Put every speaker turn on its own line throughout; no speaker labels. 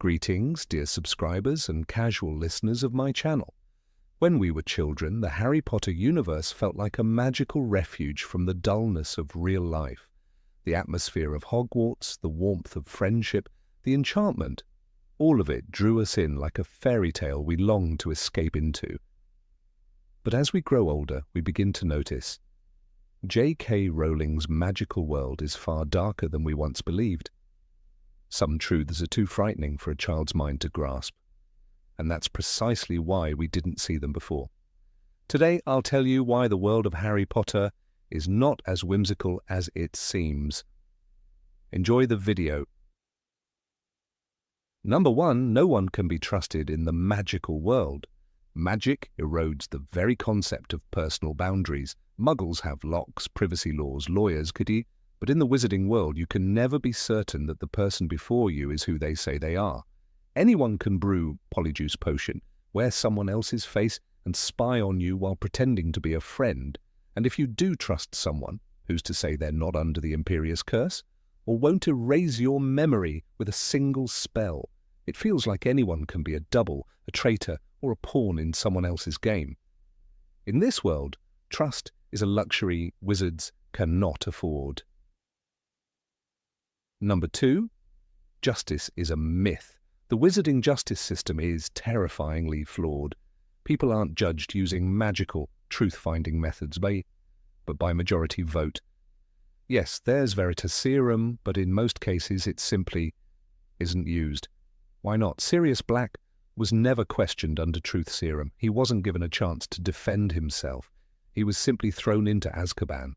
Greetings, dear subscribers and casual listeners of my channel. When we were children, the Harry Potter universe felt like a magical refuge from the dullness of real life. The atmosphere of Hogwarts, the warmth of friendship, the enchantment, all of it drew us in like a fairy tale we longed to escape into. But as we grow older, we begin to notice J.K. Rowling's magical world is far darker than we once believed. Some truths are too frightening for a child's mind to grasp, and that's precisely why we didn't see them before. Today, I'll tell you why the world of Harry Potter is not as whimsical as it seems. Enjoy the video. Number 1, no one can be trusted in the magical world. Magic erodes the very concept of personal boundaries. Muggles have locks, privacy laws, lawyers, but in the wizarding world you can never be certain that the person before you is who they say they are. Anyone can brew polyjuice potion, wear someone else's face and spy on you while pretending to be a friend. And if you do trust someone, who's to say they're not under the Imperious Curse? Or won't erase your memory with a single spell? It feels like anyone can be a double, a traitor, or a pawn in someone else's game. In this world, trust is a luxury wizards cannot afford. Number 2, justice is a myth. The wizarding justice system is terrifyingly flawed. People aren't judged using magical, truth-finding methods, but by majority vote. Yes, there's veritaserum, but in most cases it simply isn't used. Why not? Sirius Black was never questioned under truth serum. He wasn't given a chance to defend himself. He was simply thrown into Azkaban,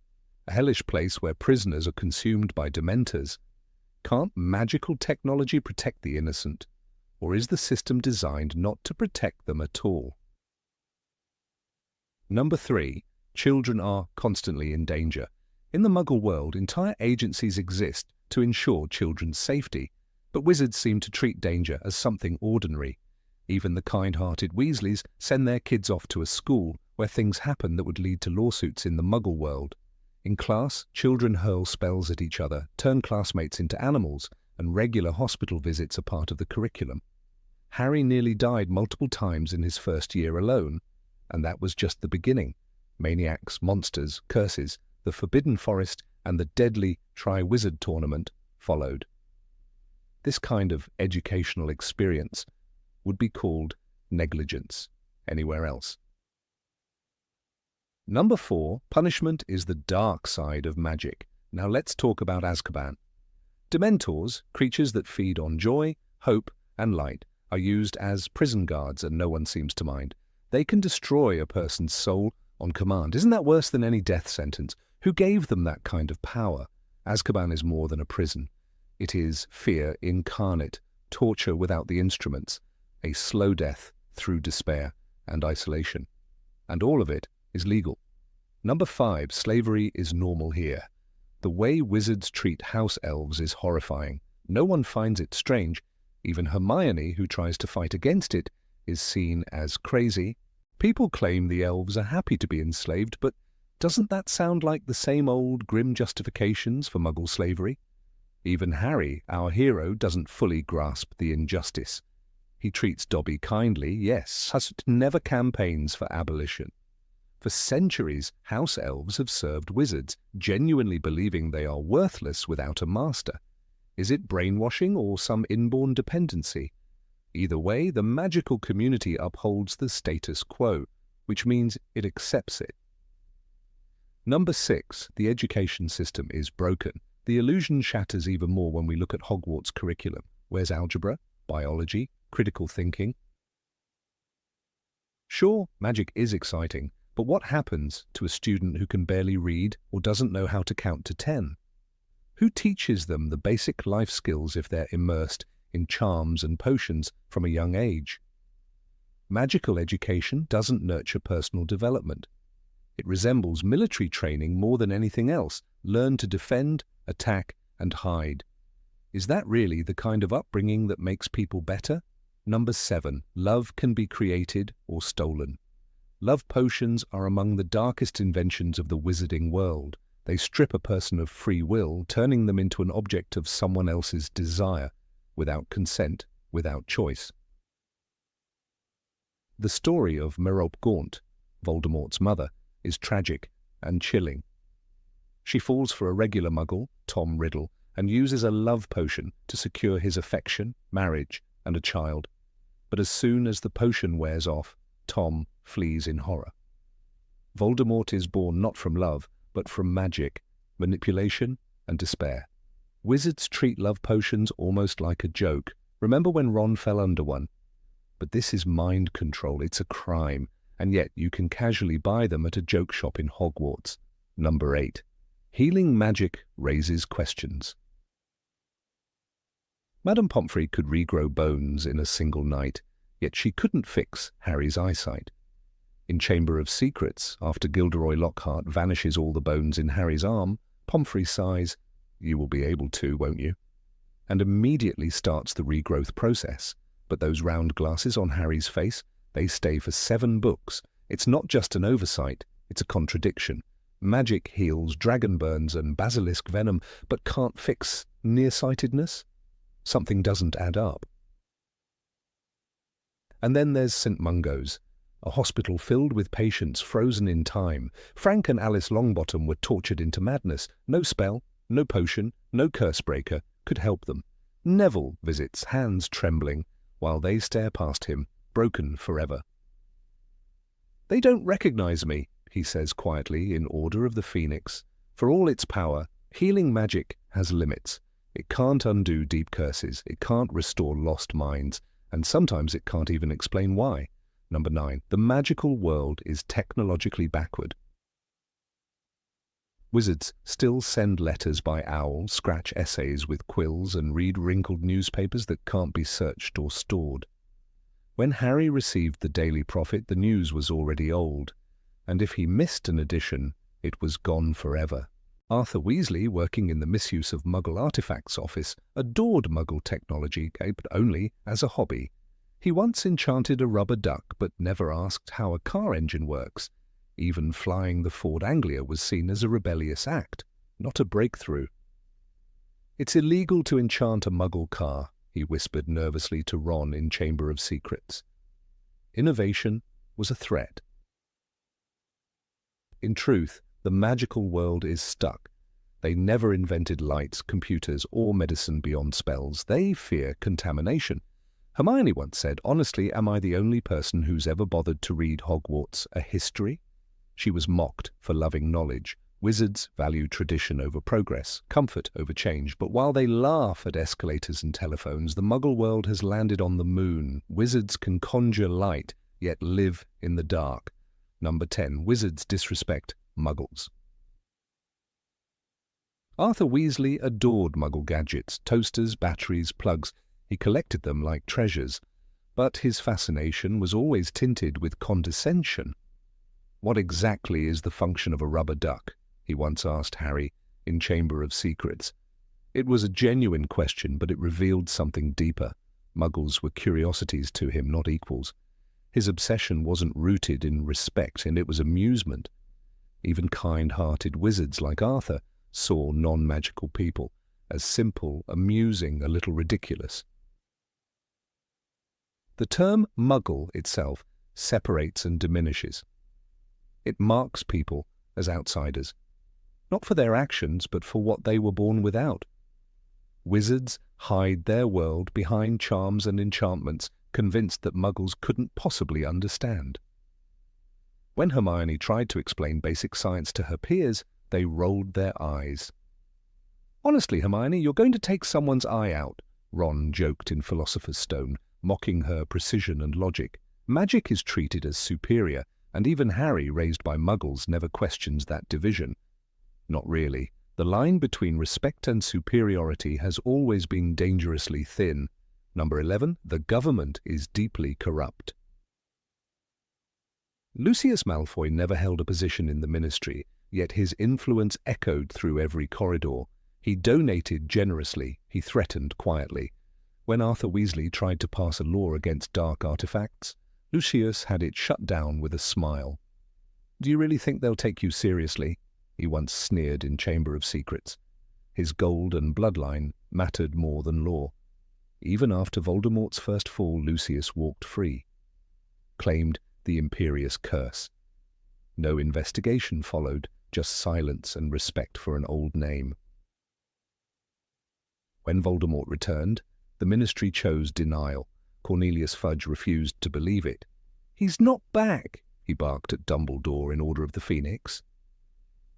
a hellish place where prisoners are consumed by dementors. Can't magical technology protect the innocent? Or is the system designed not to protect them at all? Number 3, children are constantly in danger. In the Muggle world, entire agencies exist to ensure children's safety, but wizards seem to treat danger as something ordinary. Even the kind-hearted Weasleys send their kids off to a school where things happen that would lead to lawsuits in the Muggle world. In class, children hurl spells at each other, turn classmates into animals, and regular hospital visits are part of the curriculum. Harry nearly died multiple times in his first year alone, and that was just the beginning. Maniacs, monsters, curses, the Forbidden Forest, and the deadly Tri-Wizard Tournament followed. This kind of educational experience would be called negligence anywhere else. Number 4, punishment is the dark side of magic. Now let's talk about Azkaban. Dementors, creatures that feed on joy, hope, and light, are used as prison guards and no one seems to mind. They can destroy a person's soul on command. Isn't that worse than any death sentence? Who gave them that kind of power? Azkaban is more than a prison. It is fear incarnate, torture without the instruments, a slow death through despair and isolation. And all of it is legal. Number 5, slavery is normal here. The way wizards treat house elves is horrifying. No one finds it strange. Even Hermione, who tries to fight against it, is seen as crazy. People claim the elves are happy to be enslaved, but doesn't that sound like the same old grim justifications for Muggle slavery? Even Harry, our hero, doesn't fully grasp the injustice. He treats Dobby kindly, yes, but never campaigns for abolition. For centuries, house elves have served wizards, genuinely believing they are worthless without a master. Is it brainwashing or some inborn dependency? Either way, the magical community upholds the status quo, which means it accepts it. Number 6, the education system is broken. The illusion shatters even more when we look at Hogwarts curriculum. Where's algebra, biology, critical thinking? Sure, magic is exciting, but what happens to a student who can barely read or doesn't know how to count to 10? Who teaches them the basic life skills if they're immersed in charms and potions from a young age? Magical education doesn't nurture personal development. It resembles military training more than anything else. Learn to defend, attack, and hide. Is that really the kind of upbringing that makes people better? Number 7, love can be created or stolen. Love potions are among the darkest inventions of the wizarding world. They strip a person of free will, turning them into an object of someone else's desire, without consent without choice. The story of Merope Gaunt, Voldemort's mother, is tragic and chilling. She falls for a regular muggle, Tom Riddle, and uses a love potion to secure his affection, marriage, and a child. But as soon as the potion wears off, Tom flees in horror. Voldemort is born not from love, but from magic, manipulation, and despair. Wizards treat love potions almost like a joke. Remember when Ron fell under one? But this is mind control, it's a crime, and yet you can casually buy them at a joke shop in Hogwarts. Number 8. Healing magic raises questions. Madame Pomfrey could regrow bones in a single night, yet she couldn't fix Harry's eyesight. In Chamber of Secrets, after Gilderoy Lockhart vanishes all the bones in Harry's arm, Pomfrey sighs, "You will be able to, won't you?" and immediately starts the regrowth process. But those round glasses on Harry's face, they stay for 7 books. It's not just an oversight, it's a contradiction. Magic heals dragon burns and basilisk venom, but can't fix nearsightedness? Something doesn't add up. And then there's St. Mungo's, a hospital filled with patients frozen in time. Frank and Alice Longbottom were tortured into madness. No spell, no potion, no curse breaker could help them. Neville visits, hands trembling, while they stare past him, broken forever. "They don't recognize me," he says quietly in Order of the Phoenix. For all its power, healing magic has limits. It can't undo deep curses, it can't restore lost minds, and sometimes it can't even explain why. Number 9. The magical world is technologically backward. Wizards still send letters by owl, scratch essays with quills, and read wrinkled newspapers that can't be searched or stored. When Harry received the Daily Prophet, the news was already old, and if he missed an edition, it was gone forever. Arthur Weasley, working in the Misuse of Muggle Artifacts office, adored Muggle technology, but only as a hobby. He once enchanted a rubber duck, but never asked how a car engine works. Even flying the Ford Anglia was seen as a rebellious act, not a breakthrough. "It's illegal to enchant a Muggle car," he whispered nervously to Ron in Chamber of Secrets. Innovation was a threat. In truth, the magical world is stuck. They never invented lights, computers, or medicine beyond spells. They fear contamination. Hermione once said, "Honestly, am I the only person who's ever bothered to read Hogwarts a history?" She was mocked for loving knowledge. Wizards value tradition over progress, comfort over change. But while they laugh at escalators and telephones, the Muggle world has landed on the moon. Wizards can conjure light, yet live in the dark. Number 10. Wizards disrespect Muggles. Arthur Weasley adored Muggle gadgets, toasters, batteries, plugs. He collected them like treasures. But his fascination was always tinted with condescension. "What exactly is the function of a rubber duck?" he once asked Harry in Chamber of Secrets. It was a genuine question, but it revealed something deeper. Muggles were curiosities to him, not equals. His obsession wasn't rooted in respect, and it was amusement. Even kind-hearted wizards like Arthur saw non-magical people as simple, amusing, a little ridiculous. The term Muggle itself separates and diminishes. It marks people as outsiders, not for their actions, but for what they were born without. Wizards hide their world behind charms and enchantments, convinced that Muggles couldn't possibly understand. When Hermione tried to explain basic science to her peers, they rolled their eyes. "Honestly, Hermione, you're going to take someone's eye out," Ron joked in Philosopher's Stone, mocking her precision and logic. Magic is treated as superior, and even Harry, raised by Muggles, never questions that division. Not really. The line between respect and superiority has always been dangerously thin. Number 11. The government is deeply corrupt. Lucius Malfoy never held a position in the ministry, yet his influence echoed through every corridor. He donated generously, he threatened quietly. When Arthur Weasley tried to pass a law against dark artifacts, Lucius had it shut down with a smile. "Do you really think they'll take you seriously?" he once sneered in Chamber of Secrets. His gold and bloodline mattered more than law. even after Voldemort's first fall, Lucius walked free. Claimed the imperious curse. No investigation followed, just silence and respect for an old name. When Voldemort returned, the Ministry chose denial. Cornelius Fudge refused to believe it. "He's not back," he barked at Dumbledore in Order of the Phoenix.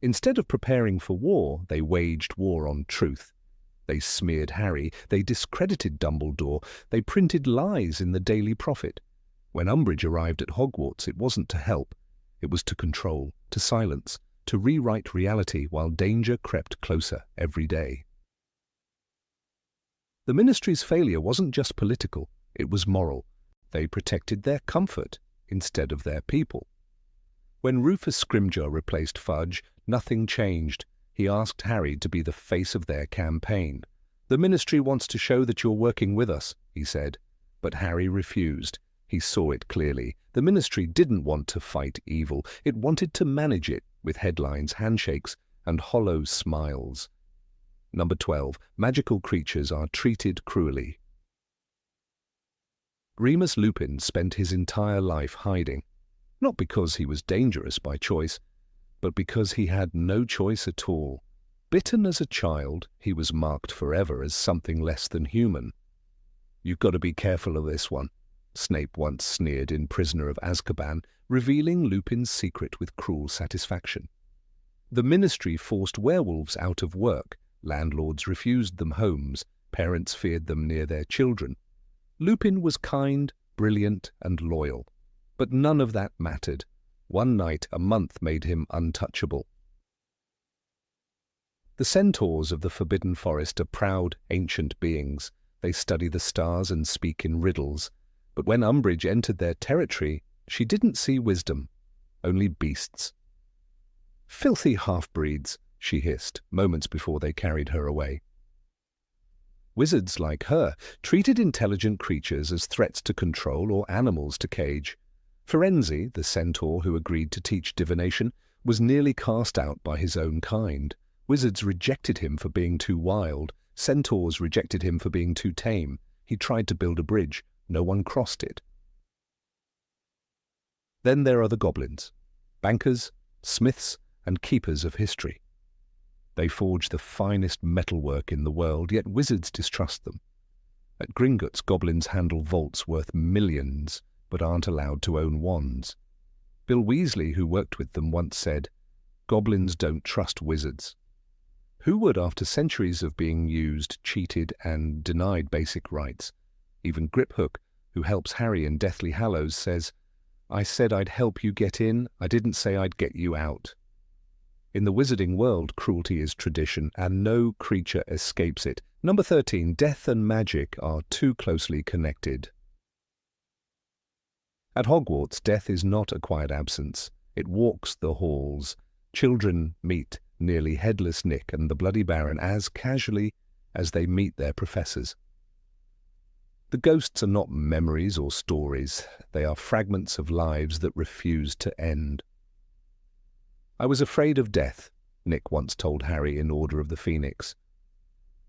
Instead of preparing for war, they waged war on truth. They smeared Harry, they discredited Dumbledore, they printed lies in the Daily Prophet. When Umbridge arrived at Hogwarts, it wasn't to help. It was to control, to silence, to rewrite reality while danger crept closer every day. The Ministry's failure wasn't just political, it was moral. They protected their comfort instead of their people. When Rufus Scrimgeour replaced Fudge, nothing changed. He asked Harry to be the face of their campaign. "The Ministry wants to show that you're working with us," he said. But Harry refused. He saw it clearly. The Ministry didn't want to fight evil. It wanted to manage it with headlines, handshakes, and hollow smiles. Number 12. Magical creatures are treated cruelly. Remus Lupin spent his entire life hiding, not because he was dangerous by choice, but because he had no choice at all. Bitten as a child, he was marked forever as something less than human. "You've got to be careful of this one," Snape once sneered in Prisoner of Azkaban, revealing Lupin's secret with cruel satisfaction. The Ministry forced werewolves out of work, landlords refused them homes, parents feared them near their children. Lupin was kind, brilliant, and loyal. But none of that mattered. One night a month made him untouchable. The centaurs of the Forbidden Forest are proud, ancient beings. They study the stars and speak in riddles. But when Umbridge entered their territory, she didn't see wisdom, only beasts. "Filthy half-breeds," she hissed, moments before they carried her away. Wizards like her treated intelligent creatures as threats to control or animals to cage. Firenze, the centaur who agreed to teach divination, was nearly cast out by his own kind. Wizards rejected him for being too wild. Centaurs rejected him for being too tame. He tried to build a bridge. No one crossed it. Then there are the goblins, bankers, smiths, and keepers of history. They forge the finest metalwork in the world, yet wizards distrust them. At Gringotts, goblins handle vaults worth millions, but aren't allowed to own wands. Bill Weasley, who worked with them, once said, "Goblins don't trust wizards." Who would, after centuries of being used, cheated, and denied basic rights? Even Griphook, who helps Harry in Deathly Hallows, says, "I said I'd help you get in, I didn't say I'd get you out." In the wizarding world, cruelty is tradition, and no creature escapes it. Number 13. Death and magic are too closely connected. At Hogwarts, death is not a quiet absence. It walks the halls. Children meet nearly headless Nick and the Bloody Baron as casually as they meet their professors. The ghosts are not memories or stories. They are fragments of lives that refuse to end. "I was afraid of death," Nick once told Harry in Order of the Phoenix.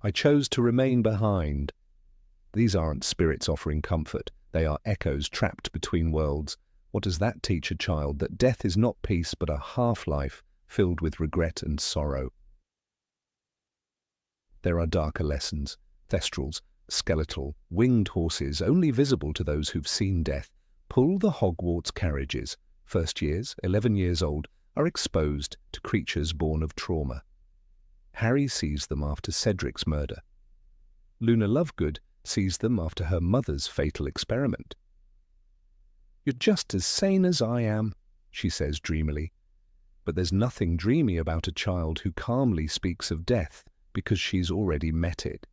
"I chose to remain behind." These aren't spirits offering comfort. They are echoes trapped between worlds. What does that teach a child? That death is not peace, but a half-life filled with regret and sorrow. There are darker lessons. Thestrals, skeletal, winged horses, only visible to those who've seen death, pull the Hogwarts carriages. First years, 11 years old, are exposed to creatures born of trauma. Harry sees them after Cedric's murder. Luna Lovegood sees them after her mother's fatal experiment. "You're just as sane as I am," she says dreamily. But there's nothing dreamy about a child who calmly speaks of death because she's already met it.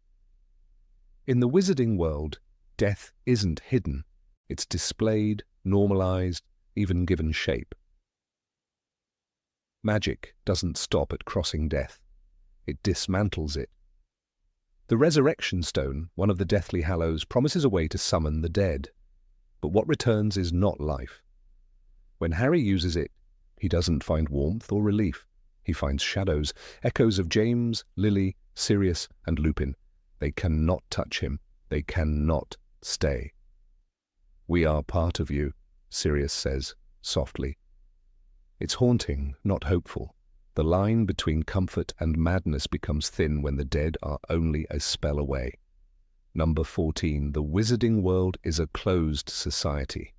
In the wizarding world, death isn't hidden. It's displayed, normalized, even given shape. Magic doesn't stop at crossing death. It dismantles it. The Resurrection Stone, one of the Deathly Hallows, promises a way to summon the dead. But what returns is not life. When Harry uses it, he doesn't find warmth or relief. He finds shadows, echoes of James, Lily, Sirius, and Lupin. They cannot touch him. They cannot stay. "We are part of you," Sirius says, softly. It's haunting, not hopeful. The line between comfort and madness becomes thin when the dead are only a spell away. Number 14. The wizarding world is a closed society.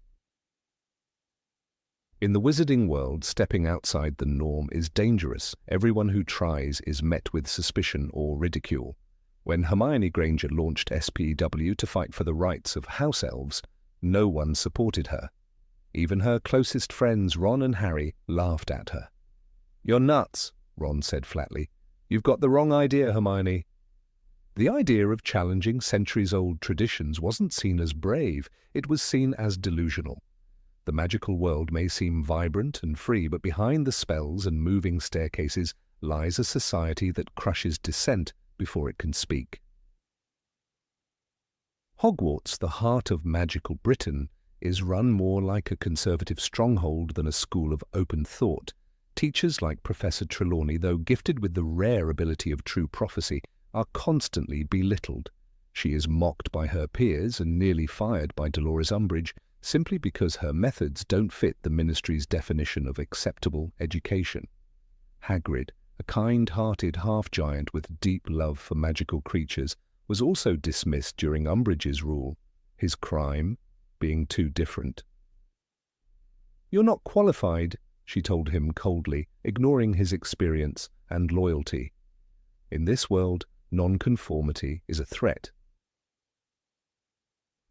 In the wizarding world, stepping outside the norm is dangerous. Everyone who tries is met with suspicion or ridicule. When Hermione Granger launched SPW to fight for the rights of house elves, no one supported her. Even her closest friends, Ron and Harry, laughed at her. "You're nuts," Ron said flatly. "You've got the wrong idea, Hermione." The idea of challenging centuries-old traditions wasn't seen as brave, it was seen as delusional. The magical world may seem vibrant and free, but behind the spells and moving staircases lies a society that crushes dissent before it can speak. Hogwarts, the heart of magical Britain, is run more like a conservative stronghold than a school of open thought. Teachers like Professor Trelawney, though gifted with the rare ability of true prophecy, are constantly belittled. She is mocked by her peers and nearly fired by Dolores Umbridge simply because her methods don't fit the Ministry's definition of acceptable education. Hagrid, a kind-hearted half-giant with deep love for magical creatures, was also dismissed during Umbridge's rule, his crime being too different. "You're not qualified," she told him coldly, ignoring his experience and loyalty. In this world, nonconformity is a threat.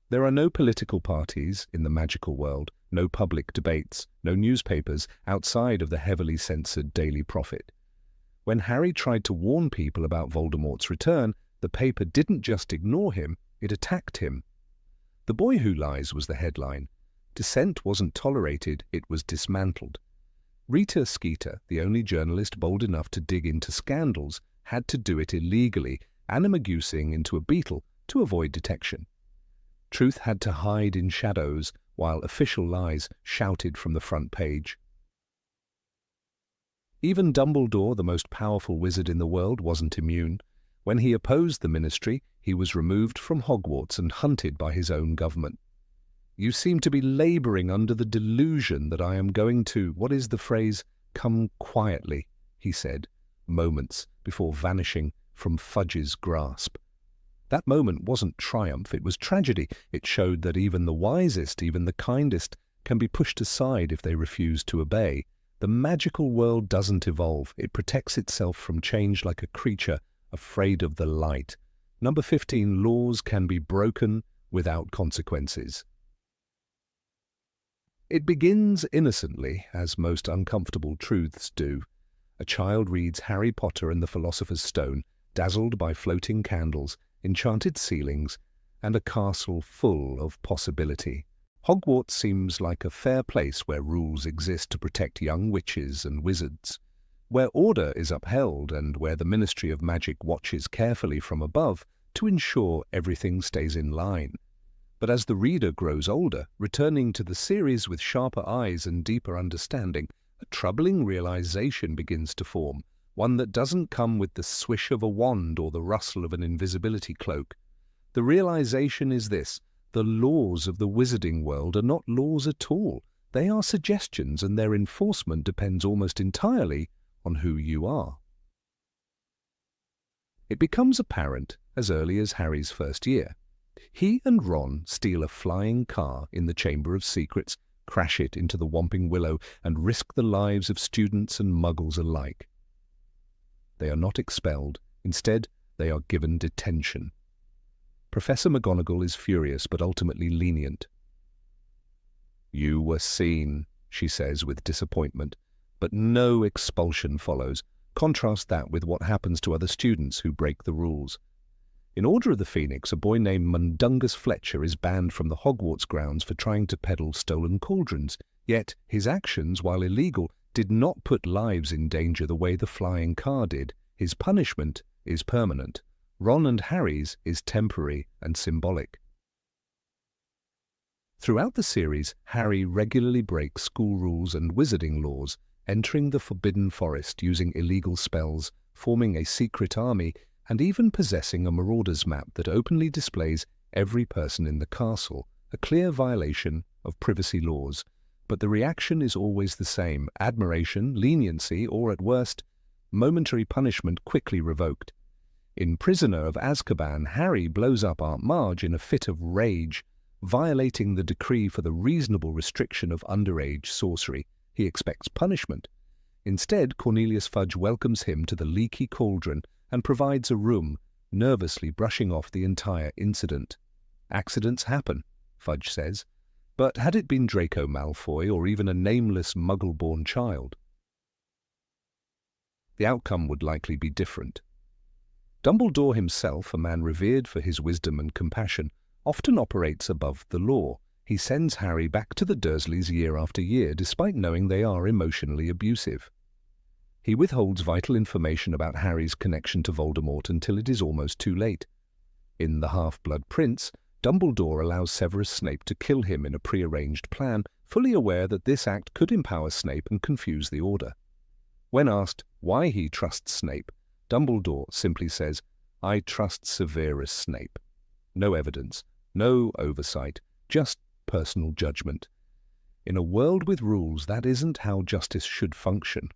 There are no political parties in the magical world, no public debates, no newspapers outside of the heavily censored Daily Prophet. When Harry tried to warn people about Voldemort's return, the paper didn't just ignore him, it attacked him. "The Boy Who Lies" was the headline. Dissent wasn't tolerated, it was dismantled. Rita Skeeter, the only journalist bold enough to dig into scandals, had to do it illegally, animagusing into a beetle to avoid detection. Truth had to hide in shadows, while official lies shouted from the front page. Even Dumbledore, the most powerful wizard in the world, wasn't immune. When he opposed the Ministry, he was removed from Hogwarts and hunted by his own government. "You seem to be labouring under the delusion that I am going to, what is the phrase, come quietly," he said, moments before vanishing from Fudge's grasp. That moment wasn't triumph, it was tragedy. It showed that even the wisest, even the kindest, can be pushed aside if they refuse to obey. The magical world doesn't evolve, it protects itself from change like a creature afraid of the light. Number 15, laws can be broken without consequences. It begins innocently, as most uncomfortable truths do. A child reads Harry Potter and the Philosopher's Stone, dazzled by floating candles, enchanted ceilings, and a castle full of possibility. Hogwarts seems like a fair place where rules exist to protect young witches and wizards, where order is upheld and where the Ministry of Magic watches carefully from above to ensure everything stays in line. But as the reader grows older, returning to the series with sharper eyes and deeper understanding, a troubling realization begins to form, one that doesn't come with the swish of a wand or the rustle of an invisibility cloak. The realization is this: the laws of the wizarding world are not laws at all. They are suggestions, and their enforcement depends almost entirely on who you are. It becomes apparent as early as Harry's first year. He and Ron steal a flying car in the Chamber of Secrets, crash it into the Whomping Willow, and risk the lives of students and muggles alike. They are not expelled. Instead, they are given detention. Professor McGonagall is furious but ultimately lenient. "You were seen," she says with disappointment, but no expulsion follows. Contrast that with what happens to other students who break the rules. In Order of the Phoenix, a boy named Mundungus Fletcher is banned from the Hogwarts grounds for trying to peddle stolen cauldrons, yet his actions, while illegal, did not put lives in danger the way the flying car did. His punishment is permanent. Ron and Harry's is temporary and symbolic. Throughout the series, Harry regularly breaks school rules and wizarding laws, entering the Forbidden Forest using illegal spells, forming a secret army, and even possessing a Marauders map that openly displays every person in the castle, a clear violation of privacy laws. But the reaction is always the same: admiration, leniency, or at worst, momentary punishment quickly revoked. In Prisoner of Azkaban, Harry blows up Aunt Marge in a fit of rage, violating the decree for the reasonable restriction of underage sorcery. He expects punishment. Instead, Cornelius Fudge welcomes him to the leaky cauldron and provides a room, nervously brushing off the entire incident. Accidents happen, Fudge says, but had it been Draco Malfoy or even a nameless Muggle-born child, the outcome would likely be different. Dumbledore himself, a man revered for his wisdom and compassion, often operates above the law. He sends Harry back to the Dursleys year after year, despite knowing they are emotionally abusive. He withholds vital information about Harry's connection to Voldemort until it is almost too late. In The Half-Blood Prince, Dumbledore allows Severus Snape to kill him in a prearranged plan, fully aware that this act could empower Snape and confuse the Order. When asked why he trusts Snape, Dumbledore simply says, "I trust Severus Snape." No evidence, no oversight, just personal judgment. In a world with rules, that isn't how justice should function.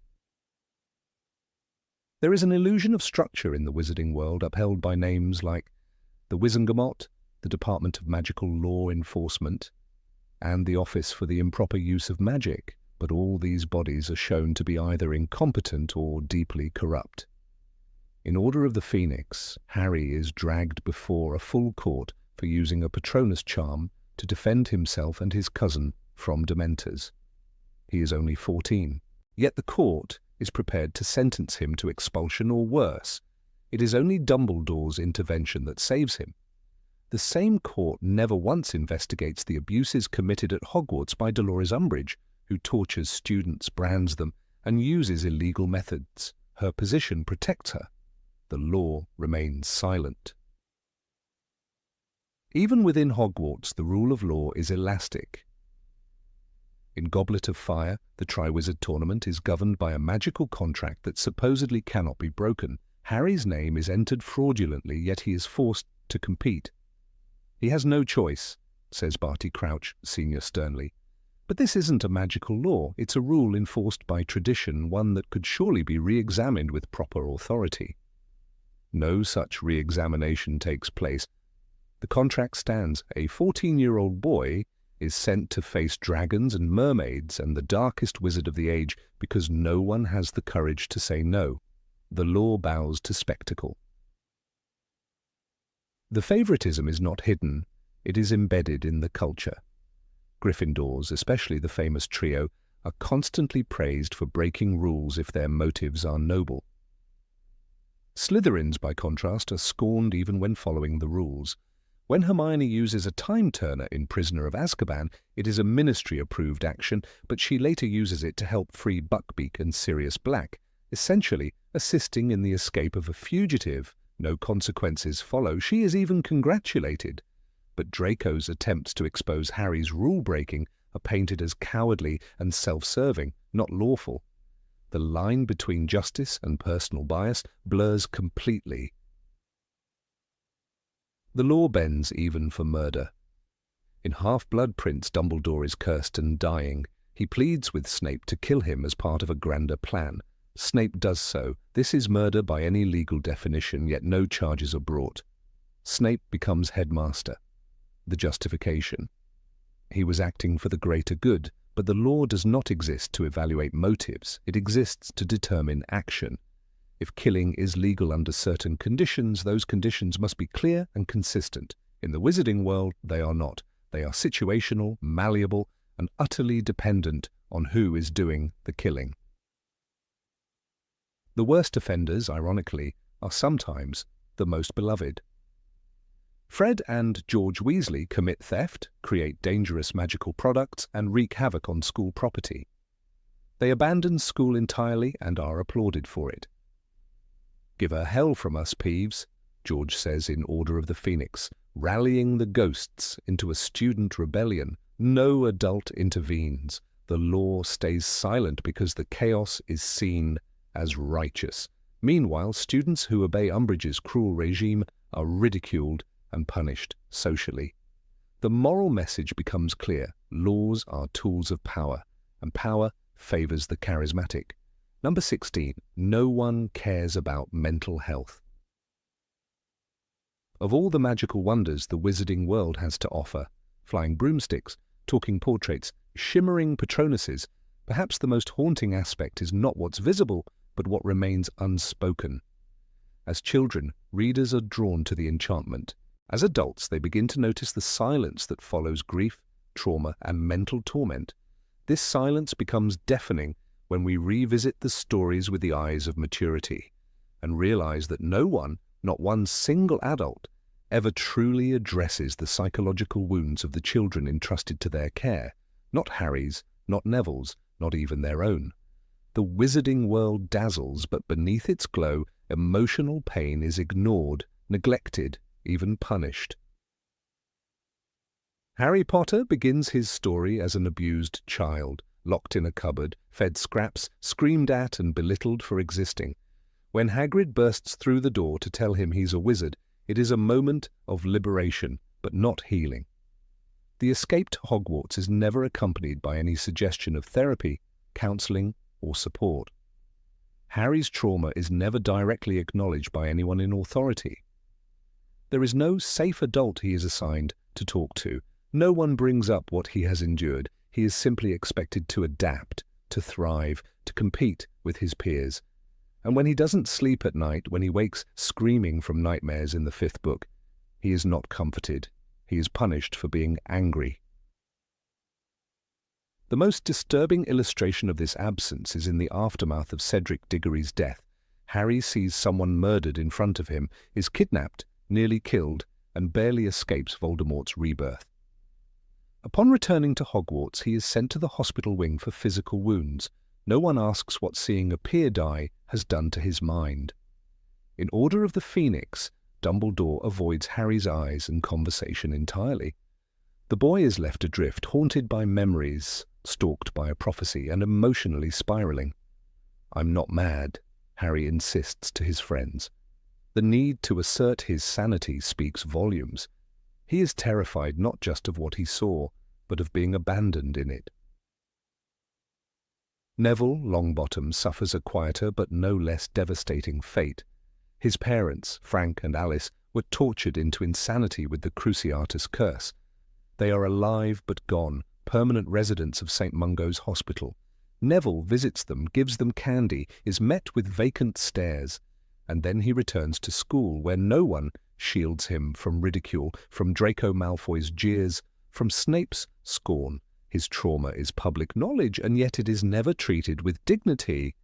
There is an illusion of structure in the wizarding world upheld by names like the Wizengamot, the Department of Magical Law Enforcement, and the Office for the Improper Use of Magic, but all these bodies are shown to be either incompetent or deeply corrupt. In Order of the Phoenix, Harry is dragged before a full court for using a Patronus charm to defend himself and his cousin from Dementors. He is only 14, yet the court is prepared to sentence him to expulsion or worse. It is only Dumbledore's intervention that saves him. The same court never once investigates the abuses committed at Hogwarts by Dolores Umbridge, who tortures students, brands them, and uses illegal methods. Her position protects her. The law remains silent. Even within Hogwarts, the rule of law is elastic. In Goblet of Fire, the Triwizard Tournament is governed by a magical contract that supposedly cannot be broken. Harry's name is entered fraudulently, yet he is forced to compete. He has no choice, says Barty Crouch, Sr. sternly. But this isn't a magical law, it's a rule enforced by tradition, one that could surely be re-examined with proper authority. No such re-examination takes place. The contract stands. A 14-year-old boy is sent to face dragons and mermaids and the darkest wizard of the age because no one has the courage to say no. The law bows to spectacle. The favoritism is not hidden, it is embedded in the culture. Gryffindors, especially the famous trio, are constantly praised for breaking rules if their motives are noble. Slytherins, by contrast, are scorned even when following the rules. When Hermione uses a time-turner in Prisoner of Azkaban, it is a Ministry-approved action, but she later uses it to help free Buckbeak and Sirius Black, essentially assisting in the escape of a fugitive. No consequences follow. She is even congratulated. But Draco's attempts to expose Harry's rule-breaking are painted as cowardly and self-serving, not lawful. The line between justice and personal bias blurs completely. The law bends even for murder. In Half-Blood Prince, Dumbledore is cursed and dying. He pleads with Snape to kill him as part of a grander plan. Snape does so. This is murder by any legal definition, yet no charges are brought. Snape becomes headmaster. The justification: he was acting for the greater good, but the law does not exist to evaluate motives. It exists to determine action. If killing is legal under certain conditions, those conditions must be clear and consistent. In the wizarding world, they are not. They are situational, malleable, and utterly dependent on who is doing the killing. The worst offenders, ironically, are sometimes the most beloved. Fred and George Weasley commit theft, create dangerous magical products, and wreak havoc on school property. They abandon school entirely and are applauded for it. "Give her hell from us, Peeves," George says in Order of the Phoenix, rallying the ghosts into a student rebellion. No adult intervenes. The law stays silent because the chaos is seen as righteous. Meanwhile, students who obey Umbridge's cruel regime are ridiculed and punished socially. The moral message becomes clear. Laws are tools of power, and power favors the charismatic. Number 16. No one cares about mental health. Of all the magical wonders the wizarding world has to offer, flying broomsticks, talking portraits, shimmering patronuses, perhaps the most haunting aspect is not what's visible, but what remains unspoken. As children, readers are drawn to the enchantment. As adults, they begin to notice the silence that follows grief, trauma, and mental torment. This silence becomes deafening when we revisit the stories with the eyes of maturity and realize that no one, not one single adult, ever truly addresses the psychological wounds of the children entrusted to their care, not Harry's, not Neville's, not even their own. The wizarding world dazzles, but beneath its glow, emotional pain is ignored, neglected, even punished. Harry Potter begins his story as an abused child, locked in a cupboard, fed scraps, screamed at and belittled for existing. When Hagrid bursts through the door to tell him he's a wizard, it is a moment of liberation, but not healing. The escape to Hogwarts is never accompanied by any suggestion of therapy, counseling, or support. Harry's trauma is never directly acknowledged by anyone in authority. There is no safe adult he is assigned to talk to. No one brings up what he has endured. He is simply expected to adapt, to thrive, to compete with his peers. And when he doesn't sleep at night, when he wakes screaming from nightmares in the 5th book, he is not comforted. He is punished for being angry. The most disturbing illustration of this absence is in the aftermath of Cedric Diggory's death. Harry sees someone murdered in front of him, is kidnapped, nearly killed, and barely escapes Voldemort's rebirth. Upon returning to Hogwarts, he is sent to the hospital wing for physical wounds. No one asks what seeing a peer die has done to his mind. In Order of the Phoenix, Dumbledore avoids Harry's eyes and conversation entirely. The boy is left adrift, haunted by memories, stalked by a prophecy, and emotionally spiraling. "I'm not mad," Harry insists to his friends. The need to assert his sanity speaks volumes. He is terrified not just of what he saw, but of being abandoned in it. Neville Longbottom suffers a quieter but no less devastating fate. His parents, Frank and Alice, were tortured into insanity with the Cruciatus curse. They are alive but gone, permanent residents of St. Mungo's Hospital. Neville visits them, gives them candy, is met with vacant stares, and then he returns to school where no one shields him from ridicule, from Draco Malfoy's jeers, from Snape's scorn. His trauma is public knowledge, and yet it is never treated with dignity.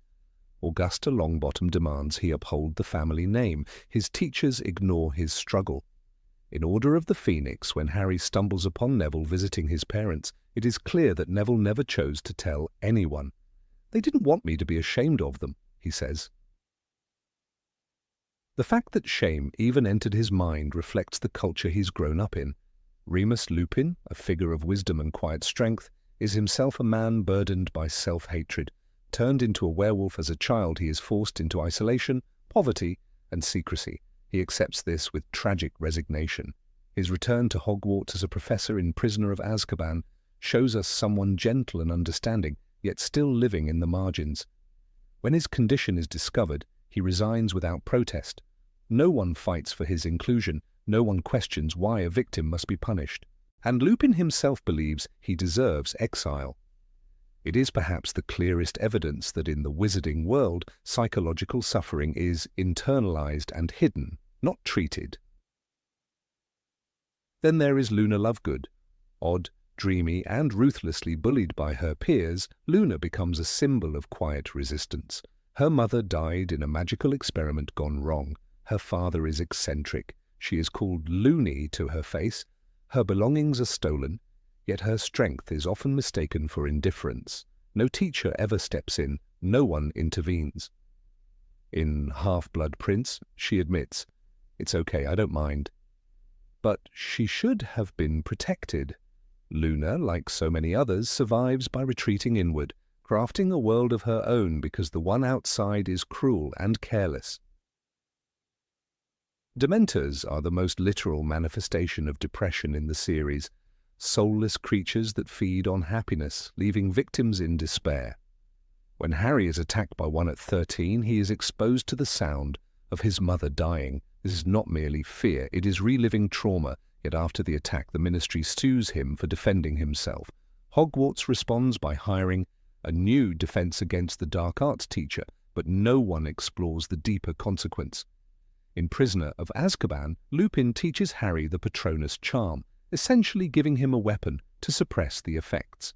Augusta Longbottom demands he uphold the family name. His teachers ignore his struggle. In Order of the Phoenix, when Harry stumbles upon Neville visiting his parents, it is clear that Neville never chose to tell anyone. "They didn't want me to be ashamed of them," he says. The fact that shame even entered his mind reflects the culture he's grown up in. Remus Lupin, a figure of wisdom and quiet strength, is himself a man burdened by self-hatred. Turned into a werewolf as a child, he is forced into isolation, poverty, and secrecy. He accepts this with tragic resignation. His return to Hogwarts as a professor in Prisoner of Azkaban shows us someone gentle and understanding, yet still living in the margins. When his condition is discovered, he resigns without protest. No one fights for his inclusion. No one questions why a victim must be punished. And Lupin himself believes he deserves exile. It is perhaps the clearest evidence that in the wizarding world, psychological suffering is internalized and hidden, not treated. Then there is Luna Lovegood. Odd, dreamy, and ruthlessly bullied by her peers, Luna becomes a symbol of quiet resistance. Her mother died in a magical experiment gone wrong. Her father is eccentric. She is called loony to her face. Her belongings are stolen, yet her strength is often mistaken for indifference. No teacher ever steps in. No one intervenes. In Half-Blood Prince, she admits, "It's okay, I don't mind." But she should have been protected. Luna, like so many others, survives by retreating inward, crafting a world of her own because the one outside is cruel and careless. Dementors are the most literal manifestation of depression in the series, soulless creatures that feed on happiness, leaving victims in despair. When Harry is attacked by one at 13, he is exposed to the sound of his mother dying. This is not merely fear, it is reliving trauma, yet after the attack the Ministry sues him for defending himself. Hogwarts responds by hiring a new defense against the dark arts teacher, but no one explores the deeper consequence. In Prisoner of Azkaban, Lupin teaches Harry the Patronus charm, essentially giving him a weapon to suppress the effects.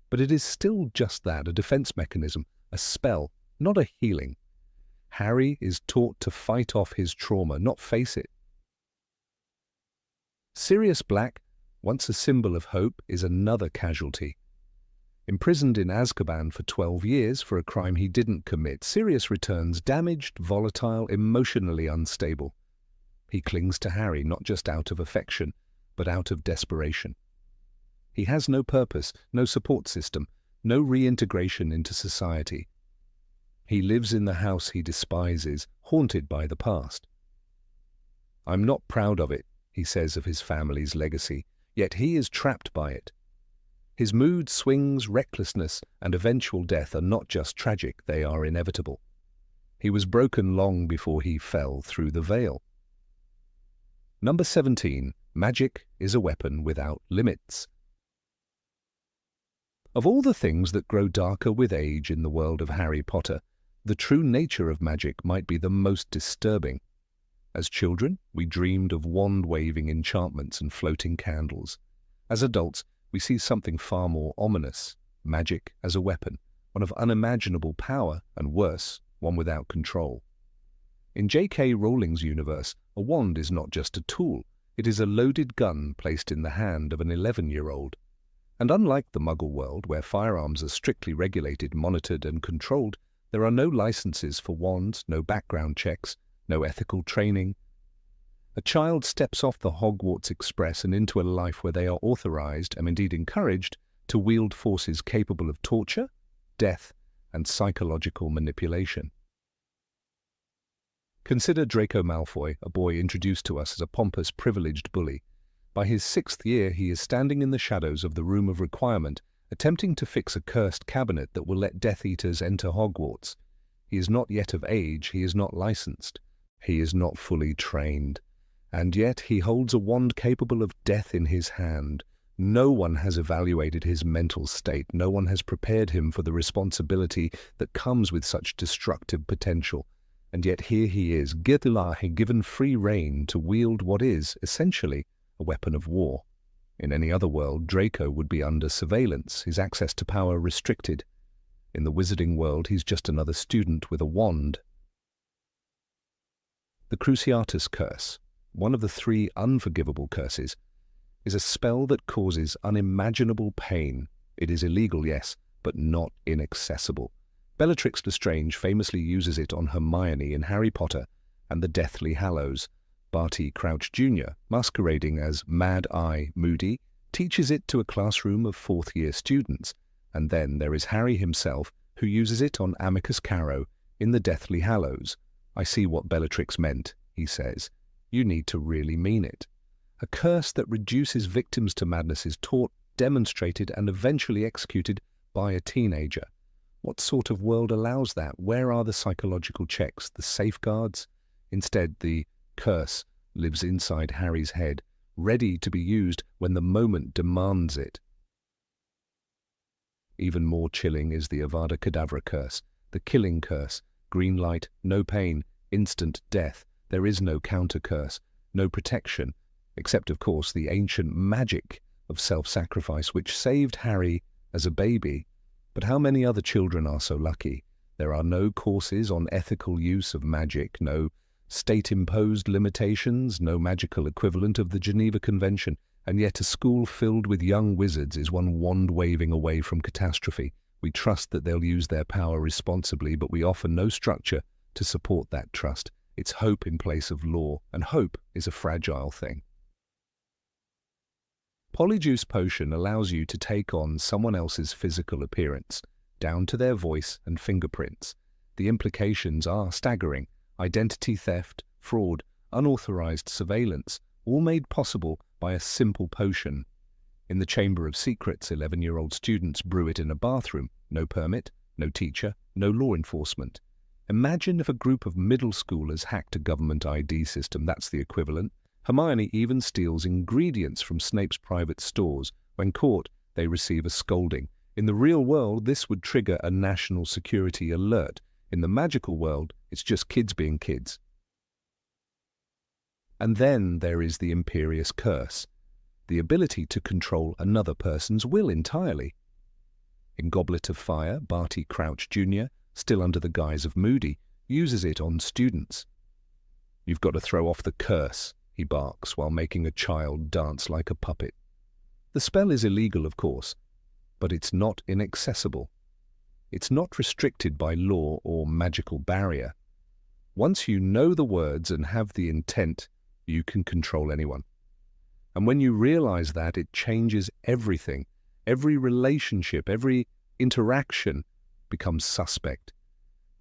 But it is still just that, a defense mechanism, a spell, not a healing. Harry is taught to fight off his trauma, not face it. Sirius Black, once a symbol of hope, is another casualty. Imprisoned in Azkaban for 12 years for a crime he didn't commit, Sirius returns damaged, volatile, emotionally unstable. He clings to Harry not just out of affection, but out of desperation. He has no purpose, no support system, no reintegration into society. He lives in the house he despises, haunted by the past. "I'm not proud of it," he says of his family's legacy, yet he is trapped by it. His mood swings, recklessness, and eventual death are not just tragic, they are inevitable. He was broken long before he fell through the veil. Number 17. Magic is a weapon without limits. Of all the things that grow darker with age in the world of Harry Potter, the true nature of magic might be the most disturbing. As children, we dreamed of wand-waving enchantments and floating candles. As adults, we see something far more ominous, magic as a weapon, one of unimaginable power, and worse, one without control. In J.K. Rowling's universe, a wand is not just a tool, it is a loaded gun placed in the hand of an 11-year-old. And unlike the Muggle world, where firearms are strictly regulated, monitored, and controlled, there are no licenses for wands, no background checks, no ethical training. A child steps off the Hogwarts Express and into a life where they are authorized, and indeed encouraged, to wield forces capable of torture, death, and psychological manipulation. Consider Draco Malfoy, a boy introduced to us as a pompous, privileged bully. By his 6th year, he is standing in the shadows of the Room of Requirement, attempting to fix a cursed cabinet that will let Death Eaters enter Hogwarts. He is not yet of age, he is not licensed, he is not fully trained. And yet he holds a wand capable of death in his hand. No one has evaluated his mental state, no one has prepared him for the responsibility that comes with such destructive potential. And yet here he is, given free rein to wield what is, essentially, a weapon of war. In any other world, Draco would be under surveillance, his access to power restricted. In the wizarding world, he's just another student with a wand. The Cruciatus Curse, one of the 3 unforgivable curses, is a spell that causes unimaginable pain. It is illegal, yes, but not inaccessible. Bellatrix Lestrange famously uses it on Hermione in Harry Potter and the Deathly Hallows. Barty Crouch Jr., masquerading as Mad Eye Moody, teaches it to a classroom of 4th-year students. And then there is Harry himself, who uses it on Amicus Carrow in the Deathly Hallows. "I see what Bellatrix meant," he says. "You need to really mean it." A curse that reduces victims to madness is taught, demonstrated, and eventually executed by a teenager. What sort of world allows that? Where are the psychological checks, the safeguards? Instead, the curse lives inside Harry's head, ready to be used when the moment demands it. Even more chilling is the Avada Kedavra curse, the killing curse. Green light, no pain, instant death. There is no counter-curse, no protection, except, of course, the ancient magic of self-sacrifice which saved Harry as a baby. But how many other children are so lucky? There are no courses on ethical use of magic, no state-imposed limitations, no magical equivalent of the Geneva Convention, and yet a school filled with young wizards is one wand-waving away from catastrophe. We trust that they'll use their power responsibly, but we offer no structure to support that trust. It's hope in place of law, and hope is a fragile thing. Polyjuice Potion allows you to take on someone else's physical appearance, down to their voice and fingerprints. The implications are staggering. Identity theft, fraud, unauthorized surveillance, all made possible by a simple potion. In the Chamber of Secrets, 11-year-old students brew it in a bathroom. No permit, no teacher, no law enforcement. Imagine if a group of middle schoolers hacked a government ID system. That's the equivalent. Hermione even steals ingredients from Snape's private stores. When caught, they receive a scolding. In the real world, this would trigger a national security alert. In the magical world, it's just kids being kids. And then there is the imperious curse, the ability to control another person's will entirely. In Goblet of Fire, Barty Crouch Jr., still under the guise of Moody, uses it on students. "You've got to throw off the curse," he barks while making a child dance like a puppet. The spell is illegal, of course, but it's not inaccessible. It's not restricted by law or magical barrier. Once you know the words and have the intent, you can control anyone. And when you realize that, it changes everything. Every relationship, every interaction becomes suspect.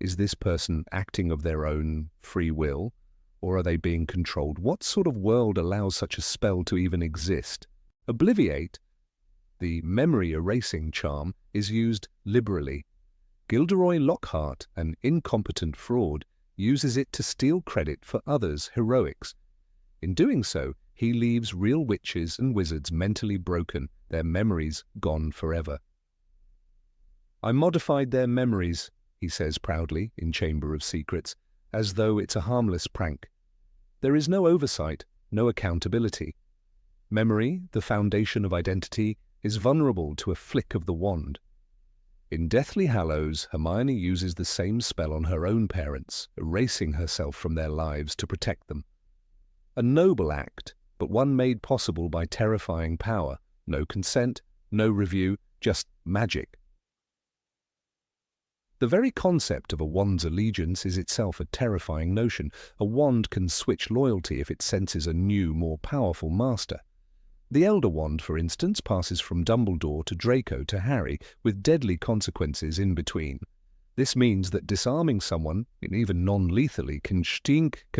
Is this person acting of their own free will, or are they being controlled? What sort of world allows such a spell to even exist? Obliviate, the memory erasing charm, is used liberally. Gilderoy Lockhart, an incompetent fraud, uses it to steal credit for others' heroics. In doing so, he leaves real witches and wizards mentally broken, their memories gone forever. "I modified their memories," he says proudly in Chamber of Secrets, as though it's a harmless prank. There is no oversight, no accountability. Memory, the foundation of identity, is vulnerable to a flick of the wand. In Deathly Hallows, Hermione uses the same spell on her own parents, erasing herself from their lives to protect them. A noble act, but one made possible by terrifying power. No consent, no review, just magic. The very concept of a wand's allegiance is itself a terrifying notion. A wand can switch loyalty if it senses a new, more powerful master. The Elder Wand, for instance, passes from Dumbledore to Draco to Harry, with deadly consequences in between. This means that disarming someone, even non-lethally, can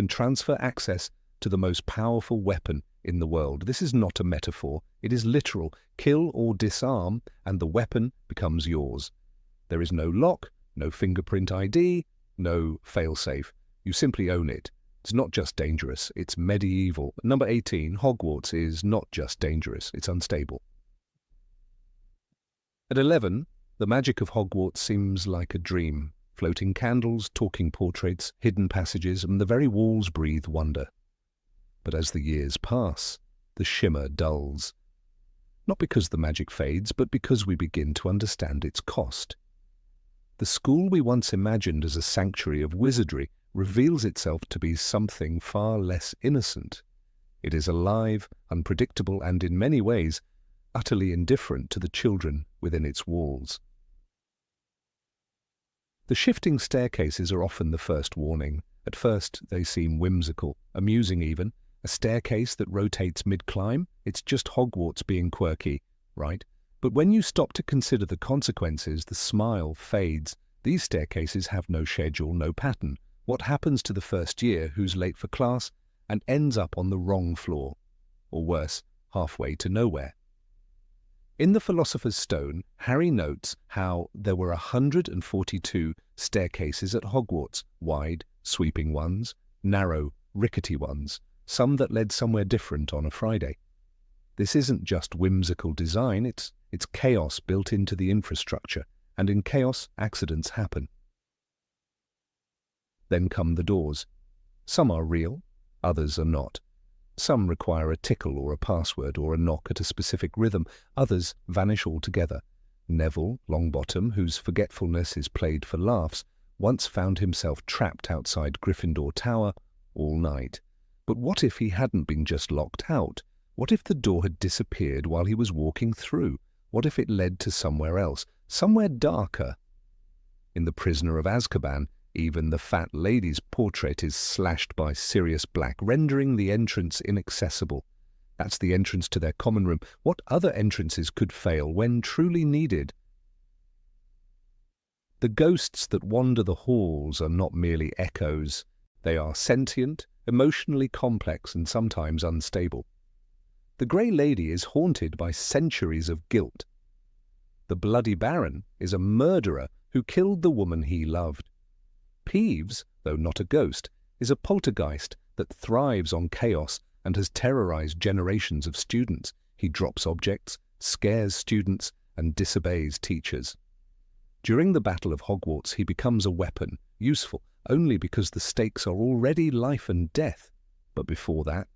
transfer access to the most powerful weapon in the world. This is not a metaphor, it is literal. Kill or disarm, and the weapon becomes yours. There is no lock, no fingerprint ID, no failsafe. You simply own it. It's not just dangerous, it's medieval. Number 18, Hogwarts is not just dangerous, it's unstable. At 11, the magic of Hogwarts seems like a dream. Floating candles, talking portraits, hidden passages, and the very walls breathe wonder. But as the years pass, the shimmer dulls. Not because the magic fades, but because we begin to understand its cost. The school we once imagined as a sanctuary of wizardry reveals itself to be something far less innocent. It is alive, unpredictable, and in many ways utterly indifferent to the children within its walls. The shifting staircases are often the first warning. At first, they seem whimsical, amusing even. A staircase that rotates mid-climb? It's just Hogwarts being quirky, right? But when you stop to consider the consequences, the smile fades. These staircases have no schedule, no pattern. What happens to the first year who's late for class and ends up on the wrong floor? Or worse, halfway to nowhere. In the Philosopher's Stone, Harry notes how there were 142 staircases at Hogwarts, wide, sweeping ones, narrow, rickety ones, some that led somewhere different on a Friday. This isn't just whimsical design, it's chaos built into the infrastructure, and in chaos, accidents happen. Then come the doors. Some are real, others are not. Some require a tickle or a password or a knock at a specific rhythm, others vanish altogether. Neville Longbottom, whose forgetfulness is played for laughs, once found himself trapped outside Gryffindor Tower all night. But what if he hadn't been just locked out? What if the door had disappeared while he was walking through? What if it led to somewhere else, somewhere darker? In The Prisoner of Azkaban, even the fat lady's portrait is slashed by Sirius Black, rendering the entrance inaccessible. That's the entrance to their common room. What other entrances could fail when truly needed? The ghosts that wander the halls are not merely echoes. They are sentient, emotionally complex and sometimes unstable. The Grey Lady is haunted by centuries of guilt. The Bloody Baron is a murderer who killed the woman he loved. Peeves, though not a ghost, is a poltergeist that thrives on chaos and has terrorized generations of students. He drops objects, scares students, and disobeys teachers. During the Battle of Hogwarts, he becomes a weapon, useful only because the stakes are already life and death. But before that,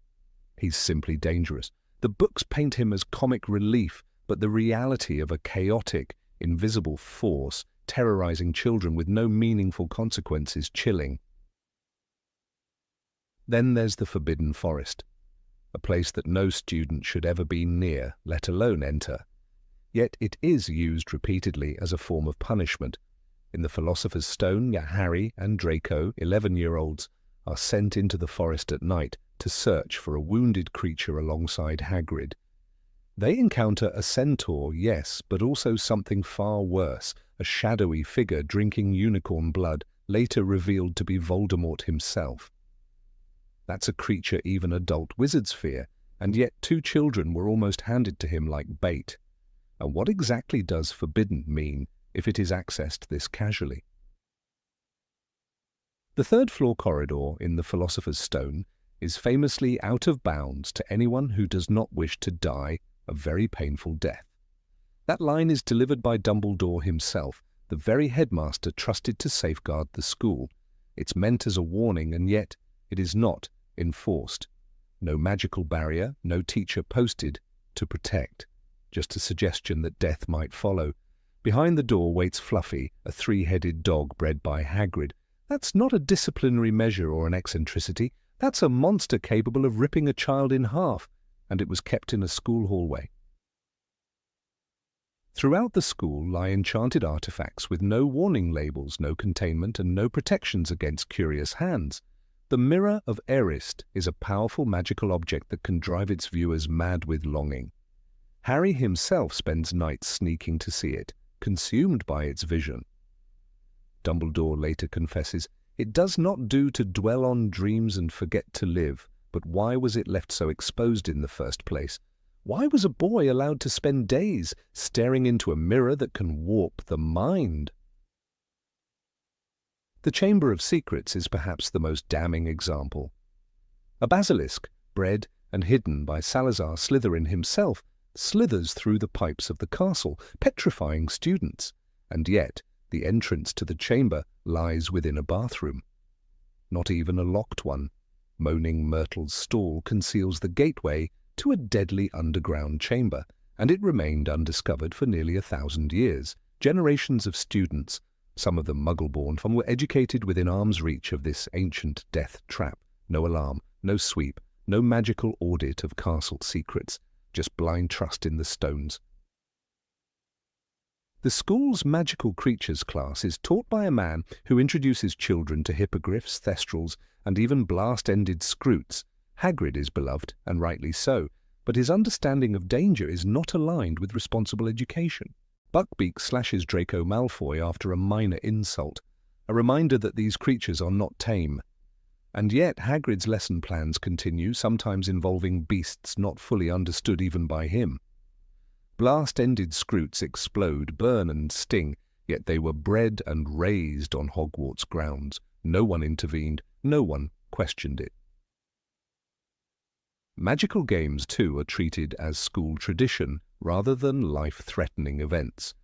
he's simply dangerous. The books paint him as comic relief, but the reality of a chaotic, invisible force terrorizing children with no meaningful consequence is chilling. Then there's the Forbidden Forest, a place that no student should ever be near, let alone enter. Yet it is used repeatedly as a form of punishment. In the Philosopher's Stone, Harry and Draco, 11-year-olds, are sent into the forest at night to search for a wounded creature alongside Hagrid. They encounter a centaur, yes, but also something far worse, a shadowy figure drinking unicorn blood, later revealed to be Voldemort himself. That's a creature even adult wizards fear, and yet 2 children were almost handed to him like bait. And what exactly does forbidden mean if it is accessed this casually? The third floor corridor in the Philosopher's Stone is famously out of bounds to anyone who does not wish to die a very painful death. That line is delivered by Dumbledore himself, the very headmaster trusted to safeguard the school. It's meant as a warning, and yet it is not enforced. No magical barrier, no teacher posted to protect. Just a suggestion that death might follow. Behind the door waits Fluffy, a 3-headed dog bred by Hagrid. That's not a disciplinary measure or an eccentricity. That's a monster capable of ripping a child in half, and it was kept in a school hallway. Throughout the school lie enchanted artifacts with no warning labels, no containment, and no protections against curious hands. The Mirror of Erised is a powerful magical object that can drive its viewers mad with longing. Harry himself spends nights sneaking to see it, consumed by its vision. Dumbledore later confesses, "It does not do to dwell on dreams and forget to live, but why was it left so exposed in the first place? Why was a boy allowed to spend days staring into a mirror that can warp the mind?" The Chamber of Secrets is perhaps the most damning example. A basilisk, bred and hidden by Salazar Slytherin himself, slithers through the pipes of the castle, petrifying students, and yet the entrance to the chamber lies within a bathroom. Not even a locked one. Moaning Myrtle's stall conceals the gateway to a deadly underground chamber, and it remained undiscovered for nearly 1,000 years. Generations of students, some of them Muggle-born, were educated within arm's reach of this ancient death trap. No alarm, no sweep, no magical audit of castle secrets, just blind trust in the stones. The school's magical creatures class is taught by a man who introduces children to hippogriffs, thestrals, and even blast-ended scroots. Hagrid is beloved, and rightly so, but his understanding of danger is not aligned with responsible education. Buckbeak slashes Draco Malfoy after a minor insult, a reminder that these creatures are not tame. And yet Hagrid's lesson plans continue, sometimes involving beasts not fully understood even by him. Blast-ended scroots explode, burn and sting, yet they were bred and raised on Hogwarts grounds. No one intervened, no one questioned it. Magical games, too, are treated as school tradition rather than life-threatening events.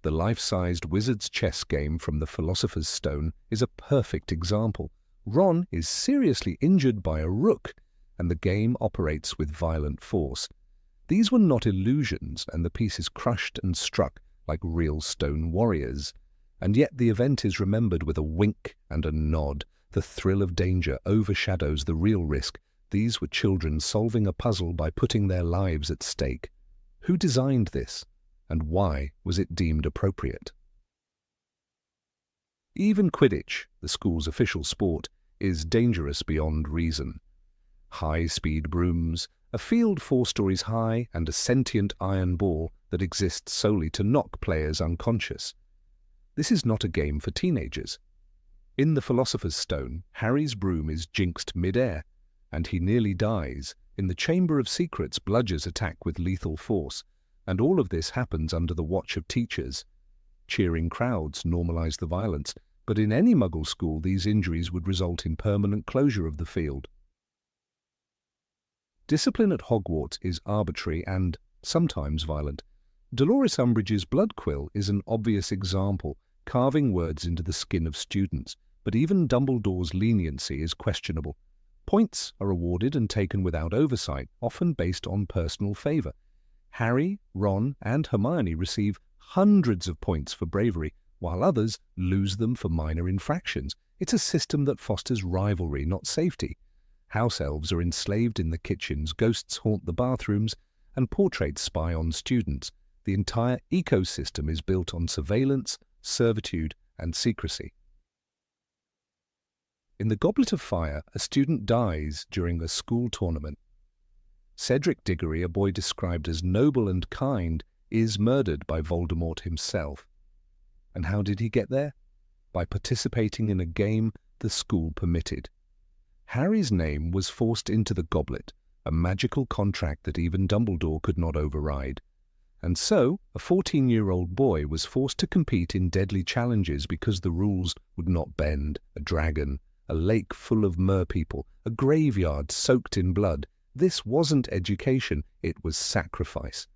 The life-sized wizard's chess game from the Philosopher's Stone is a perfect example. Ron is seriously injured by a rook, and the game operates with violent force. These were not illusions, and the piece is crushed and struck like real stone warriors. And yet the event is remembered with a wink and a nod. The thrill of danger overshadows the real risk. These were children solving a puzzle by putting their lives at stake. Who designed this, and why was it deemed appropriate? Even Quidditch, the school's official sport, is dangerous beyond reason. High-speed brooms, a field 4 stories high, and a sentient iron ball that exists solely to knock players unconscious. This is not a game for teenagers. In the Philosopher's Stone, Harry's broom is jinxed mid-air, and he nearly dies. In the Chamber of Secrets, bludgers attack with lethal force, and all of this happens under the watch of teachers. Cheering crowds normalize the violence, but in any muggle school these injuries would result in permanent closure of the field. Discipline at Hogwarts is arbitrary and sometimes violent. Dolores Umbridge's blood quill is an obvious example, carving words into the skin of students, but even Dumbledore's leniency is questionable. Points are awarded and taken without oversight, often based on personal favor. Harry, Ron, and Hermione receive hundreds of points for bravery, while others lose them for minor infractions. It's a system that fosters rivalry, not safety. House elves are enslaved in the kitchens, ghosts haunt the bathrooms, and portraits spy on students. The entire ecosystem is built on surveillance, servitude, and secrecy. In the Goblet of Fire, a student dies during a school tournament. Cedric Diggory, a boy described as noble and kind, is murdered by Voldemort himself. And how did he get there? By participating in a game the school permitted. Harry's name was forced into the goblet, a magical contract that even Dumbledore could not override. And so, a 14-year-old boy was forced to compete in deadly challenges because the rules would not bend. A dragon, a lake full of merpeople, a graveyard soaked in blood. This wasn't education, it was sacrifice.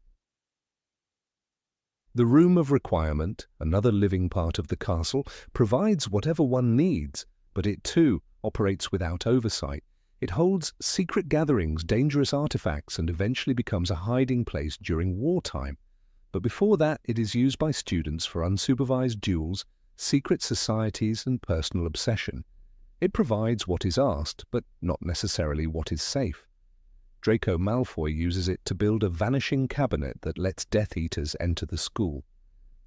The Room of Requirement, another living part of the castle, provides whatever one needs, but it too operates without oversight. It holds secret gatherings, dangerous artifacts, and eventually becomes a hiding place during wartime. But before that, it is used by students for unsupervised duels, secret societies, and personal obsession. It provides what is asked, but not necessarily what is safe. Draco Malfoy uses it to build a vanishing cabinet that lets Death Eaters enter the school.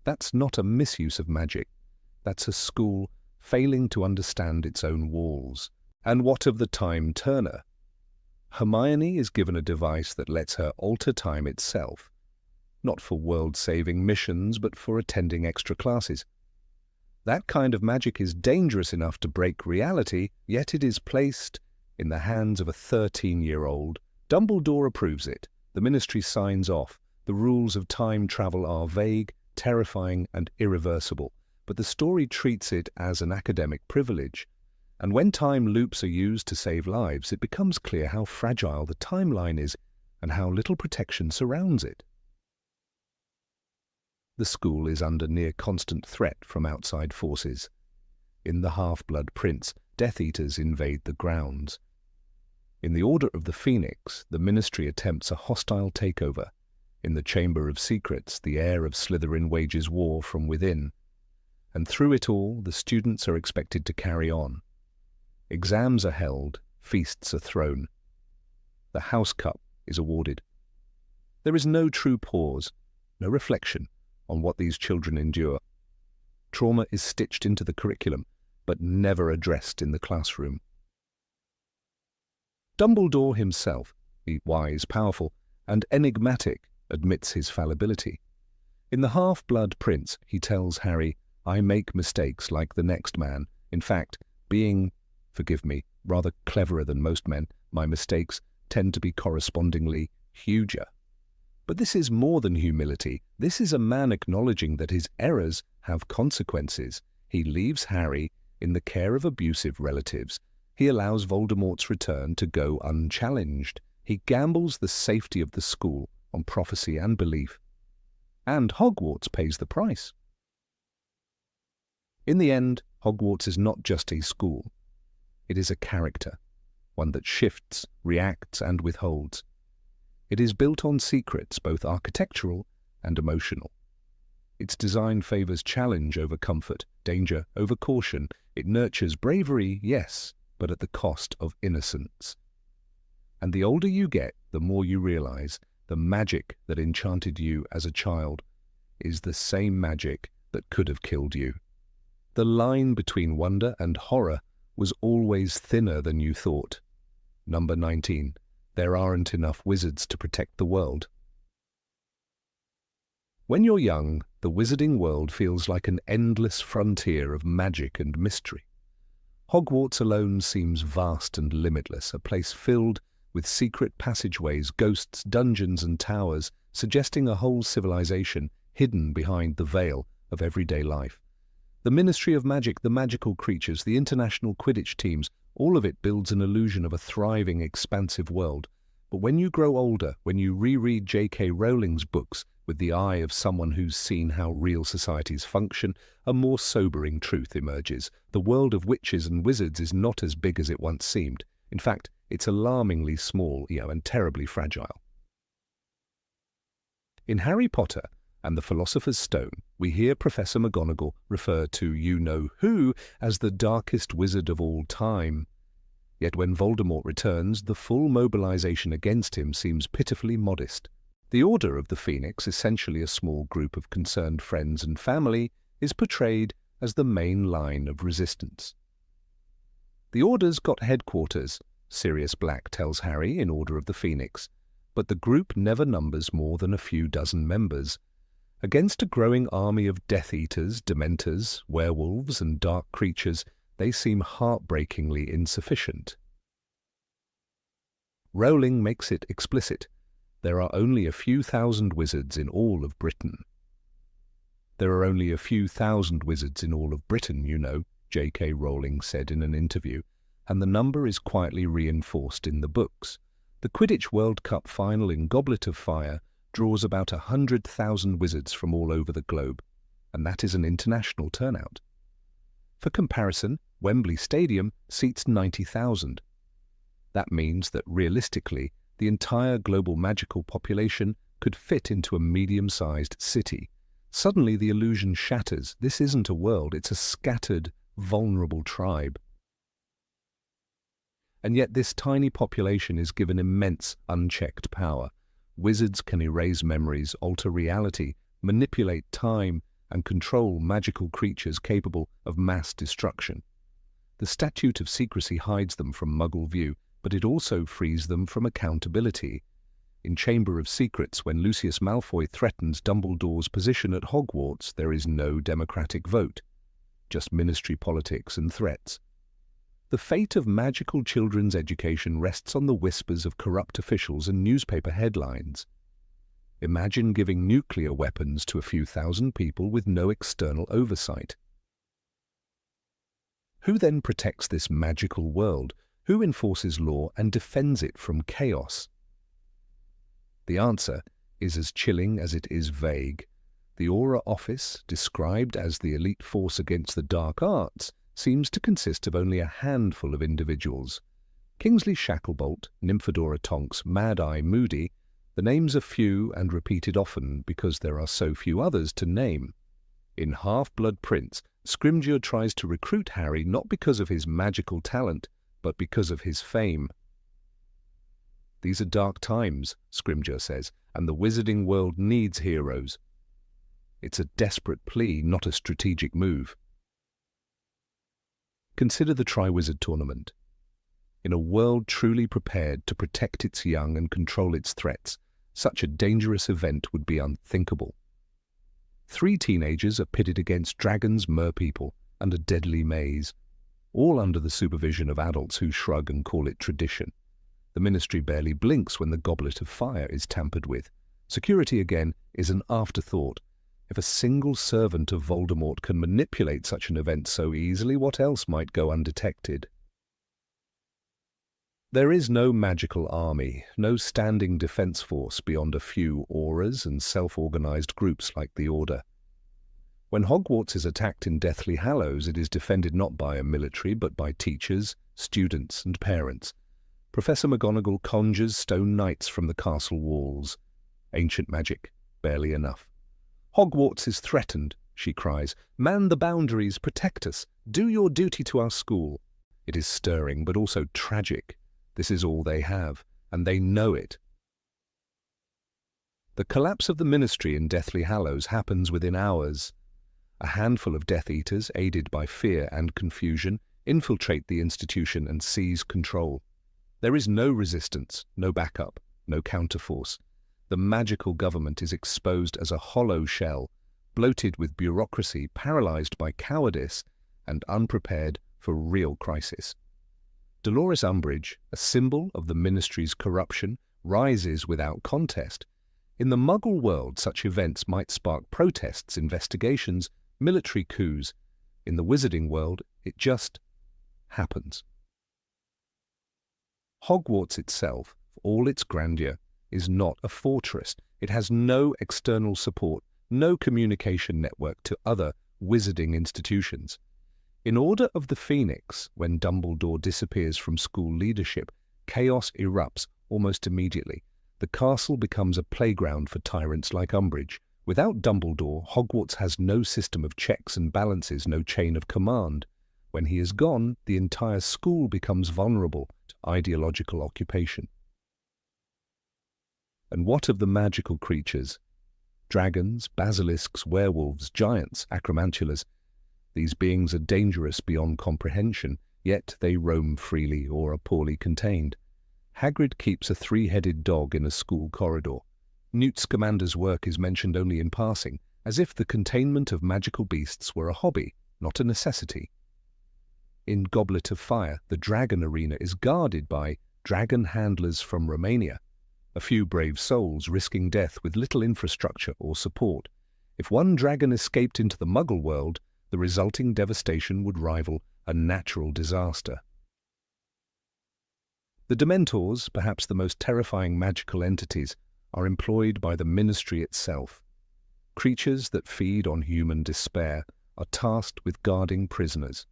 That's not a misuse of magic. That's a school failing to understand its own walls. And what of the Time Turner? Hermione is given a device that lets her alter time itself, not for world-saving missions, but for attending extra classes. That kind of magic is dangerous enough to break reality, yet it is placed in the hands of a 13-year-old. Dumbledore approves it. The Ministry signs off. The rules of time travel are vague, terrifying, and irreversible, but the story treats it as an academic privilege. And when time loops are used to save lives, it becomes clear how fragile the timeline is and how little protection surrounds it. The school is under near constant threat from outside forces. In the Half-Blood Prince, Death Eaters invade the grounds. In the Order of the Phoenix, the Ministry attempts a hostile takeover. In the Chamber of Secrets, the heir of Slytherin wages war from within. And through it all, the students are expected to carry on. Exams are held, feasts are thrown. The House Cup is awarded. There is no true pause, no reflection on what these children endure. Trauma is stitched into the curriculum, but never addressed in the classroom. Dumbledore himself, the wise, powerful, and enigmatic, admits his fallibility. In The Half-Blood Prince, he tells Harry, "I make mistakes like the next man. In fact, being, forgive me, rather cleverer than most men, my mistakes tend to be correspondingly huger." But this is more than humility. This is a man acknowledging that his errors have consequences. He leaves Harry in the care of abusive relatives. He allows Voldemort's return to go unchallenged. He gambles the safety of the school on prophecy and belief. And Hogwarts pays the price. In the end, Hogwarts is not just a school. It is a character, one that shifts, reacts, and withholds. It is built on secrets, both architectural and emotional. Its design favors challenge over comfort, danger over caution. It nurtures bravery, yes, but at the cost of innocence. And the older you get, the more you realize the magic that enchanted you as a child is the same magic that could have killed you. The line between wonder and horror was always thinner than you thought. Number 19. There aren't enough wizards to protect the world. When you're young, the wizarding world feels like an endless frontier of magic and mystery. Hogwarts alone seems vast and limitless, a place filled with secret passageways, ghosts, dungeons and towers, suggesting a whole civilization hidden behind the veil of everyday life. The Ministry of Magic, the magical creatures, the international Quidditch teams, all of it builds an illusion of a thriving, expansive world. But when you grow older, when you reread J.K. Rowling's books with the eye of someone who's seen how real societies function, a more sobering truth emerges. The world of witches and wizards is not as big as it once seemed. In fact, it's alarmingly small, and terribly fragile. In Harry Potter and the Philosopher's Stone, we hear Professor McGonagall refer to you-know-who as the darkest wizard of all time. Yet when Voldemort returns, the full mobilization against him seems pitifully modest. The Order of the Phoenix, essentially a small group of concerned friends and family, is portrayed as the main line of resistance. The Order's got headquarters, Sirius Black tells Harry in Order of the Phoenix, but the group never numbers more than a few dozen members. Against a growing army of Death Eaters, Dementors, werewolves and dark creatures, they seem heartbreakingly insufficient. Rowling makes it explicit. There are only a few thousand wizards in all of Britain. There are only a few thousand wizards in all of Britain, J.K. Rowling said in an interview, and the number is quietly reinforced in the books. The Quidditch World Cup final in Goblet of Fire draws about 100,000 wizards from all over the globe, and that is an international turnout. For comparison, Wembley Stadium seats 90,000. That means that realistically, the entire global magical population could fit into a medium-sized city. Suddenly the illusion shatters. This isn't a world, it's a scattered, vulnerable tribe. And yet this tiny population is given immense, unchecked power. Wizards can erase memories, alter reality, manipulate time, and control magical creatures capable of mass destruction. The Statute of Secrecy hides them from Muggle view, but it also frees them from accountability. In Chamber of Secrets, when Lucius Malfoy threatens Dumbledore's position at Hogwarts, there is no democratic vote, just ministry politics and threats. The fate of magical children's education rests on the whispers of corrupt officials and newspaper headlines. Imagine giving nuclear weapons to a few thousand people with no external oversight. Who then protects this magical world? Who enforces law and defends it from chaos? The answer is as chilling as it is vague. The Aura Office, described as the elite force against the dark arts, seems to consist of only a handful of individuals. Kingsley Shacklebolt, Nymphadora Tonks, Mad-Eye Moody, the names are few and repeated often because there are so few others to name. In Half-Blood Prince, Scrimgeour tries to recruit Harry not because of his magical talent, but because of his fame. These are dark times, Scrimgeour says, and the wizarding world needs heroes. It's a desperate plea, not a strategic move. Consider the Triwizard Tournament. In a world truly prepared to protect its young and control its threats, such a dangerous event would be unthinkable. 3 teenagers are pitted against dragons, merpeople, and a deadly maze, all under the supervision of adults who shrug and call it tradition. The ministry barely blinks when the Goblet of Fire is tampered with. Security, again, is an afterthought. If a single servant of Voldemort can manipulate such an event so easily, what else might go undetected? There is no magical army, no standing defense force beyond a few auras and self-organized groups like the Order. When Hogwarts is attacked in Deathly Hallows, it is defended not by a military but by teachers, students and parents. Professor McGonagall conjures stone knights from the castle walls. Ancient magic, barely enough. Hogwarts is threatened, she cries. Man the boundaries, protect us, do your duty to our school. It is stirring, but also tragic. This is all they have, and they know it. The collapse of the ministry in Deathly Hallows happens within hours. A handful of Death Eaters, aided by fear and confusion, infiltrate the institution and seize control. There is no resistance, no backup, no counterforce. The magical government is exposed as a hollow shell, bloated with bureaucracy, paralyzed by cowardice, and unprepared for real crisis. Dolores Umbridge, a symbol of the Ministry's corruption, rises without contest. In the Muggle world, such events might spark protests, investigations, military coups. In the Wizarding world, it just happens. Hogwarts itself, for all its grandeur, is not a fortress. It has no external support, no communication network to other wizarding institutions. In Order of the Phoenix, when Dumbledore disappears from school leadership, chaos erupts almost immediately. The castle becomes a playground for tyrants like Umbridge. Without Dumbledore, Hogwarts has no system of checks and balances, no chain of command. When he is gone, the entire school becomes vulnerable to ideological occupation. And what of the magical creatures? Dragons, basilisks, werewolves, giants, acromantulas. These beings are dangerous beyond comprehension, yet they roam freely or are poorly contained. Hagrid keeps a three-headed dog in a school corridor. Newt Scamander's work is mentioned only in passing, as if the containment of magical beasts were a hobby, not a necessity. In Goblet of Fire, the dragon arena is guarded by dragon handlers from Romania, a few brave souls risking death with little infrastructure or support. If one dragon escaped into the Muggle world, the resulting devastation would rival a natural disaster. The Dementors, perhaps the most terrifying magical entities, are employed by the Ministry itself. Creatures that feed on human despair are tasked with guarding prisoners.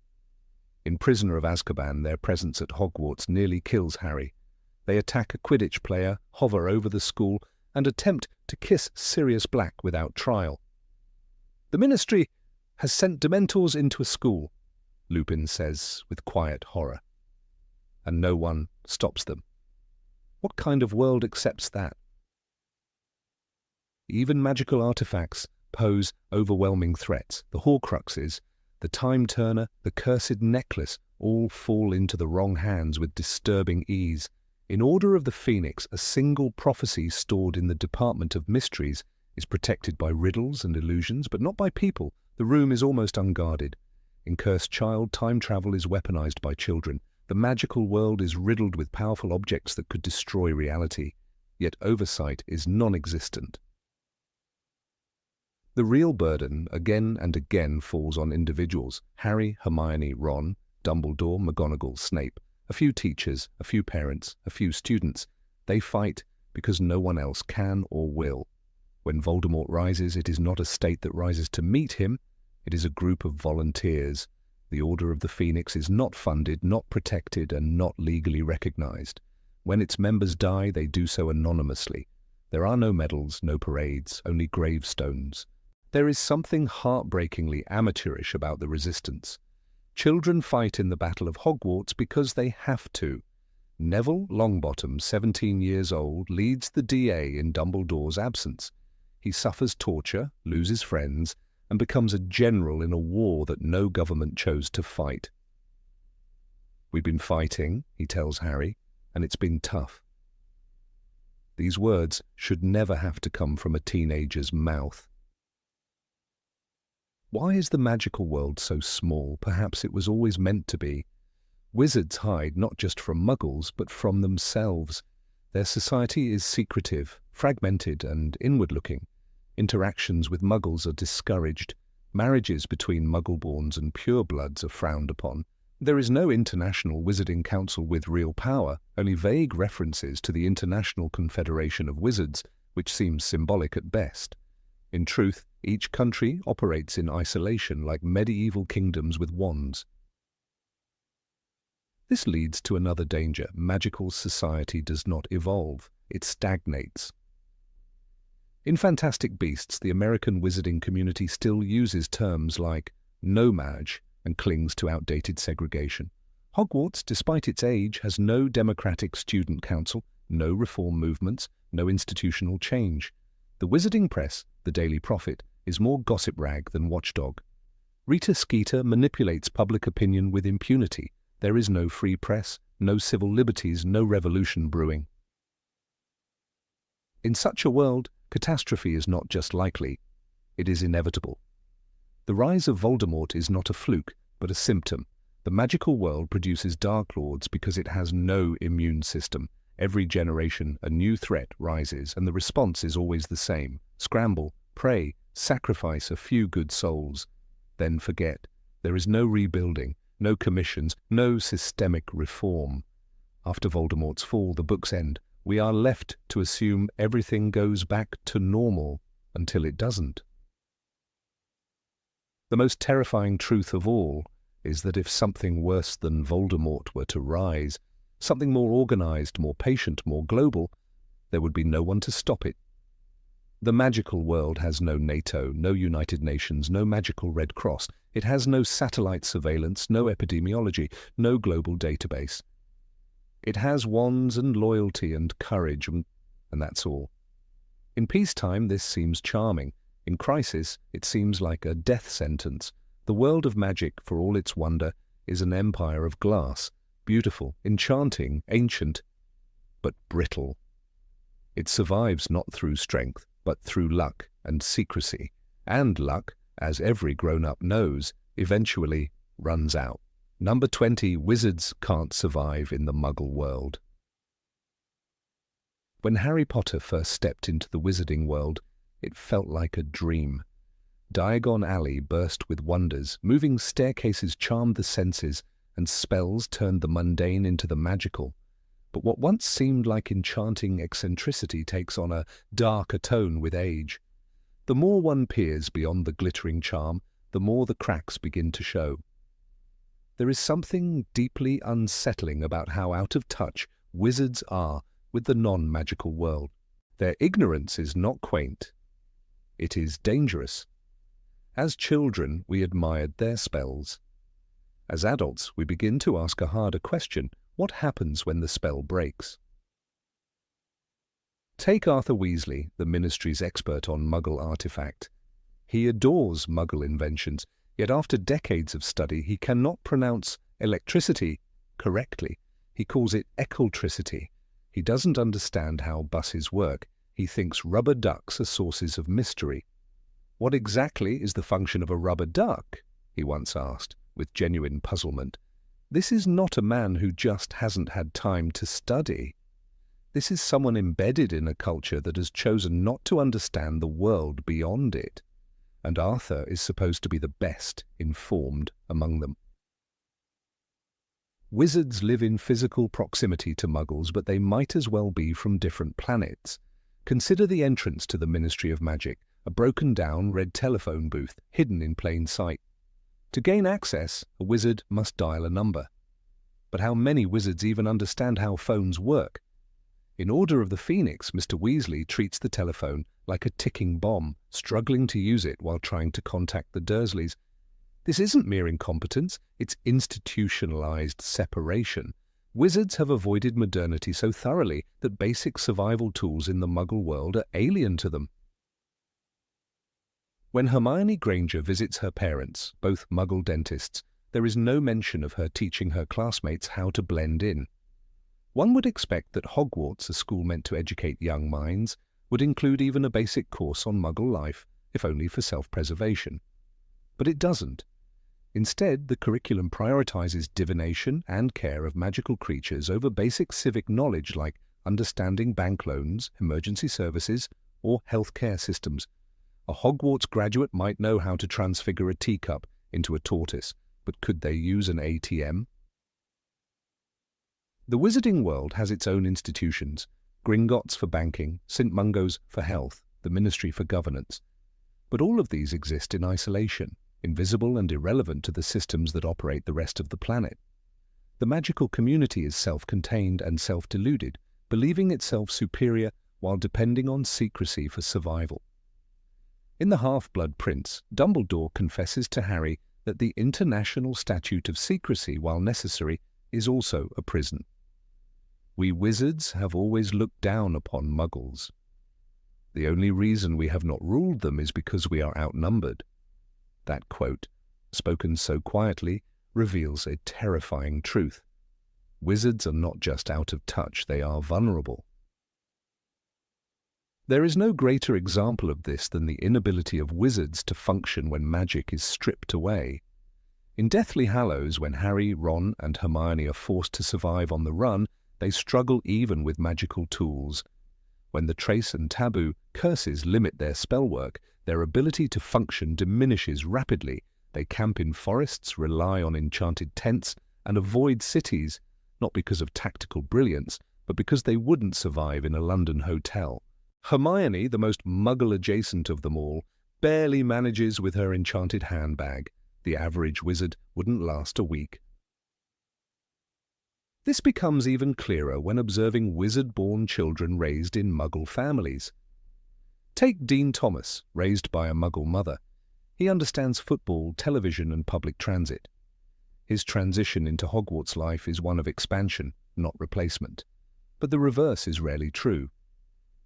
In Prisoner of Azkaban, their presence at Hogwarts nearly kills Harry. They attack a Quidditch player, hover over the school, and attempt to kiss Sirius Black without trial. "The Ministry has sent Dementors into a school," Lupin says with quiet horror. And no one stops them. What kind of world accepts that? Even magical artifacts pose overwhelming threats. The Horcruxes, the Time Turner, the Cursed Necklace all fall into the wrong hands with disturbing ease. In Order of the Phoenix, a single prophecy stored in the Department of Mysteries is protected by riddles and illusions, but not by people. The room is almost unguarded. In Cursed Child, time travel is weaponized by children. The magical world is riddled with powerful objects that could destroy reality, yet oversight is non-existent. The real burden again and again falls on individuals: Harry, Hermione, Ron, Dumbledore, McGonagall, Snape, a few teachers, a few parents, a few students. They fight because no one else can or will. When Voldemort rises, it is not a state that rises to meet him, it is a group of volunteers. The Order of the Phoenix is not funded, not protected, and not legally recognized. When its members die, they do so anonymously. There are no medals, no parades, only gravestones. There is something heartbreakingly amateurish about the resistance. Children fight in the Battle of Hogwarts because they have to. Neville Longbottom, 17 years old, leads the DA in Dumbledore's absence. He suffers torture, loses friends, and becomes a general in a war that no government chose to fight. "We've been fighting," he tells Harry, "and it's been tough." These words should never have to come from a teenager's mouth. Why is the magical world so small? Perhaps it was always meant to be. Wizards hide not just from muggles, but from themselves. Their society is secretive, fragmented, and inward-looking. Interactions with muggles are discouraged. Marriages between muggle-borns and purebloods are frowned upon. There is no international wizarding council with real power, only vague references to the International Confederation of Wizards, which seems symbolic at best. In truth, each country operates in isolation like medieval kingdoms with wands. This leads to another danger. Magical society does not evolve, it stagnates. In Fantastic Beasts, the American wizarding community still uses terms like no-mage and clings to outdated segregation. Hogwarts, despite its age, has no democratic student council, no reform movements, no institutional change. The wizarding press, the Daily Prophet, is more gossip rag than watchdog. Rita Skeeter manipulates public opinion with impunity. There is no free press, no civil liberties, no revolution brewing. In such a world, catastrophe is not just likely, it is inevitable. The rise of Voldemort is not a fluke, but a symptom. The magical world produces Dark Lords because it has no immune system. Every generation, a new threat rises, and the response is always the same. Scramble, pray, sacrifice a few good souls. Then forget. There is no rebuilding, no commissions, no systemic reform. After Voldemort's fall, the books end. We are left to assume everything goes back to normal until it doesn't. The most terrifying truth of all is that if something worse than Voldemort were to rise, something more organized, more patient, more global, there would be no one to stop it. The magical world has no NATO, no United Nations, no magical Red Cross. It has no satellite surveillance, no epidemiology, no global database. It has wands and loyalty and courage, and that's all. In peacetime, this seems charming. In crisis, it seems like a death sentence. The world of magic, for all its wonder, is an empire of glass, beautiful, enchanting, ancient, but brittle. It survives not through strength, but through luck and secrecy. And luck, as every grown-up knows, eventually runs out. Number 20, wizards can't survive in the Muggle world. When Harry Potter first stepped into the wizarding world, it felt like a dream. Diagon Alley burst with wonders, moving staircases charmed the senses, and spells turned the mundane into the magical. But what once seemed like enchanting eccentricity takes on a darker tone with age. The more one peers beyond the glittering charm, the more the cracks begin to show. There is something deeply unsettling about how out of touch wizards are with the non-magical world. Their ignorance is not quaint. It is dangerous. As children, we admired their spells. As adults, we begin to ask a harder question: what happens when the spell breaks? Take Arthur Weasley, the Ministry's expert on Muggle artifact. He adores Muggle inventions, yet after decades of study he cannot pronounce electricity correctly. He calls it eccultricity. He doesn't understand how buses work. He thinks rubber ducks are sources of mystery. What exactly is the function of a rubber duck? He once asked, with genuine puzzlement. This is not a man who just hasn't had time to study. This is someone embedded in a culture that has chosen not to understand the world beyond it. And Arthur is supposed to be the best informed among them. Wizards live in physical proximity to Muggles, but they might as well be from different planets. Consider the entrance to the Ministry of Magic, a broken-down red telephone booth hidden in plain sight. To gain access, a wizard must dial a number. But how many wizards even understand how phones work? In Order of the Phoenix, Mr. Weasley treats the telephone like a ticking bomb, struggling to use it while trying to contact the Dursleys. This isn't mere incompetence, it's institutionalized separation. Wizards have avoided modernity so thoroughly that basic survival tools in the Muggle world are alien to them. When Hermione Granger visits her parents, both Muggle dentists, there is no mention of her teaching her classmates how to blend in. One would expect that Hogwarts, a school meant to educate young minds, would include even a basic course on Muggle life, if only for self-preservation. But it doesn't. Instead, the curriculum prioritizes divination and care of magical creatures over basic civic knowledge like understanding bank loans, emergency services, or healthcare systems. A Hogwarts graduate might know how to transfigure a teacup into a tortoise, but could they use an ATM? The wizarding world has its own institutions, Gringotts for banking, St. Mungo's for health, the Ministry for governance. But all of these exist in isolation, invisible and irrelevant to the systems that operate the rest of the planet. The magical community is self-contained and self-deluded, believing itself superior while depending on secrecy for survival. In The Half-Blood Prince, Dumbledore confesses to Harry that the international statute of secrecy, while necessary, is also a prison. We wizards have always looked down upon Muggles. The only reason we have not ruled them is because we are outnumbered. That quote, spoken so quietly, reveals a terrifying truth. Wizards are not just out of touch, they are vulnerable. There is no greater example of this than the inability of wizards to function when magic is stripped away. In Deathly Hallows, when Harry, Ron, and Hermione are forced to survive on the run, they struggle even with magical tools. When the Trace and Taboo curses limit their spellwork, their ability to function diminishes rapidly. They camp in forests, rely on enchanted tents, and avoid cities, not because of tactical brilliance, but because they wouldn't survive in a London hotel. Hermione, the most muggle-adjacent of them all, barely manages with her enchanted handbag. The average wizard wouldn't last a week. This becomes even clearer when observing wizard-born children raised in Muggle families. Take Dean Thomas, raised by a Muggle mother. He understands football, television, and public transit. His transition into Hogwarts life is one of expansion, not replacement. But the reverse is rarely true.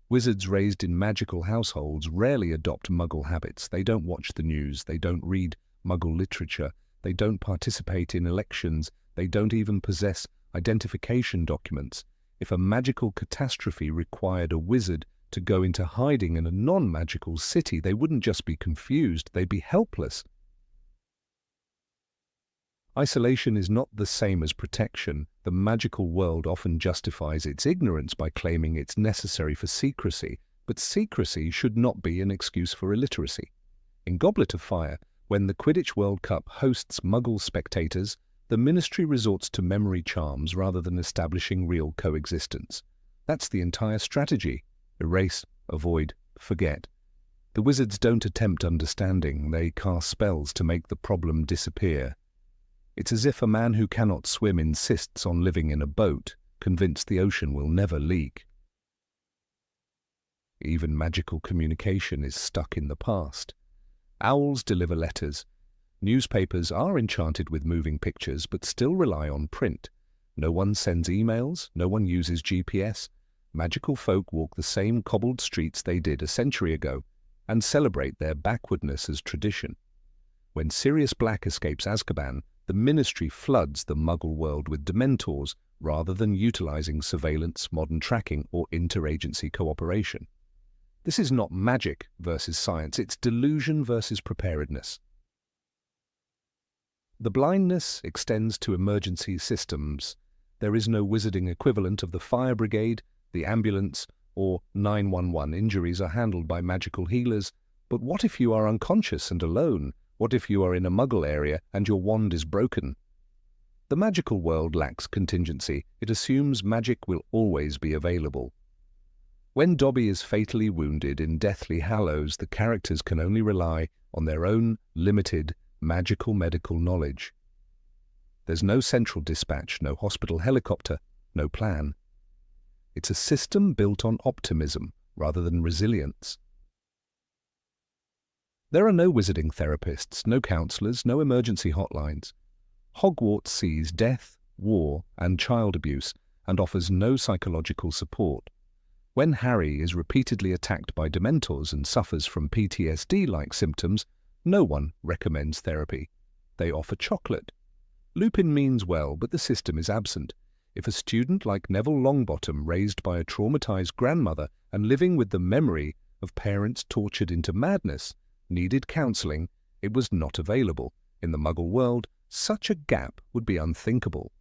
Wizards raised in magical households rarely adopt Muggle habits. They don't watch the news, they don't read Muggle literature, they don't participate in elections, they don't even possess identification documents. If a magical catastrophe required a wizard to go into hiding in a non-magical city, they wouldn't just be confused, they'd be helpless. Isolation is not the same as protection. The magical world often justifies its ignorance by claiming it's necessary for secrecy, but secrecy should not be an excuse for illiteracy. In Goblet of Fire, when the Quidditch World Cup hosts Muggle spectators, the Ministry resorts to memory charms rather than establishing real coexistence. That's the entire strategy. Erase, avoid, forget. The wizards don't attempt understanding, they cast spells to make the problem disappear. It's as if a man who cannot swim insists on living in a boat, convinced the ocean will never leak. Even magical communication is stuck in the past. Owls deliver letters. Newspapers are enchanted with moving pictures, but still rely on print. No one sends emails, no one uses GPS. Magical folk walk the same cobbled streets they did a century ago, and celebrate their backwardness as tradition. When Sirius Black escapes Azkaban, the Ministry floods the Muggle world with Dementors rather than utilizing surveillance, modern tracking, or interagency cooperation. This is not magic versus science, it's delusion versus preparedness. The blindness extends to emergency systems. There is no wizarding equivalent of the fire brigade, the ambulance, or 911. Injuries are handled by magical healers. But what if you are unconscious and alone? What if you are in a Muggle area and your wand is broken? The magical world lacks contingency. It assumes magic will always be available. When Dobby is fatally wounded in Deathly Hallows, the characters can only rely on their own limited magical medical knowledge. There's no central dispatch, no hospital helicopter, no plan. It's a system built on optimism rather than resilience. There are no wizarding therapists, no counselors, no emergency hotlines. Hogwarts sees death, war, and child abuse and offers no psychological support. When Harry is repeatedly attacked by Dementors and suffers from PTSD-like symptoms, no one recommends therapy. They offer chocolate. Lupin means well, but the system is absent. If a student like Neville Longbottom, raised by a traumatized grandmother and living with the memory of parents tortured into madness, needed counseling, it was not available. In the Muggle world, such a gap would be unthinkable.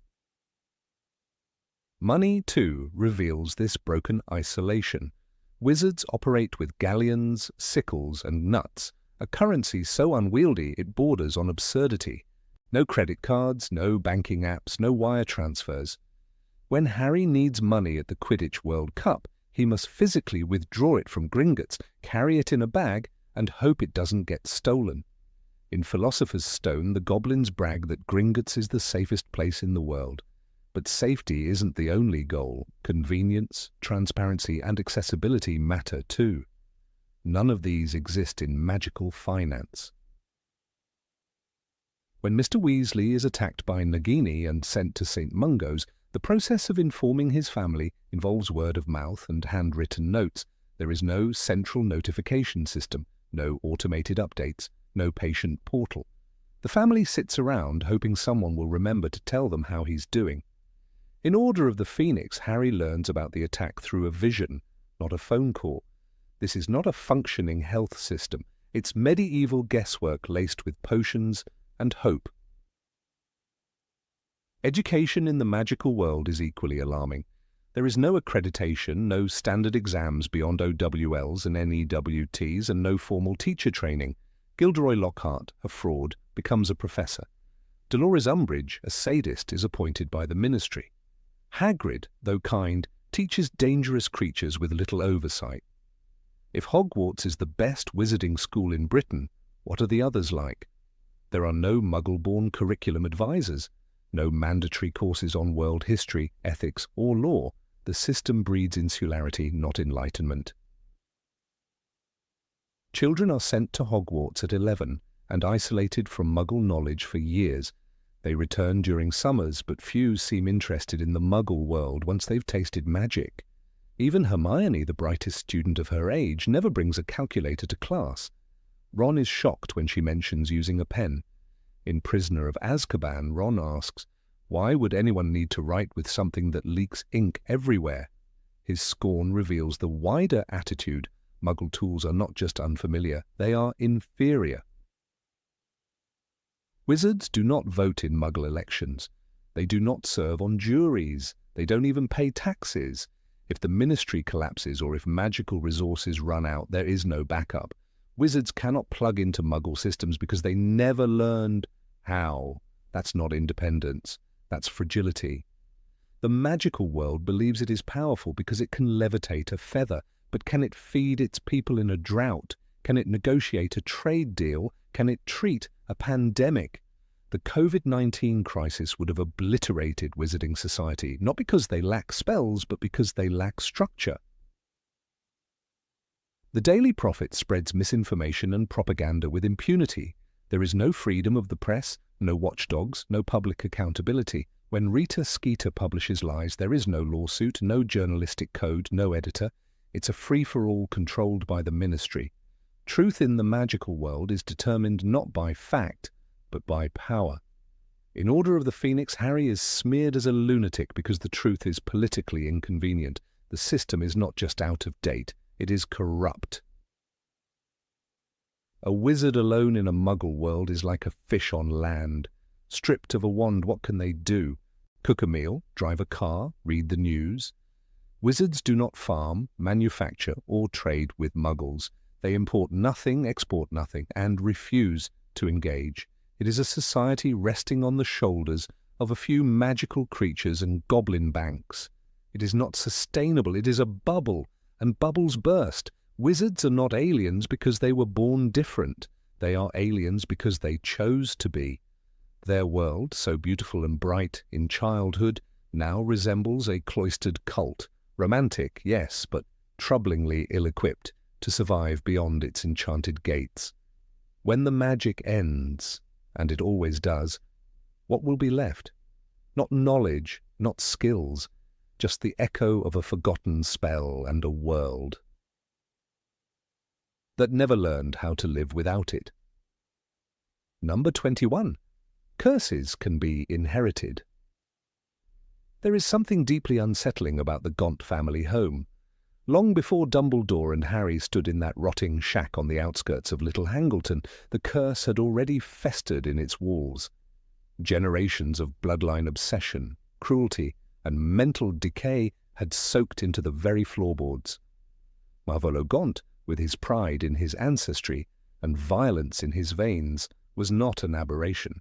Money, too, reveals this broken isolation. Wizards operate with galleons, sickles, and nuts, a currency so unwieldy it borders on absurdity. No credit cards, no banking apps, no wire transfers. When Harry needs money at the Quidditch World Cup, he must physically withdraw it from Gringotts, carry it in a bag, and hope it doesn't get stolen. In Philosopher's Stone, the goblins brag that Gringotts is the safest place in the world. But safety isn't the only goal. Convenience, transparency, and accessibility matter too. None of these exist in magical finance. When Mr. Weasley is attacked by Nagini and sent to St. Mungo's, the process of informing his family involves word of mouth and handwritten notes. There is no central notification system, no automated updates, no patient portal. The family sits around hoping someone will remember to tell them how he's doing. In Order of the Phoenix, Harry learns about the attack through a vision, not a phone call. This is not a functioning health system. It's medieval guesswork laced with potions and hope. Education in the magical world is equally alarming. There is no accreditation, no standard exams beyond OWLs and NEWTs, and no formal teacher training. Gilderoy Lockhart, a fraud, becomes a professor. Dolores Umbridge, a sadist, is appointed by the ministry. Hagrid, though kind, teaches dangerous creatures with little oversight. If Hogwarts is the best wizarding school in Britain, what are the others like? There are no muggle-born curriculum advisors, no mandatory courses on world history, ethics, or law. The system breeds insularity, not enlightenment. Children are sent to Hogwarts at 11 and isolated from muggle knowledge for years. They return during summers, but few seem interested in the muggle world once they've tasted magic. Even Hermione, the brightest student of her age, never brings a calculator to class. Ron is shocked when she mentions using a pen. In Prisoner of Azkaban, Ron asks, "Why would anyone need to write with something that leaks ink everywhere?" His scorn reveals the wider attitude. Muggle tools are not just unfamiliar, they are inferior. Wizards do not vote in Muggle elections. They do not serve on juries. They don't even pay taxes. If the ministry collapses or if magical resources run out, there is no backup. Wizards cannot plug into Muggle systems because they never learned how. That's not independence. That's fragility. The magical world believes it is powerful because it can levitate a feather. But can it feed its people in a drought? Can it negotiate a trade deal? Can it treat a pandemic? The COVID-19 crisis would have obliterated wizarding society, not because they lack spells, but because they lack structure. The Daily Prophet spreads misinformation and propaganda with impunity. There is no freedom of the press, no watchdogs, no public accountability. When Rita Skeeter publishes lies, there is no lawsuit, no journalistic code, no editor. It's a free-for-all controlled by the ministry. Truth in the magical world is determined not by fact, but by power. In Order of the Phoenix, Harry is smeared as a lunatic because the truth is politically inconvenient. The system is not just out of date, it is corrupt. A wizard alone in a muggle world is like a fish on land. Stripped of a wand, what can they do? Cook a meal, drive a car, read the news? Wizards do not farm, manufacture, or trade with muggles. They import nothing, export nothing, and refuse to engage. It is a society resting on the shoulders of a few magical creatures and goblin banks. It is not sustainable, it is a bubble, and bubbles burst. Wizards are not aliens because they were born different. They are aliens because they chose to be. Their world, so beautiful and bright in childhood, now resembles a cloistered cult. Romantic, yes, but troublingly ill-equipped to survive beyond its enchanted gates. When the magic ends, and it always does, what will be left? Not knowledge, not skills, just the echo of a forgotten spell and a world that never learned how to live without it. Number 21. Curses can be inherited. There is something deeply unsettling about the Gaunt family home. Long before Dumbledore and Harry stood in that rotting shack on the outskirts of Little Hangleton, the curse had already festered in its walls. Generations of bloodline obsession, cruelty, and mental decay had soaked into the very floorboards. Marvolo Gaunt, with his pride in his ancestry and violence in his veins, was not an aberration.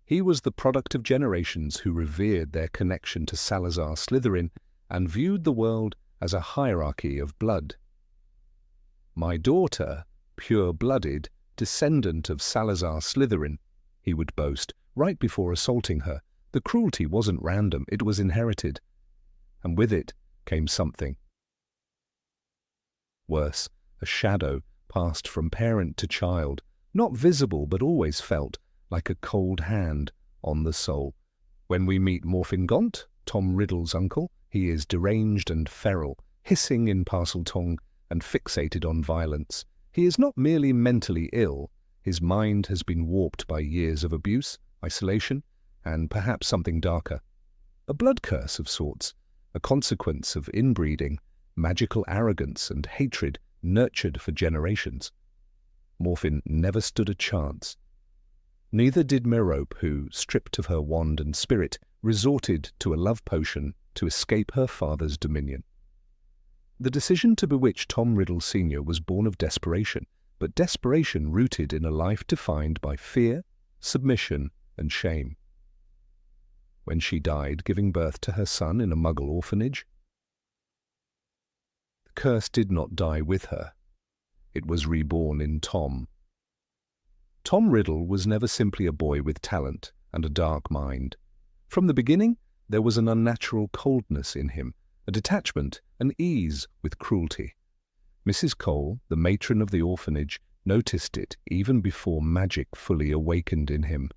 He was the product of generations who revered their connection to Salazar Slytherin and viewed the world as a hierarchy of blood. "My daughter, pure-blooded, descendant of Salazar Slytherin," he would boast, right before assaulting her. The cruelty wasn't random, it was inherited. And with it came something worse, a shadow passed from parent to child, not visible but always felt, like a cold hand on the soul. When we meet Morfin Gaunt, Tom Riddle's uncle, he is deranged and feral, hissing in Parseltongue and fixated on violence. He is not merely mentally ill, his mind has been warped by years of abuse, isolation, and perhaps something darker. A blood curse of sorts, a consequence of inbreeding, magical arrogance and hatred nurtured for generations. Morfin never stood a chance. Neither did Merope, who, stripped of her wand and spirit, resorted to a love potion to escape her father's dominion. The decision to bewitch Tom Riddle Sr. was born of desperation, but desperation rooted in a life defined by fear, submission, and shame. When she died, giving birth to her son in a muggle orphanage, the curse did not die with her. It was reborn in Tom. Tom Riddle was never simply a boy with talent and a dark mind. From the beginning, there was an unnatural coldness in him, a detachment, an ease with cruelty. Mrs. Cole, the matron of the orphanage, noticed it even before magic fully awakened in him.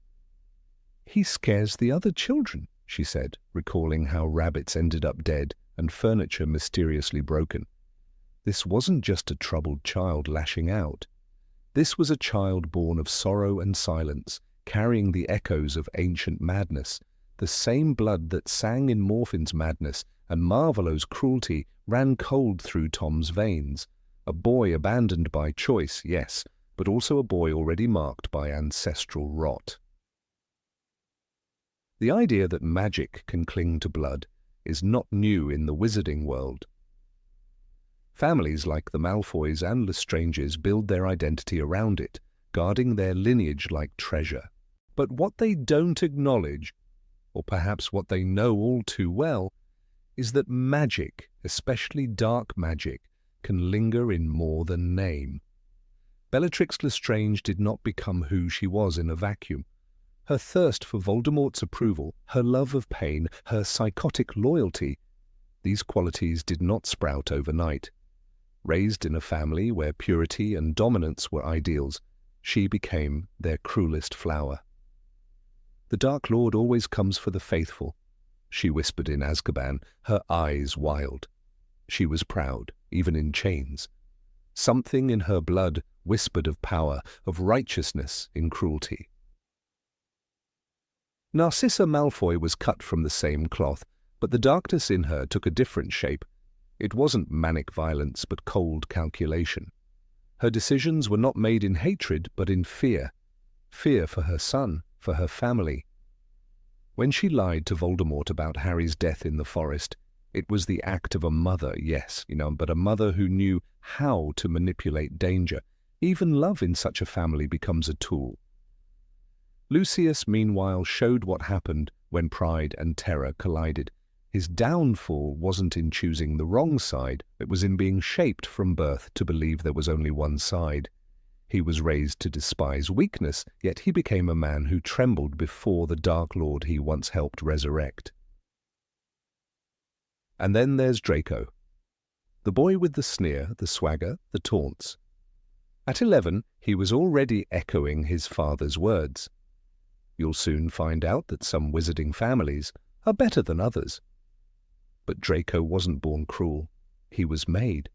"He scares the other children," she said, recalling how rabbits ended up dead and furniture mysteriously broken. This wasn't just a troubled child lashing out. This was a child born of sorrow and silence, carrying the echoes of ancient madness. The same blood that sang in Morfin's madness and Marvelo's cruelty ran cold through Tom's veins. A boy abandoned by choice, yes, but also a boy already marked by ancestral rot. The idea that magic can cling to blood is not new in the wizarding world. Families like the Malfoys and Lestranges build their identity around it, guarding their lineage like treasure. But what they don't acknowledge, or perhaps what they know all too well, is that magic, especially dark magic, can linger in more than name. Bellatrix Lestrange did not become who she was in a vacuum. Her thirst for Voldemort's approval, her love of pain, her psychotic loyalty, these qualities did not sprout overnight. Raised in a family where purity and dominance were ideals, she became their cruelest flower. "The Dark Lord always comes for the faithful," she whispered in Azkaban, her eyes wild. She was proud, even in chains. Something in her blood whispered of power, of righteousness in cruelty. Narcissa Malfoy was cut from the same cloth, but the darkness in her took a different shape. It wasn't manic violence, but cold calculation. Her decisions were not made in hatred, but in fear. Fear for her son, for her family. When she lied to Voldemort about Harry's death in the forest, it was the act of a mother, yes, but a mother who knew how to manipulate danger. Even love in such a family becomes a tool. Lucius, meanwhile, showed what happened when pride and terror collided. His downfall wasn't in choosing the wrong side, it was in being shaped from birth to believe there was only one side. He was raised to despise weakness, yet he became a man who trembled before the Dark Lord he once helped resurrect. And then there's Draco, the boy with the sneer, the swagger, the taunts. At 11, he was already echoing his father's words. You'll soon find out that some wizarding families are better than others. But Draco wasn't born cruel. He was made.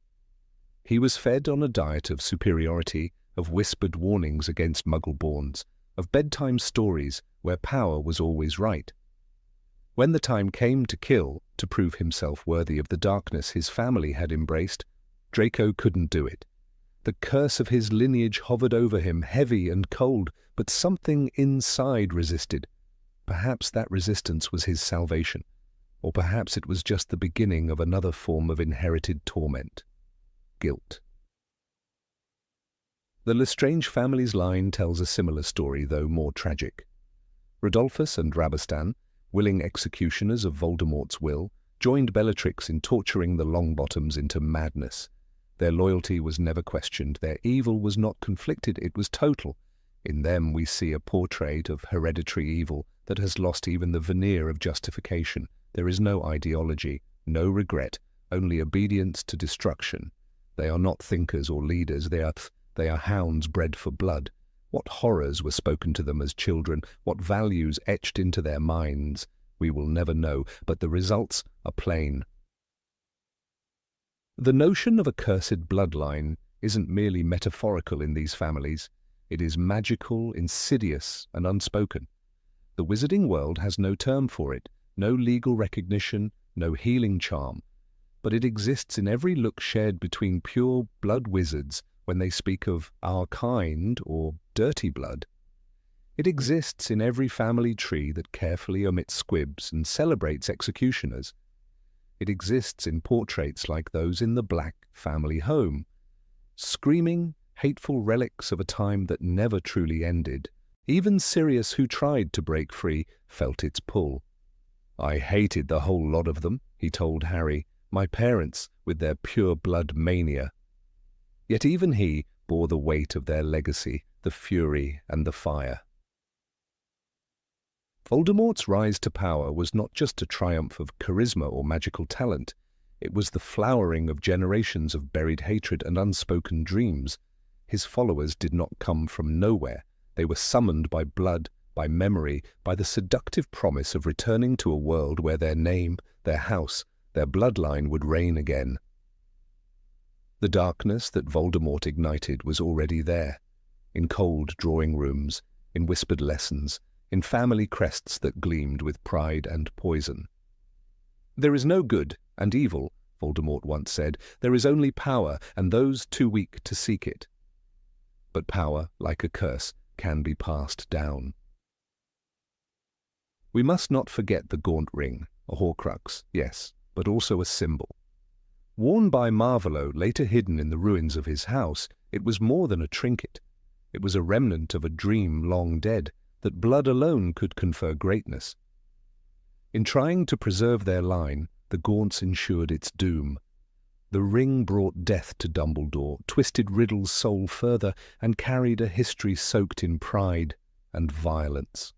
He was fed on a diet of superiority, of whispered warnings against muggle-borns, of bedtime stories where power was always right. When the time came to kill, to prove himself worthy of the darkness his family had embraced, Draco couldn't do it. The curse of his lineage hovered over him, heavy and cold, but something inside resisted. Perhaps that resistance was his salvation, or perhaps it was just the beginning of another form of inherited torment. Guilt. The Lestrange family's line tells a similar story, though more tragic. Rodolphus and Rabastan, willing executioners of Voldemort's will, joined Bellatrix in torturing the Longbottoms into madness. Their loyalty was never questioned, their evil was not conflicted, it was total. In them we see a portrait of hereditary evil that has lost even the veneer of justification. There is no ideology, no regret, only obedience to destruction. They are not thinkers or leaders, they are hounds bred for blood. What horrors were spoken to them as children, what values etched into their minds, we will never know, but the results are plain. The notion of a cursed bloodline isn't merely metaphorical in these families. It is magical, insidious, and unspoken. The wizarding world has no term for it, no legal recognition, no healing charm, but it exists in every look shared between pure blood wizards when they speak of our kind or dirty blood. It exists in every family tree that carefully omits squibs and celebrates executioners. It exists in portraits like those in the Black family home, screaming, hateful relics of a time that never truly ended. Even Sirius, who tried to break free, felt its pull. "I hated the whole lot of them," he told Harry, "my parents with their pure blood mania." Yet even he bore the weight of their legacy, the fury and the fire. Voldemort's rise to power was not just a triumph of charisma or magical talent. It was the flowering of generations of buried hatred and unspoken dreams. His followers did not come from nowhere. They were summoned by blood, by memory, by the seductive promise of returning to a world where their name, their house, their bloodline would reign again. The darkness that Voldemort ignited was already there, in cold drawing rooms, in whispered lessons, in family crests that gleamed with pride and poison. "There is no good and evil," Voldemort once said. "There is only power, and those too weak to seek it." But power, like a curse, can be passed down. We must not forget the gaunt ring, a Horcrux, yes, but also a symbol. Worn by Marvolo, later hidden in the ruins of his house, it was more than a trinket. It was a remnant of a dream long dead, that blood alone could confer greatness. In trying to preserve their line, the Gaunts ensured its doom. The ring brought death to Dumbledore, twisted Riddle's soul further, and carried a history soaked in pride and violence.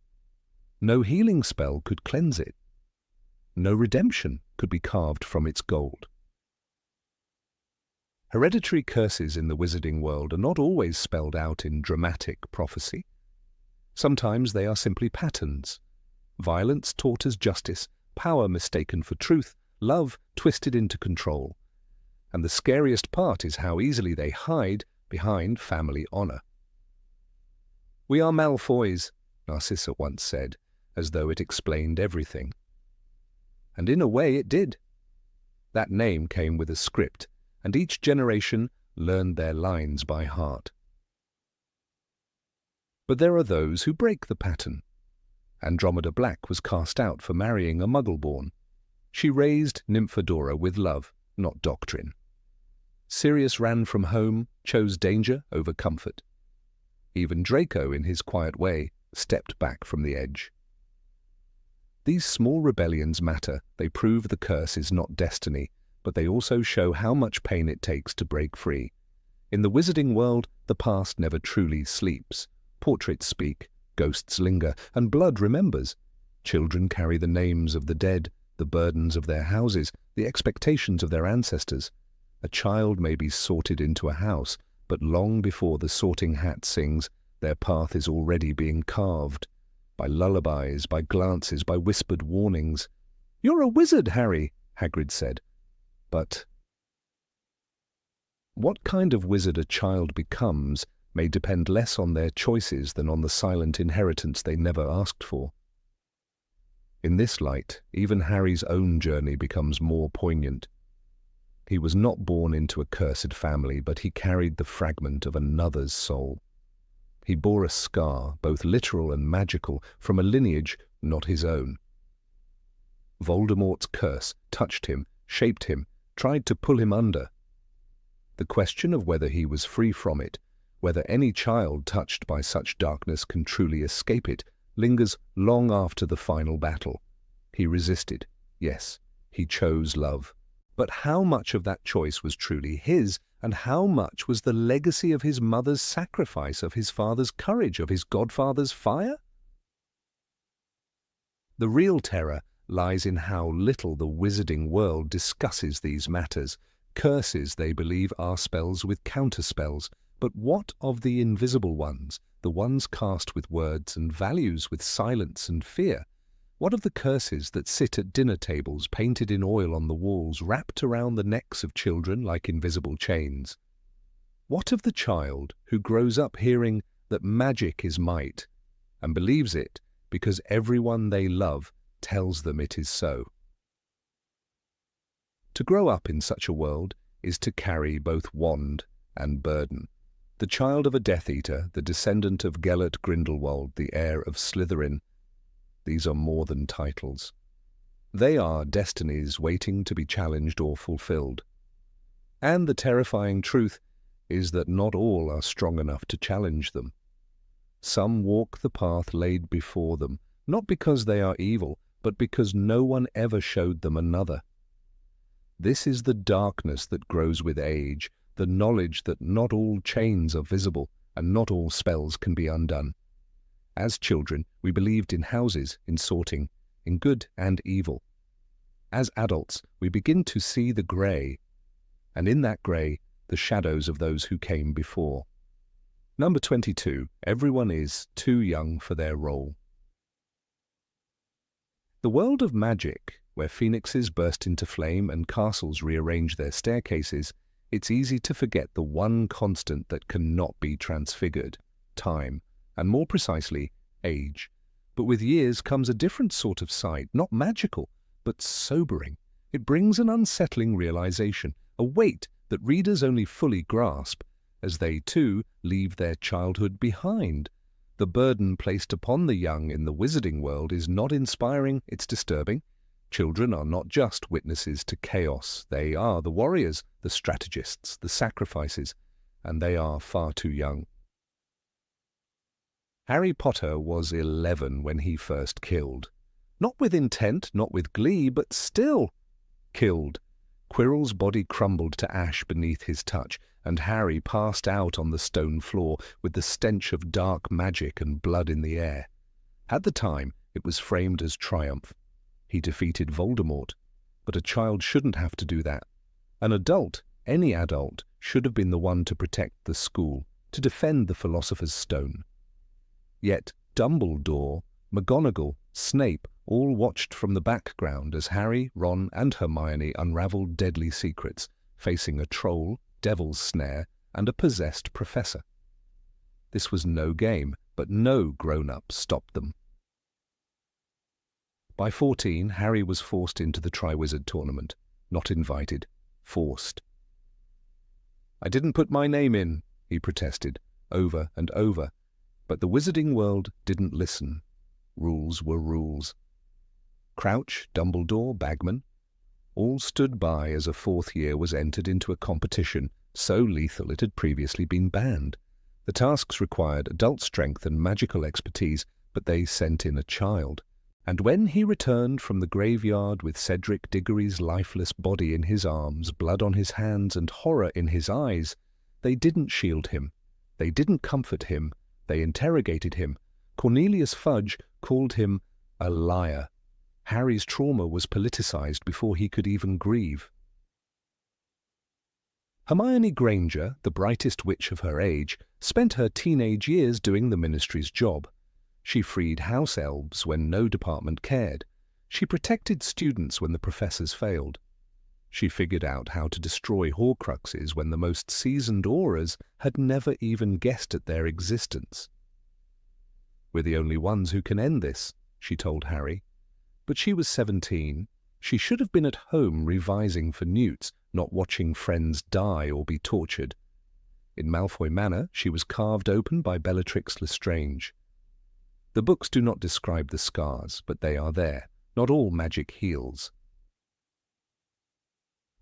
No healing spell could cleanse it. No redemption could be carved from its gold. Hereditary curses in the wizarding world are not always spelled out in dramatic prophecy. Sometimes they are simply patterns. Violence taught as justice, power mistaken for truth, love twisted into control. And the scariest part is how easily they hide behind family honor. "We are Malfoys," Narcissa once said, as though it explained everything. And in a way it did. That name came with a script, and each generation learned their lines by heart. But there are those who break the pattern. Andromeda Black was cast out for marrying a Muggle-born. She raised Nymphadora with love, not doctrine. Sirius ran from home, chose danger over comfort. Even Draco, in his quiet way, stepped back from the edge. These small rebellions matter. They prove the curse is not destiny, but they also show how much pain it takes to break free. In the wizarding world, the past never truly sleeps. Portraits speak, ghosts linger, and blood remembers. Children carry the names of the dead, the burdens of their houses, the expectations of their ancestors. A child may be sorted into a house, but long before the sorting hat sings, their path is already being carved. By lullabies, by glances, by whispered warnings. "You're a wizard, Harry," Hagrid said. But what kind of wizard a child becomes may depend less on their choices than on the silent inheritance they never asked for. In this light, even Harry's own journey becomes more poignant. He was not born into a cursed family, but he carried the fragment of another's soul. He bore a scar, both literal and magical, from a lineage not his own. Voldemort's curse touched him, shaped him, tried to pull him under. The question of whether he was free from it, whether any child touched by such darkness can truly escape it, lingers long after the final battle. He resisted. Yes, he chose love. But how much of that choice was truly his, and how much was the legacy of his mother's sacrifice, of his father's courage, of his godfather's fire? The real terror lies in how little the wizarding world discusses these matters. Curses, they believe, are spells with counterspells. But what of the invisible ones, the ones cast with words and values, with silence and fear? What of the curses that sit at dinner tables, painted in oil on the walls, wrapped around the necks of children like invisible chains? What of the child who grows up hearing that magic is might, and believes it because everyone they love tells them it is so? To grow up in such a world is to carry both wand and burden. The child of a Death Eater, the descendant of Gellert Grindelwald, the heir of Slytherin. These are more than titles. They are destinies waiting to be challenged or fulfilled. And the terrifying truth is that not all are strong enough to challenge them. Some walk the path laid before them, not because they are evil, but because no one ever showed them another. This is the darkness that grows with age, the knowledge that not all chains are visible and not all spells can be undone. As children, we believed in houses, in sorting, in good and evil. As adults, we begin to see the grey, and in that grey, the shadows of those who came before. Number 22. Everyone is too young for their role. The world of magic, where phoenixes burst into flame and castles rearrange their staircases, it's easy to forget the one constant that cannot be transfigured: time, and more precisely, age. But with years comes a different sort of sight, not magical, but sobering. It brings an unsettling realization, a weight that readers only fully grasp, as they too leave their childhood behind. The burden placed upon the young in the wizarding world is not inspiring, it's disturbing. Children are not just witnesses to chaos. They are the warriors, the strategists, the sacrifices, and they are far too young. Harry Potter was 11 when he first killed. Not with intent, not with glee, but still killed. Quirrell's body crumbled to ash beneath his touch, and Harry passed out on the stone floor with the stench of dark magic and blood in the air. At the time, it was framed as triumph. He defeated Voldemort, but a child shouldn't have to do that. An adult, any adult, should have been the one to protect the school, to defend the Philosopher's Stone. Yet Dumbledore, McGonagall, Snape all watched from the background as Harry, Ron, and Hermione unraveled deadly secrets, facing a troll, devil's snare, and a possessed professor. This was no game, but no grown-up stopped them. By 14, Harry was forced into the Triwizard Tournament. Not invited, forced. "I didn't put my name in," he protested, over and over. But the wizarding world didn't listen. Rules were rules. Crouch, Dumbledore, Bagman, all stood by as a fourth year was entered into a competition so lethal it had previously been banned. The tasks required adult strength and magical expertise, but they sent in a child. And when he returned from the graveyard with Cedric Diggory's lifeless body in his arms, blood on his hands, and horror in his eyes, they didn't shield him. They didn't comfort him. They interrogated him. Cornelius Fudge called him a liar. Harry's trauma was politicized before he could even grieve. Hermione Granger, the brightest witch of her age, spent her teenage years doing the ministry's job. She freed house elves when no department cared. She protected students when the professors failed. She figured out how to destroy Horcruxes when the most seasoned Aurors had never even guessed at their existence. "We're the only ones who can end this," she told Harry. But she was 17. She should have been at home revising for Newts, not watching friends die or be tortured. In Malfoy Manor, she was carved open by Bellatrix Lestrange. The books do not describe the scars, but they are there. Not all magic heals.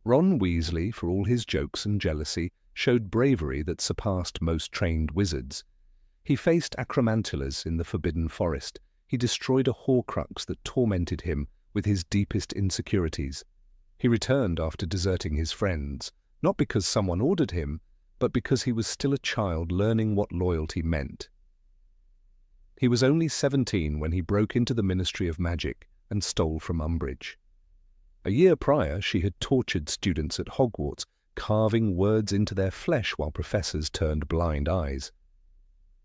Ron Weasley, for all his jokes and jealousy, showed bravery that surpassed most trained wizards. He faced Acromantulas in the Forbidden Forest. He destroyed a Horcrux that tormented him with his deepest insecurities. He returned after deserting his friends, not because someone ordered him, but because he was still a child learning what loyalty meant. He was only 17 when he broke into the Ministry of Magic and stole from Umbridge. A year prior, she had tortured students at Hogwarts, carving words into their flesh while professors turned blind eyes.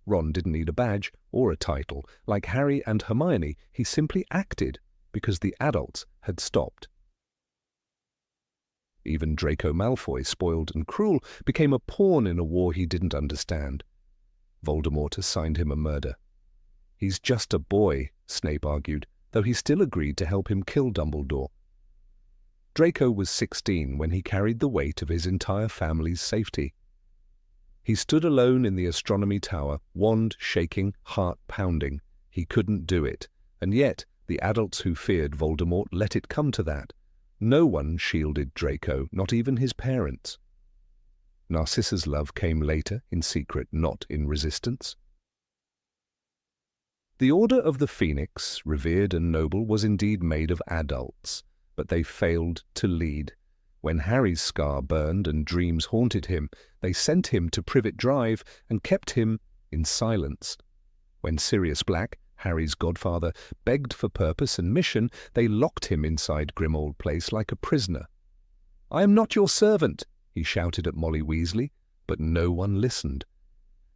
Ron didn't need a badge or a title. Like Harry and Hermione, he simply acted because the adults had stopped. Even Draco Malfoy, spoiled and cruel, became a pawn in a war he didn't understand. Voldemort assigned him a murder. "He's just a boy," Snape argued, though he still agreed to help him kill Dumbledore. Draco was 16 when he carried the weight of his entire family's safety. He stood alone in the astronomy tower, wand shaking, heart pounding. He couldn't do it, and yet the adults who feared Voldemort let it come to that. No one shielded Draco, not even his parents. Narcissa's love came later, in secret, not in resistance. The Order of the Phoenix, revered and noble, was indeed made of adults, but they failed to lead. When Harry's scar burned and dreams haunted him, they sent him to Privet Drive and kept him in silence. When Sirius Black, Harry's godfather, begged for purpose and mission, they locked him inside Grimmauld Place like a prisoner. "I am not your servant," he shouted at Molly Weasley, but no one listened.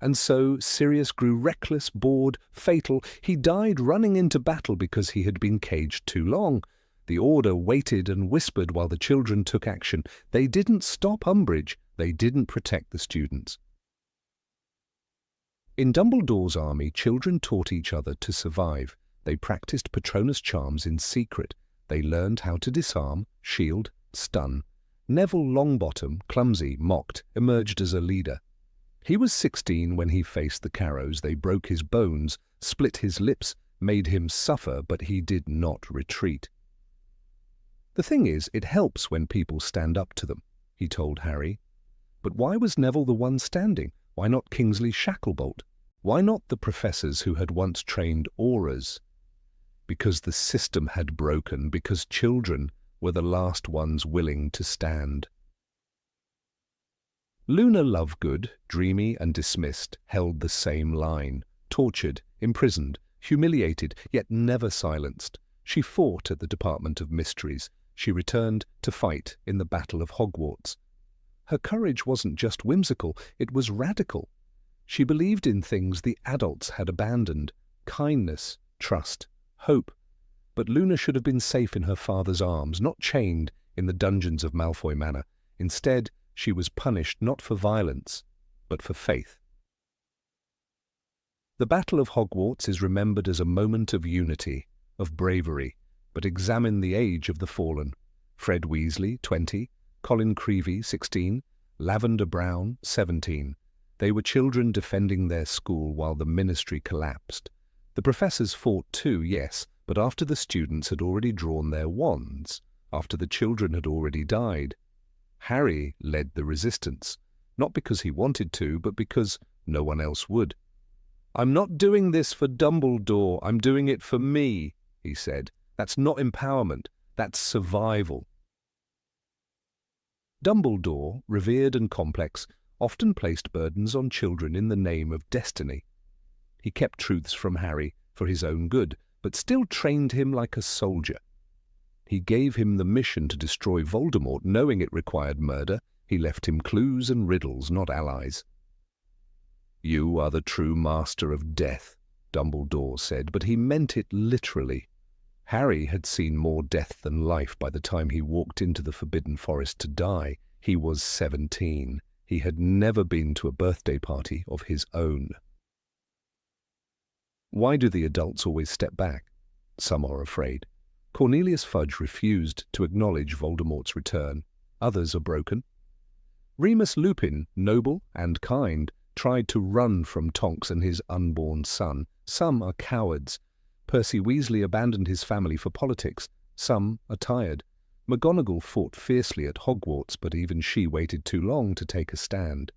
And so Sirius grew reckless, bored, fatal. He died running into battle because he had been caged too long. The Order waited and whispered while the children took action. They didn't stop Umbridge. They didn't protect the students. In Dumbledore's army, children taught each other to survive. They practiced Patronus charms in secret. They learned how to disarm, shield, stun. Neville Longbottom, clumsy, mocked, emerged as a leader. He was 16 when he faced the Carrows. They broke his bones, split his lips, made him suffer, but he did not retreat. "The thing is, it helps when people stand up to them," he told Harry. But why was Neville the one standing? Why not Kingsley Shacklebolt? Why not the professors who had once trained auras? Because the system had broken, because children were the last ones willing to stand. Luna Lovegood, dreamy and dismissed, held the same line. Tortured, imprisoned, humiliated, yet never silenced. She fought at the Department of Mysteries. She returned to fight in the Battle of Hogwarts. Her courage wasn't just whimsical, it was radical. She believed in things the adults had abandoned: kindness, trust, hope. But Luna should have been safe in her father's arms, not chained in the dungeons of Malfoy Manor. Instead, she was punished not for violence, but for faith. The Battle of Hogwarts is remembered as a moment of unity, of bravery, but examine the age of the fallen. Fred Weasley, 20, Colin Creevey, 16, Lavender Brown, 17. They were children defending their school while the ministry collapsed. The professors fought too, yes, but after the students had already drawn their wands, after the children had already died. Harry led the resistance, not because he wanted to, but because no one else would. "I'm not doing this for Dumbledore, I'm doing it for me," he said. "That's not empowerment, that's survival." Dumbledore, revered and complex, often placed burdens on children in the name of destiny. He kept truths from Harry for his own good, but still trained him like a soldier. He gave him the mission to destroy Voldemort, knowing it required murder. He left him clues and riddles, not allies. "You are the true master of death," Dumbledore said, but he meant it literally. Harry had seen more death than life by the time he walked into the Forbidden Forest to die. He was 17. He had never been to a birthday party of his own. Why do the adults always step back? Some are afraid. Cornelius Fudge refused to acknowledge Voldemort's return. Others are broken. Remus Lupin, noble and kind, tried to run from Tonks and his unborn son. Some are cowards. Percy Weasley abandoned his family for politics. Some are tired. McGonagall fought fiercely at Hogwarts, but even she waited too long to take a stand.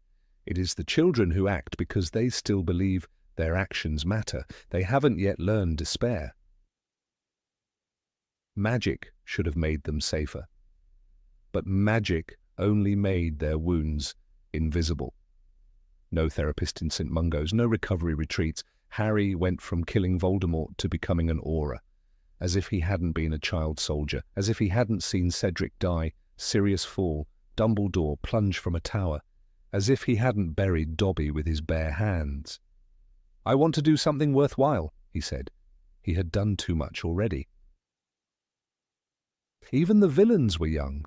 It is the children who act because they still believe their actions matter. They haven't yet learned despair. Magic should have made them safer. But magic only made their wounds invisible. No therapist in St. Mungo's, no recovery retreats. Harry went from killing Voldemort to becoming an aura. As if he hadn't been a child soldier, as if he hadn't seen Cedric die, Sirius fall, Dumbledore plunge from a tower, as if he hadn't buried Dobby with his bare hands. "I want to do something worthwhile," he said. He had done too much already. Even the villains were young.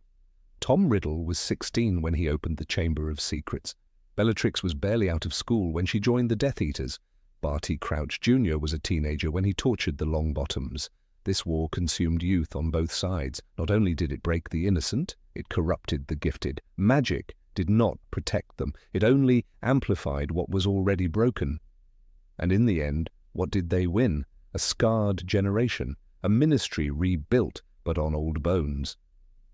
Tom Riddle was 16 when he opened the Chamber of Secrets. Bellatrix was barely out of school when she joined the Death Eaters. Barty Crouch Jr. was a teenager when he tortured the Longbottoms. This war consumed youth on both sides. Not only did it break the innocent, it corrupted the gifted. Magic did not protect them. It only amplified what was already broken. And in the end, what did they win? A scarred generation, a ministry rebuilt, but on old bones.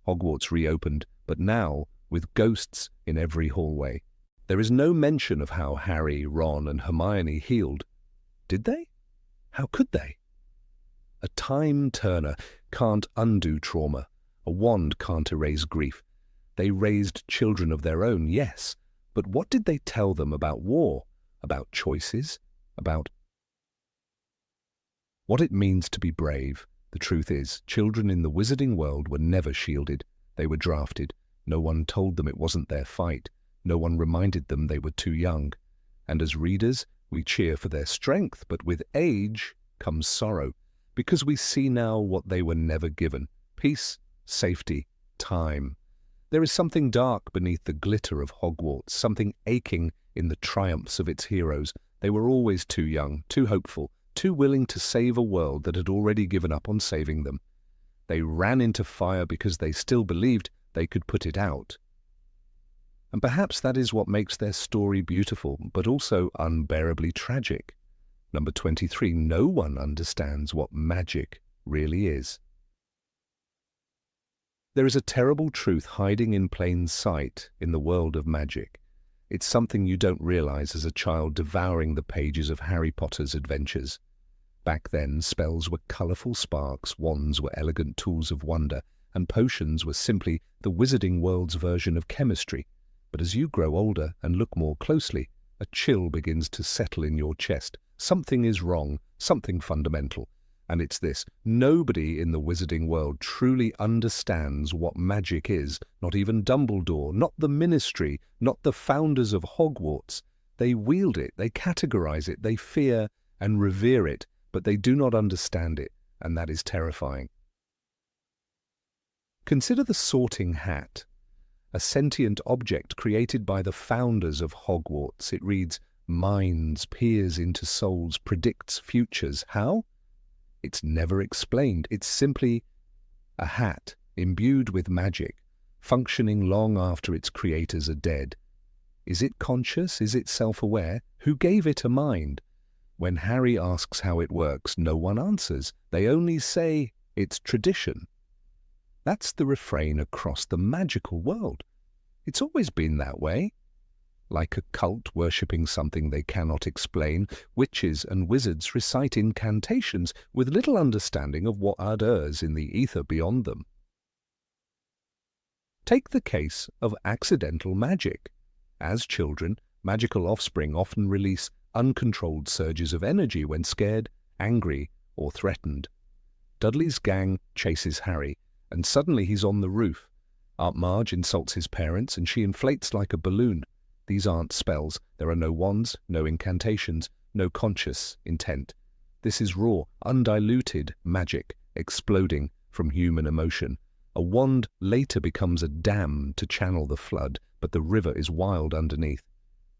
Hogwarts reopened, but now with ghosts in every hallway. There is no mention of how Harry, Ron, and Hermione healed. Did they? How could they? A time-turner can't undo trauma. A wand can't erase grief. They raised children of their own, yes, but what did they tell them about war, about choices, about what it means to be brave? The truth is, children in the wizarding world were never shielded. They were drafted. No one told them it wasn't their fight. No one reminded them they were too young. And as readers, we cheer for their strength, but with age comes sorrow, because we see now what they were never given: peace, safety, time. There is something dark beneath the glitter of Hogwarts, something aching in the triumphs of its heroes. They were always too young, too hopeful, too willing to save a world that had already given up on saving them. They ran into fire because they still believed they could put it out. And perhaps that is what makes their story beautiful, but also unbearably tragic. Number 23, no one understands what magic really is. There is a terrible truth hiding in plain sight in the world of magic. It's something you don't realize as a child devouring the pages of Harry Potter's adventures. Back then, spells were colorful sparks, wands were elegant tools of wonder, and potions were simply the wizarding world's version of chemistry. But as you grow older and look more closely, a chill begins to settle in your chest. Something is wrong, something fundamental. And it's this: nobody in the wizarding world truly understands what magic is, not even Dumbledore, not the Ministry, not the founders of Hogwarts. They wield it, they categorize it, they fear and revere it, but they do not understand it, and that is terrifying. Consider the Sorting Hat, a sentient object created by the founders of Hogwarts. It reads minds, peers into souls, predicts futures. How? It's never explained. It's simply a hat imbued with magic, functioning long after its creators are dead. Is it conscious? Is it self-aware? Who gave it a mind? When Harry asks how it works, no one answers. They only say it's tradition. That's the refrain across the magical world. It's always been that way. Like a cult worshipping something they cannot explain, witches and wizards recite incantations with little understanding of what others in the ether beyond them. Take the case of accidental magic. As children, magical offspring often release uncontrolled surges of energy when scared, angry, or threatened. Dudley's gang chases Harry, and suddenly he's on the roof. Aunt Marge insults his parents, and she inflates like a balloon. These aren't spells. There are no wands, no incantations, no conscious intent. This is raw, undiluted magic, exploding from human emotion. A wand later becomes a dam to channel the flood, but the river is wild underneath.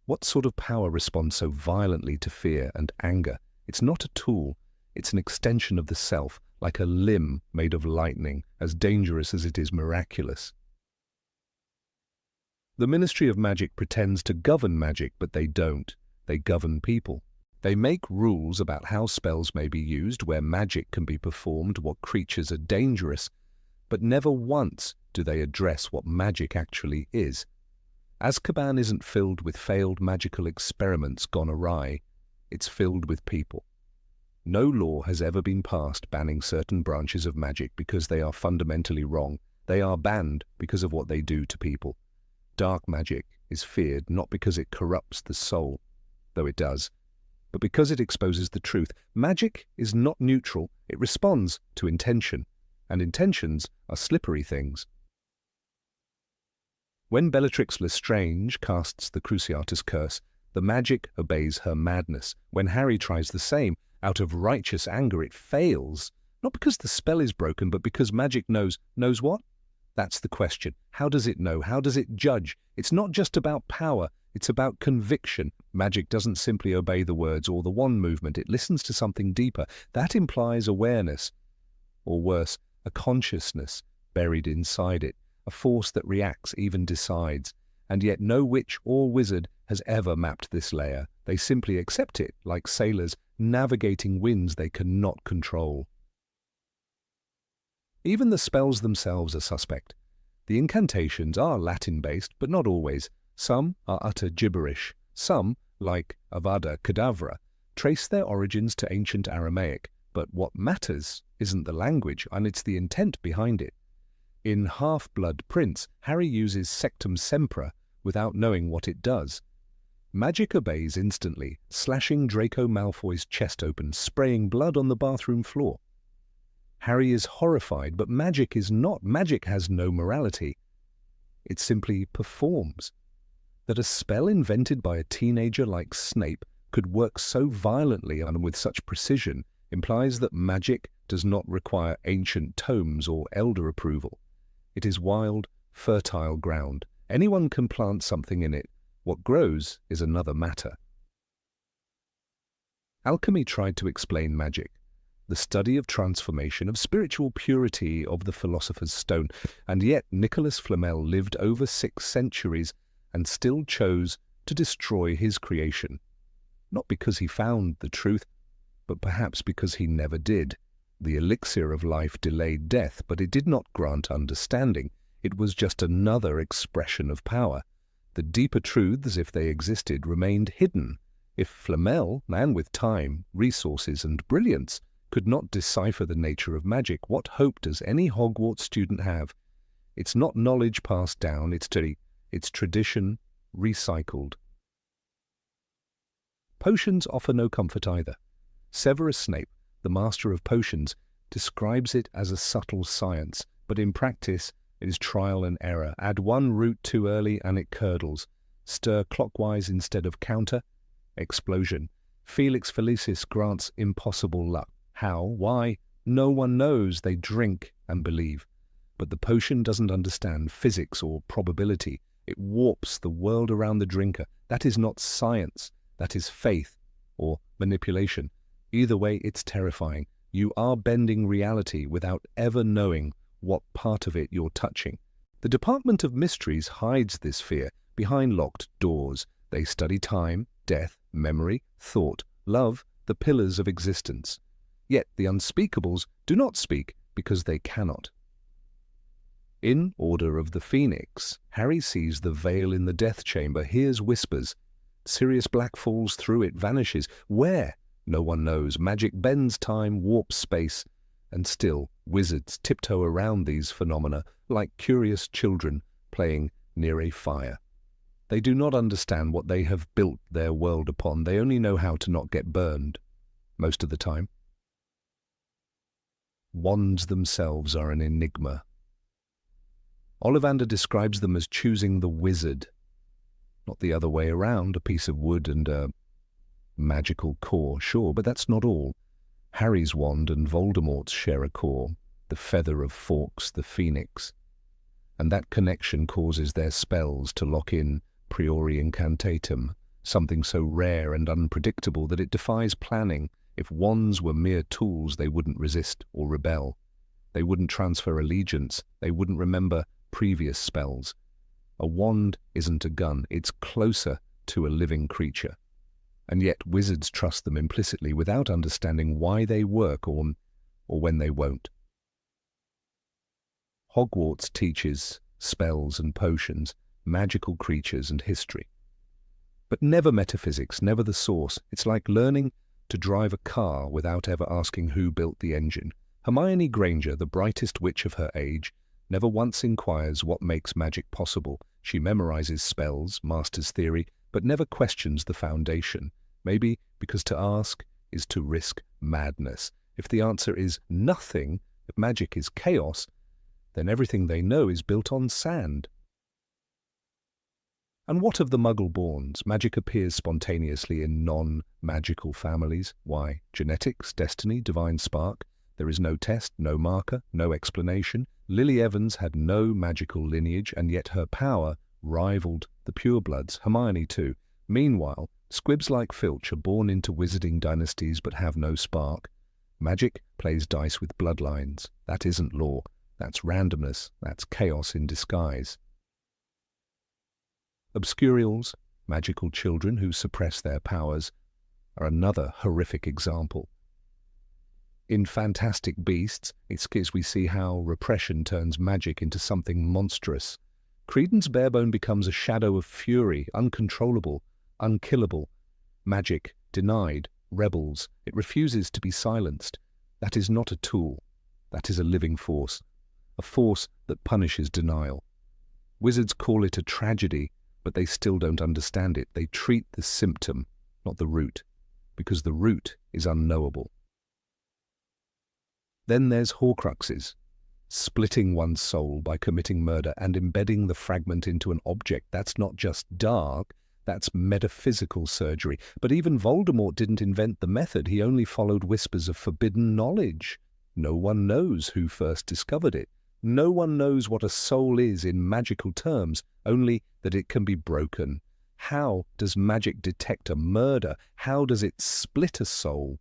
What sort of power responds so violently to fear and anger? It's not a tool. It's an extension of the self, like a limb made of lightning, as dangerous as it is miraculous. The Ministry of Magic pretends to govern magic, but they don't. They govern people. They make rules about how spells may be used, where magic can be performed, what creatures are dangerous, but never once do they address what magic actually is. Azkaban isn't filled with failed magical experiments gone awry. It's filled with people. No law has ever been passed banning certain branches of magic because they are fundamentally wrong. They are banned because of what they do to people. Dark magic is feared not because it corrupts the soul, though it does, but because it exposes the truth. Magic is not neutral. It responds to intention, and intentions are slippery things. When Bellatrix Lestrange casts the Cruciatus Curse, the magic obeys her madness. When Harry tries the same, out of righteous anger it fails, not because the spell is broken, but because magic knows what? That's the question. How does it know? How does it judge? It's not just about power, it's about conviction. Magic doesn't simply obey the words or the wand movement, it listens to something deeper. That implies awareness, or worse, a consciousness buried inside it, a force that reacts, even decides. and yet no witch or wizard has ever mapped this layer. They simply accept it, like sailors navigating winds they cannot control. Even the spells themselves are suspect. The incantations are Latin-based, but not always. Some are utter gibberish. Some, like Avada Kedavra, trace their origins to ancient Aramaic. But what matters isn't the language, and it's the intent behind it. In Half-Blood Prince, Harry uses Sectum Sempra without knowing what it does. Magic obeys instantly, slashing Draco Malfoy's chest open, spraying blood on the bathroom floor. Harry is horrified, but magic is not. Magic has no morality. It simply performs. That a spell invented by a teenager like Snape could work so violently and with such precision implies that magic does not require ancient tomes or elder approval. It is wild, fertile ground. Anyone can plant something in it. What grows is another matter. Alchemy tried to explain magic, the study of transformation, of spiritual purity, of the philosopher's stone, and yet Nicholas Flamel lived over 6 centuries and still chose to destroy his creation. Not because he found the truth, but perhaps because he never did. The elixir of life delayed death, but it did not grant understanding. It was just another expression of power. The deeper truths, if they existed, remained hidden. If Flamel, man with time, resources, and brilliance, could not decipher the nature of magic, what hope does any Hogwarts student have? It's not knowledge passed down, it's tradition recycled. Potions offer no comfort either. Severus Snape, the master of potions, describes it as a subtle science, but in practice it is trial and error. Add one root too early and it curdles. Stir clockwise instead of counter. Explosion. Felix Felicis grants impossible luck. How? Why? No one knows. They drink and believe. But the potion doesn't understand physics or probability. It warps the world around the drinker. That is not science. That is faith or manipulation. Either way, it's terrifying. You are bending reality without ever knowing what part of it you're touching. The Department of Mysteries hides this fear behind locked doors. They study time, death, memory, thought, love, the pillars of existence. Yet the unspeakables do not speak because they cannot. In Order of the Phoenix, Harry sees the veil in the death chamber, hears whispers. Sirius Black falls through it, vanishes. Where? No one knows. Magic bends time, warps space, and still wizards tiptoe around these phenomena like curious children playing near a fire. They do not understand what they have built their world upon. They only know how to not get burned, most of the time. Wands themselves are an enigma. Ollivander describes them as choosing the wizard, not the other way around, a piece of wood and a magical core, sure, but that's not all. Harry's wand and Voldemort's share a core, the feather of Fawkes, the phoenix. And that connection causes their spells to lock in priori incantatem, something so rare and unpredictable that it defies planning. If wands were mere tools, they wouldn't resist or rebel. They wouldn't transfer allegiance. They wouldn't remember previous spells. A wand isn't a gun. It's closer to a living creature. And yet wizards trust them implicitly without understanding why they work or when they won't. Hogwarts teaches spells and potions, magical creatures and history. But never metaphysics, never the source. It's like learning to drive a car without ever asking who built the engine. Hermione Granger, the brightest witch of her age, never once inquires what makes magic possible. She memorizes spells, masters theory, but never questions the foundation. Maybe because to ask is to risk madness. If the answer is nothing, if magic is chaos, then everything they know is built on sand. And what of the Muggle-borns? Magic appears spontaneously in non-magical families. Why? Genetics, destiny, divine spark. There is no test, no marker, no explanation. Lily Evans had no magical lineage, and yet her power rivaled the purebloods, Hermione too. Meanwhile, squibs like Filch are born into wizarding dynasties but have no spark. Magic plays dice with bloodlines. That isn't law. That's randomness. That's chaos in disguise. Obscurials, magical children who suppress their powers, are another horrific example. In Fantastic Beasts, we see how repression turns magic into something monstrous. Credence Barebone becomes a shadow of fury, uncontrollable, unkillable. Magic, denied, rebels. It refuses to be silenced. That is not a tool. That is a living force. A force that punishes denial. Wizards call it a tragedy, but they still don't understand it. They treat the symptom, not the root, because the root is unknowable. Then there's Horcruxes, splitting one's soul by committing murder and embedding the fragment into an object. That's not just dark, that's metaphysical surgery. But even Voldemort didn't invent the method, he only followed whispers of forbidden knowledge. No one knows who first discovered it. No one knows what a soul is in magical terms, only that it can be broken. How does magic detect a murder? How does it split a soul?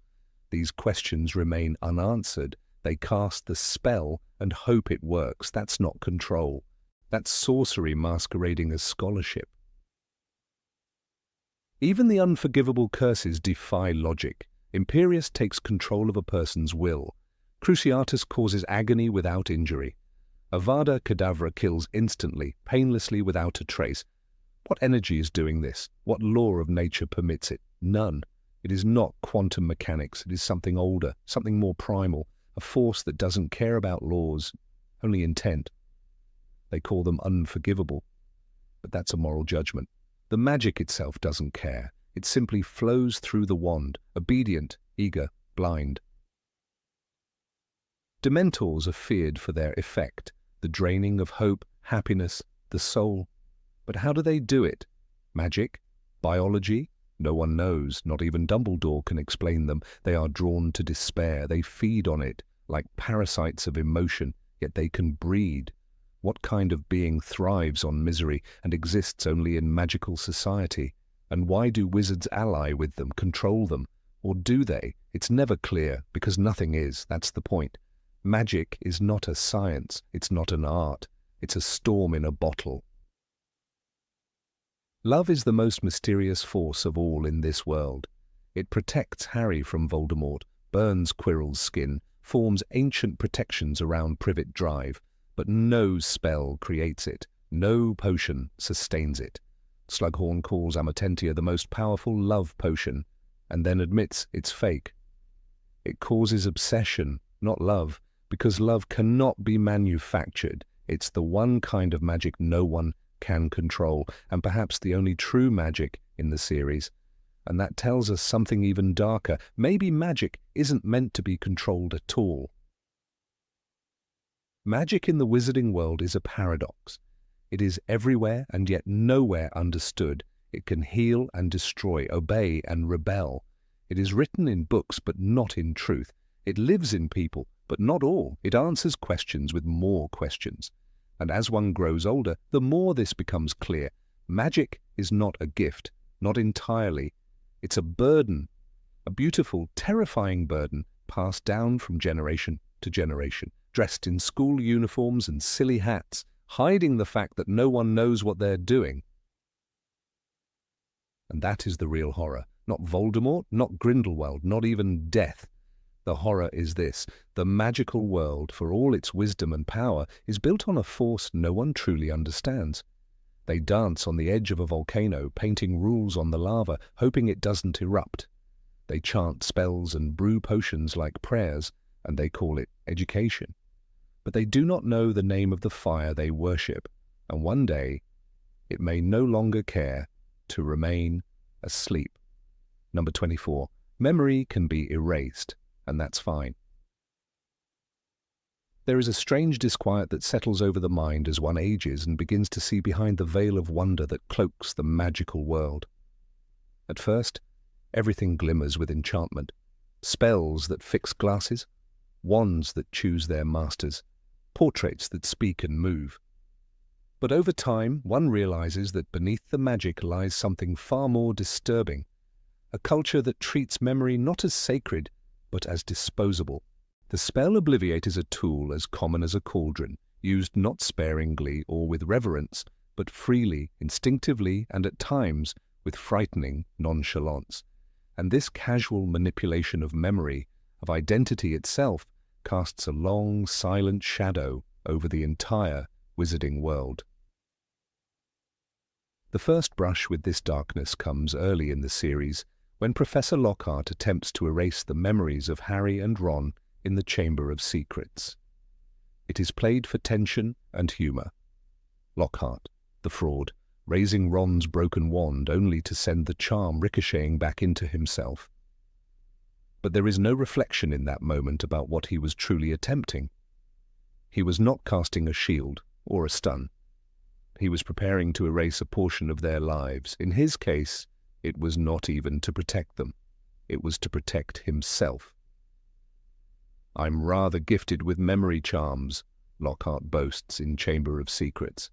These questions remain unanswered. They cast the spell and hope it works. That's not control. That's sorcery masquerading as scholarship. Even the unforgivable curses defy logic. Imperius takes control of a person's will. Cruciatus causes agony without injury. Avada Kedavra kills instantly, painlessly, without a trace. What energy is doing this? What law of nature permits it? None. It is not quantum mechanics. It is something older, something more primal, a force that doesn't care about laws, only intent. They call them unforgivable, but that's a moral judgment. The magic itself doesn't care. It simply flows through the wand, obedient, eager, blind. Dementors are feared for their effect, the draining of hope, happiness, the soul. But how do they do it? Magic? Biology? No one knows. Not even Dumbledore can explain them. They are drawn to despair. They feed on it, like parasites of emotion, yet they can breed. What kind of being thrives on misery and exists only in magical society? And why do wizards ally with them, control them? Or do they? It's never clear, because nothing is. That's the point. Magic is not a science. It's not an art. It's a storm in a bottle. Love is the most mysterious force of all in this world. It protects Harry from Voldemort, burns Quirrell's skin, forms ancient protections around Privet Drive, but no spell creates it, no potion sustains it. Slughorn calls Amitentia the most powerful love potion, and then admits it's fake. It causes obsession, not love, because love cannot be manufactured. It's the one kind of magic no one can control, and perhaps the only true magic in the series. And that tells us something even darker. Maybe magic isn't meant to be controlled at all. Magic in the wizarding world is a paradox. It is everywhere and yet nowhere understood. It can heal and destroy, obey and rebel. It is written in books but not in truth. It lives in people, but not all. It answers questions with more questions. And as one grows older, the more this becomes clear. Magic is not a gift, not entirely. It's a burden, a beautiful, terrifying burden passed down from generation to generation, dressed in school uniforms and silly hats, hiding the fact that no one knows what they're doing. And that is the real horror. Not Voldemort, not Grindelwald, not even death. The horror is this: the magical world, for all its wisdom and power, is built on a force no one truly understands. They dance on the edge of a volcano, painting rules on the lava, hoping it doesn't erupt. They chant spells and brew potions like prayers, and they call it education. But they do not know the name of the fire they worship, and one day it may no longer care to remain asleep. Number 24. Memory can be erased, and that's fine. There is a strange disquiet that settles over the mind as one ages and begins to see behind the veil of wonder that cloaks the magical world. At first, everything glimmers with enchantment. Spells that fix glasses, wands that choose their masters, portraits that speak and move. But over time, one realizes that beneath the magic lies something far more disturbing, a culture that treats memory not as sacred, but as disposable. The spell Obliviate is a tool as common as a cauldron, used not sparingly or with reverence, but freely, instinctively, and at times with frightening nonchalance. And this casual manipulation of memory, of identity itself, casts a long, silent shadow over the entire wizarding world. The first brush with this darkness comes early in the series, when Professor Lockhart attempts to erase the memories of Harry and Ron in the Chamber of Secrets. It is played for tension and humour. Lockhart, the fraud, raising Ron's broken wand only to send the charm ricocheting back into himself. But there is no reflection in that moment about what he was truly attempting. He was not casting a shield or a stun. He was preparing to erase a portion of their lives. In his case, it was not even to protect them. It was to protect himself. "I'm rather gifted with memory charms," Lockhart boasts in Chamber of Secrets.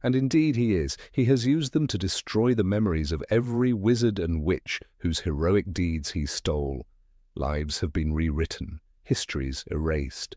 And indeed he is. He has used them to destroy the memories of every wizard and witch whose heroic deeds he stole. Lives have been rewritten, histories erased.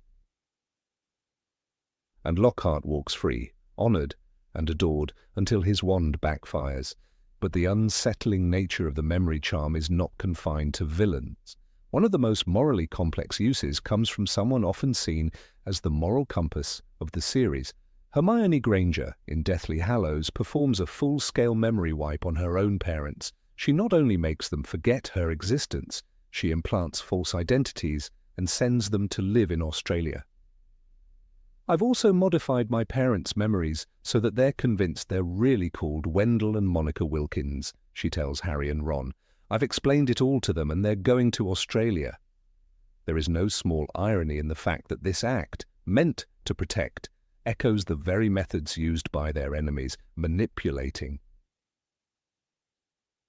And Lockhart walks free, honoured and adored, until his wand backfires. But the unsettling nature of the memory charm is not confined to villains. One of the most morally complex uses comes from someone often seen as the moral compass of the series. Hermione Granger, in Deathly Hallows, performs a full-scale memory wipe on her own parents. She not only makes them forget her existence, she implants false identities and sends them to live in Australia. "I've also modified my parents' memories so that they're convinced they're really called Wendell and Monica Wilkins," she tells Harry and Ron. "I've explained it all to them and they're going to Australia." There is no small irony in the fact that this act, meant to protect, echoes the very methods used by their enemies, manipulating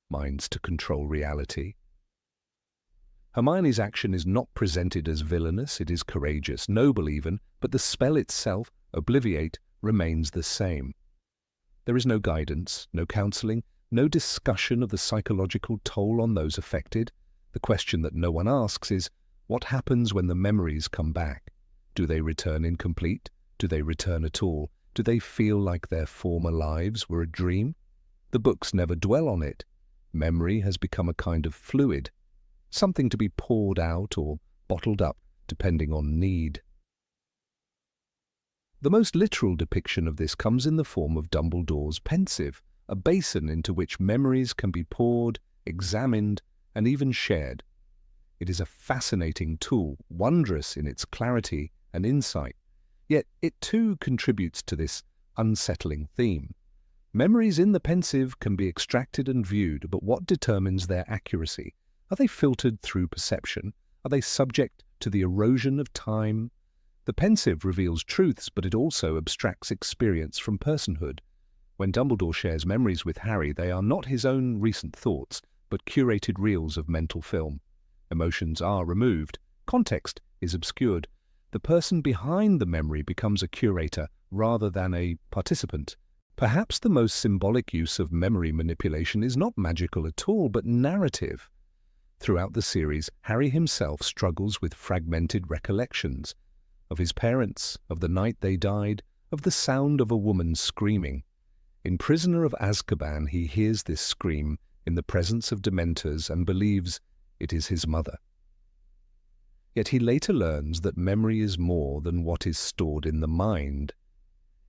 minds to control reality. Hermione's action is not presented as villainous, it is courageous, noble even, but the spell itself, Obliviate, remains the same. There is no guidance, no counselling, no discussion of the psychological toll on those affected. The question that no one asks is, what happens when the memories come back? Do they return incomplete? Do they return at all? Do they feel like their former lives were a dream? The books never dwell on it. Memory has become a kind of fluid, something to be poured out or bottled up, depending on need. The most literal depiction of this comes in the form of Dumbledore's pensieve, a basin into which memories can be poured, examined, and even shared. It is a fascinating tool, wondrous in its clarity and insight. Yet it too contributes to this unsettling theme. Memories in the pensieve can be extracted and viewed, but what determines their accuracy? Are they filtered through perception? Are they subject to the erosion of time? The pensieve reveals truths, but it also abstracts experience from personhood. When Dumbledore shares memories with Harry, they are not his own recent thoughts, but curated reels of mental film. Emotions are removed. Context is obscured. The person behind the memory becomes a curator rather than a participant. Perhaps the most symbolic use of memory manipulation is not magical at all, but narrative. Throughout the series, Harry himself struggles with fragmented recollections of his parents, of the night they died, of the sound of a woman screaming. In Prisoner of Azkaban, he hears this scream in the presence of Dementors and believes it is his mother. Yet he later learns that memory is more than what is stored in the mind.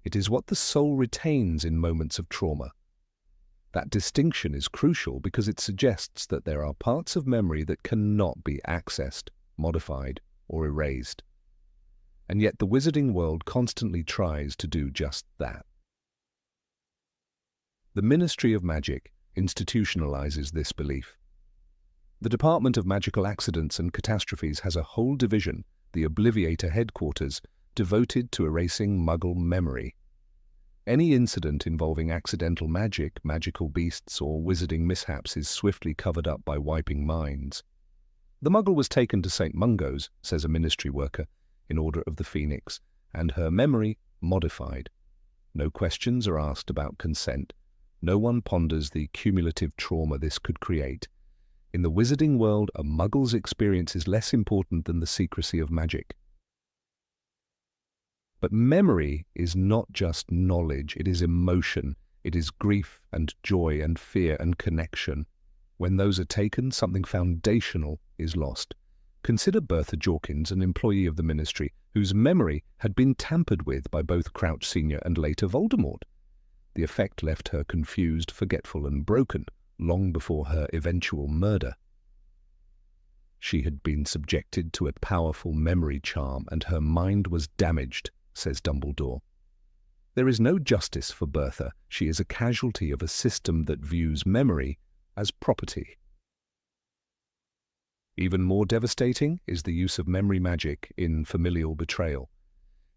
It is what the soul retains in moments of trauma. That distinction is crucial because it suggests that there are parts of memory that cannot be accessed, modified, or erased. And yet the wizarding world constantly tries to do just that. The Ministry of Magic institutionalizes this belief. The Department of Magical Accidents and Catastrophes has a whole division, the Obliviator Headquarters, devoted to erasing Muggle memory. Any incident involving accidental magic, magical beasts, or wizarding mishaps is swiftly covered up by wiping minds. The Muggle was taken to St. Mungo's, says a ministry worker, in Order of the Phoenix, and her memory modified. No questions are asked about consent. No one ponders the cumulative trauma this could create. In the wizarding world, a Muggle's experience is less important than the secrecy of magic. But memory is not just knowledge, it is emotion. It is grief and joy and fear and connection. When those are taken, something foundational is lost. Consider Bertha Jorkins, an employee of the Ministry, whose memory had been tampered with by both Crouch Senior and later Voldemort. The effect left her confused, forgetful and broken, long before her eventual murder. She had been subjected to a powerful memory charm, and her mind was damaged, says Dumbledore. There is no justice for Bertha. She is a casualty of a system that views memory as property. Even more devastating is the use of memory magic in familial betrayal.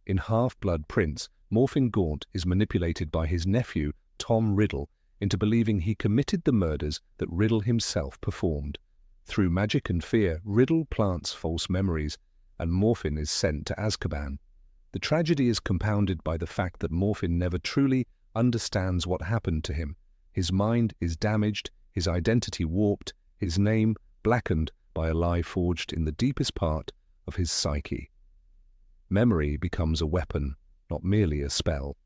In Half-Blood Prince, Morfin Gaunt is manipulated by his nephew, Tom Riddle, into believing he committed the murders that Riddle himself performed. Through magic and fear, Riddle plants false memories, and Morfin is sent to Azkaban. The tragedy is compounded by the fact that Morfin never truly understands what happened to him. His mind is damaged, his identity warped, his name blackened by a lie forged in the deepest part of his psyche. Memory becomes a weapon, not merely a spell.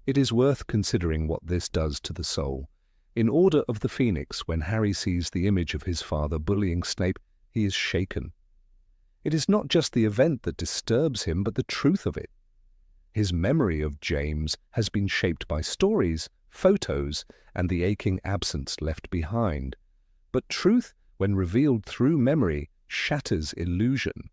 It is worth considering what this does to the soul. In Order of the Phoenix, when Harry sees the image of his father bullying Snape, he is shaken. It is not just the event that disturbs him, but the truth of it. His memory of James has been shaped by stories, photos, and the aching absence left behind. But truth, when revealed through memory, shatters illusion.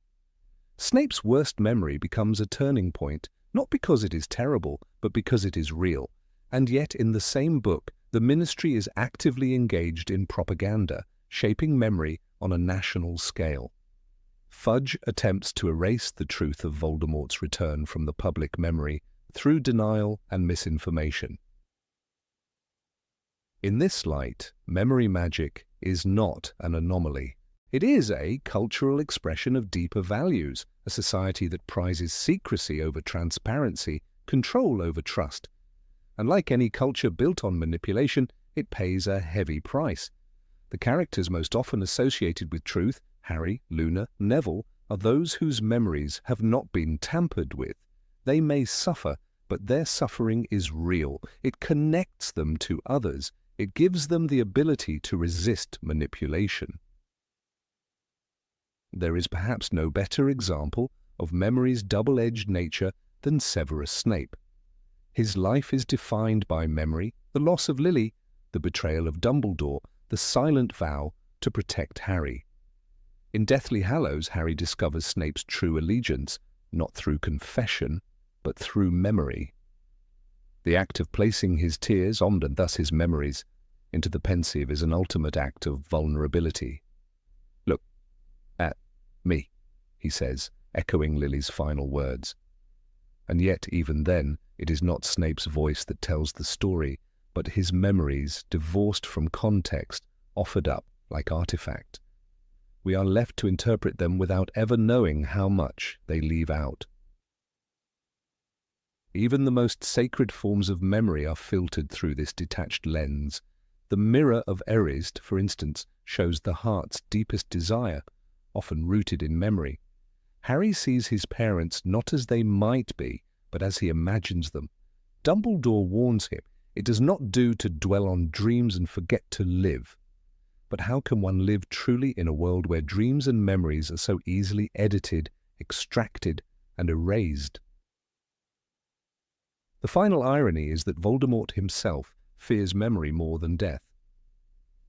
Snape's worst memory becomes a turning point, not because it is terrible, but because it is real. And yet, in the same book, the Ministry is actively engaged in propaganda, shaping memory on a national scale. Fudge attempts to erase the truth of Voldemort's return from the public memory through denial and misinformation. In this light, memory magic is not an anomaly. It is a cultural expression of deeper values, a society that prizes secrecy over transparency, control over trust. And like any culture built on manipulation, it pays a heavy price. The characters most often associated with truth, Harry, Luna, Neville, are those whose memories have not been tampered with. They may suffer, but their suffering is real. It connects them to others. It gives them the ability to resist manipulation. There is perhaps no better example of memory's double-edged nature than Severus Snape. His life is defined by memory, the loss of Lily, the betrayal of Dumbledore, the silent vow to protect Harry. In Deathly Hallows, Harry discovers Snape's true allegiance, not through confession, but through memory. The act of placing his tears, and thus his memories, into the pensieve is an ultimate act of vulnerability. "Look at me," he says, echoing Lily's final words. And yet, even then, it is not Snape's voice that tells the story, but his memories, divorced from context, offered up like artifact. We are left to interpret them without ever knowing how much they leave out. Even the most sacred forms of memory are filtered through this detached lens. The mirror of Erist, for instance, shows the heart's deepest desire, often rooted in memory. Harry sees his parents not as they might be, but as he imagines them. Dumbledore warns him, it does not do to dwell on dreams and forget to live. But how can one live truly in a world where dreams and memories are so easily edited, extracted, and erased? The final irony is that Voldemort himself fears memory more than death.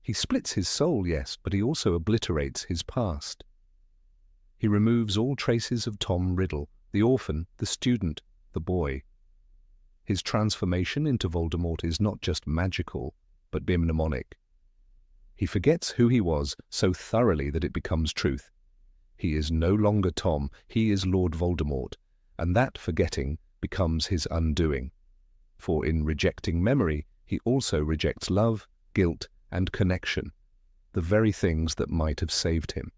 He splits his soul, yes, but he also obliterates his past. He removes all traces of Tom Riddle, the orphan, the student, the boy. His transformation into Voldemort is not just magical, but mnemonic. He forgets who he was so thoroughly that it becomes truth. He is no longer Tom, he is Lord Voldemort, and that forgetting becomes his undoing. For in rejecting memory, he also rejects love, guilt, and connection, the very things that might have saved him.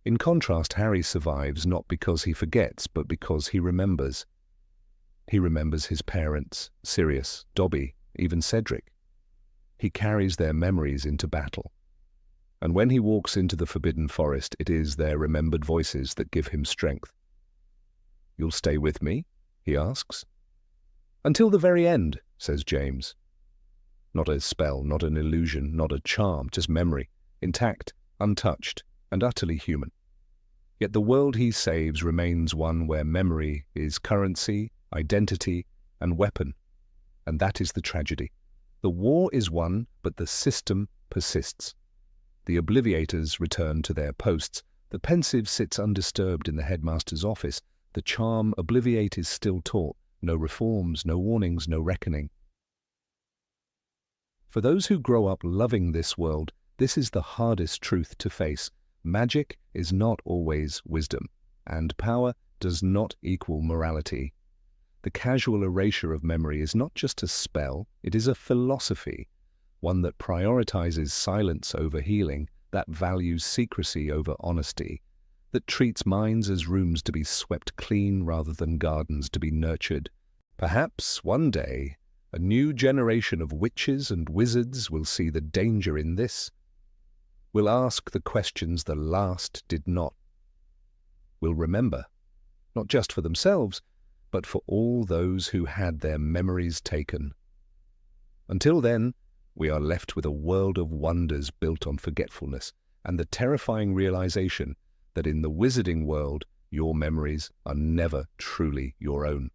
In contrast, Harry survives not because he forgets, but because he remembers. He remembers his parents, Sirius, Dobby, even Cedric. He carries their memories into battle. And when he walks into the forbidden forest, it is their remembered voices that give him strength. "You'll stay with me?" he asks. "Until the very end," says James. Not a spell, not an illusion, not a charm, just memory, intact, untouched, and utterly human. Yet the world he saves remains one where memory is currency, identity, and weapon. And that is the tragedy. The war is won, but the system persists. The obliviators return to their posts. The pensive sits undisturbed in the headmaster's office. The charm obliviate is still taught. No reforms, no warnings, no reckoning. For those who grow up loving this world, this is the hardest truth to face. Magic is not always wisdom, and power does not equal morality. The casual erasure of memory is not just a spell, it is a philosophy, one that prioritizes silence over healing, that values secrecy over honesty, that treats minds as rooms to be swept clean rather than gardens to be nurtured. Perhaps one day, a new generation of witches and wizards will see the danger in this, will ask the questions the last did not, will remember, not just for themselves, but for all those who had their memories taken. Until then, we are left with a world of wonders built on forgetfulness and the terrifying realization that in the wizarding world, your memories are never truly your own.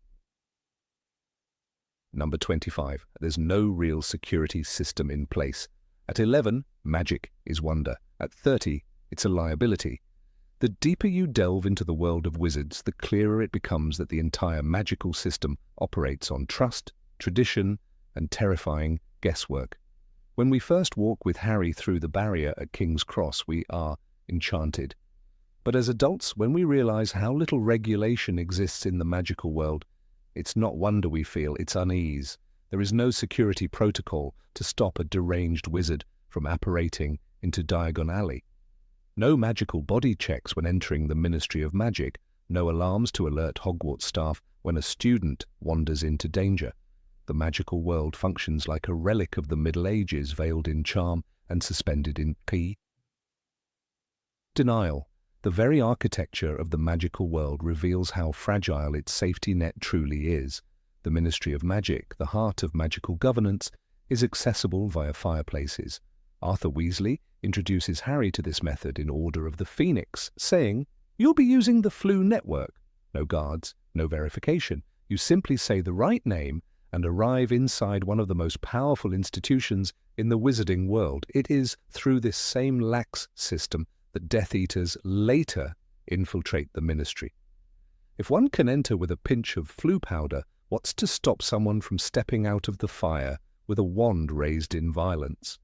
Number 25. There's no real security system in place. At 11, magic is wonder. At 30, it's a liability. The deeper you delve into the world of wizards, the clearer it becomes that the entire magical system operates on trust, tradition, and terrifying guesswork. When we first walk with Harry through the barrier at King's Cross, we are enchanted. But as adults, when we realize how little regulation exists in the magical world, it's not wonder we feel, it's unease. There is no security protocol to stop a deranged wizard from apparating into Diagon Alley. No magical body checks when entering the Ministry of Magic, no alarms to alert Hogwarts staff when a student wanders into danger. The magical world functions like a relic of the Middle Ages, veiled in charm and suspended in denial. The very architecture of the magical world reveals how fragile its safety net truly is. The Ministry of Magic, the heart of magical governance, is accessible via fireplaces. Arthur Weasley introduces Harry to this method in Order of the Phoenix, saying, "You'll be using the Flu network. No guards, no verification. You simply say the right name and arrive inside one of the most powerful institutions in the wizarding world. It is through this same lax system that Death Eaters later infiltrate the ministry. If one can enter with a pinch of flu powder, what's to stop someone from stepping out of the fire with a wand raised in violence?"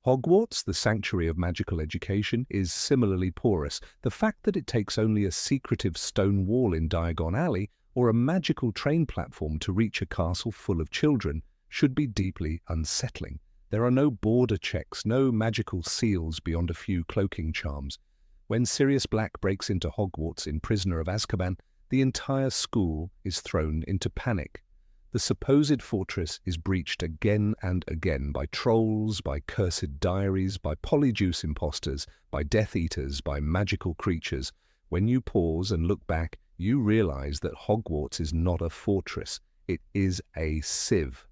Hogwarts, the sanctuary of magical education, is similarly porous. The fact that it takes only a secretive stone wall in Diagon Alley or a magical train platform to reach a castle full of children should be deeply unsettling. There are no border checks, no magical seals beyond a few cloaking charms. When Sirius Black breaks into Hogwarts in Prisoner of Azkaban, the entire school is thrown into panic. The supposed fortress is breached again and again by trolls, by cursed diaries, by polyjuice imposters, by Death Eaters, by magical creatures. When you pause and look back, you realize that Hogwarts is not a fortress. It is a sieve.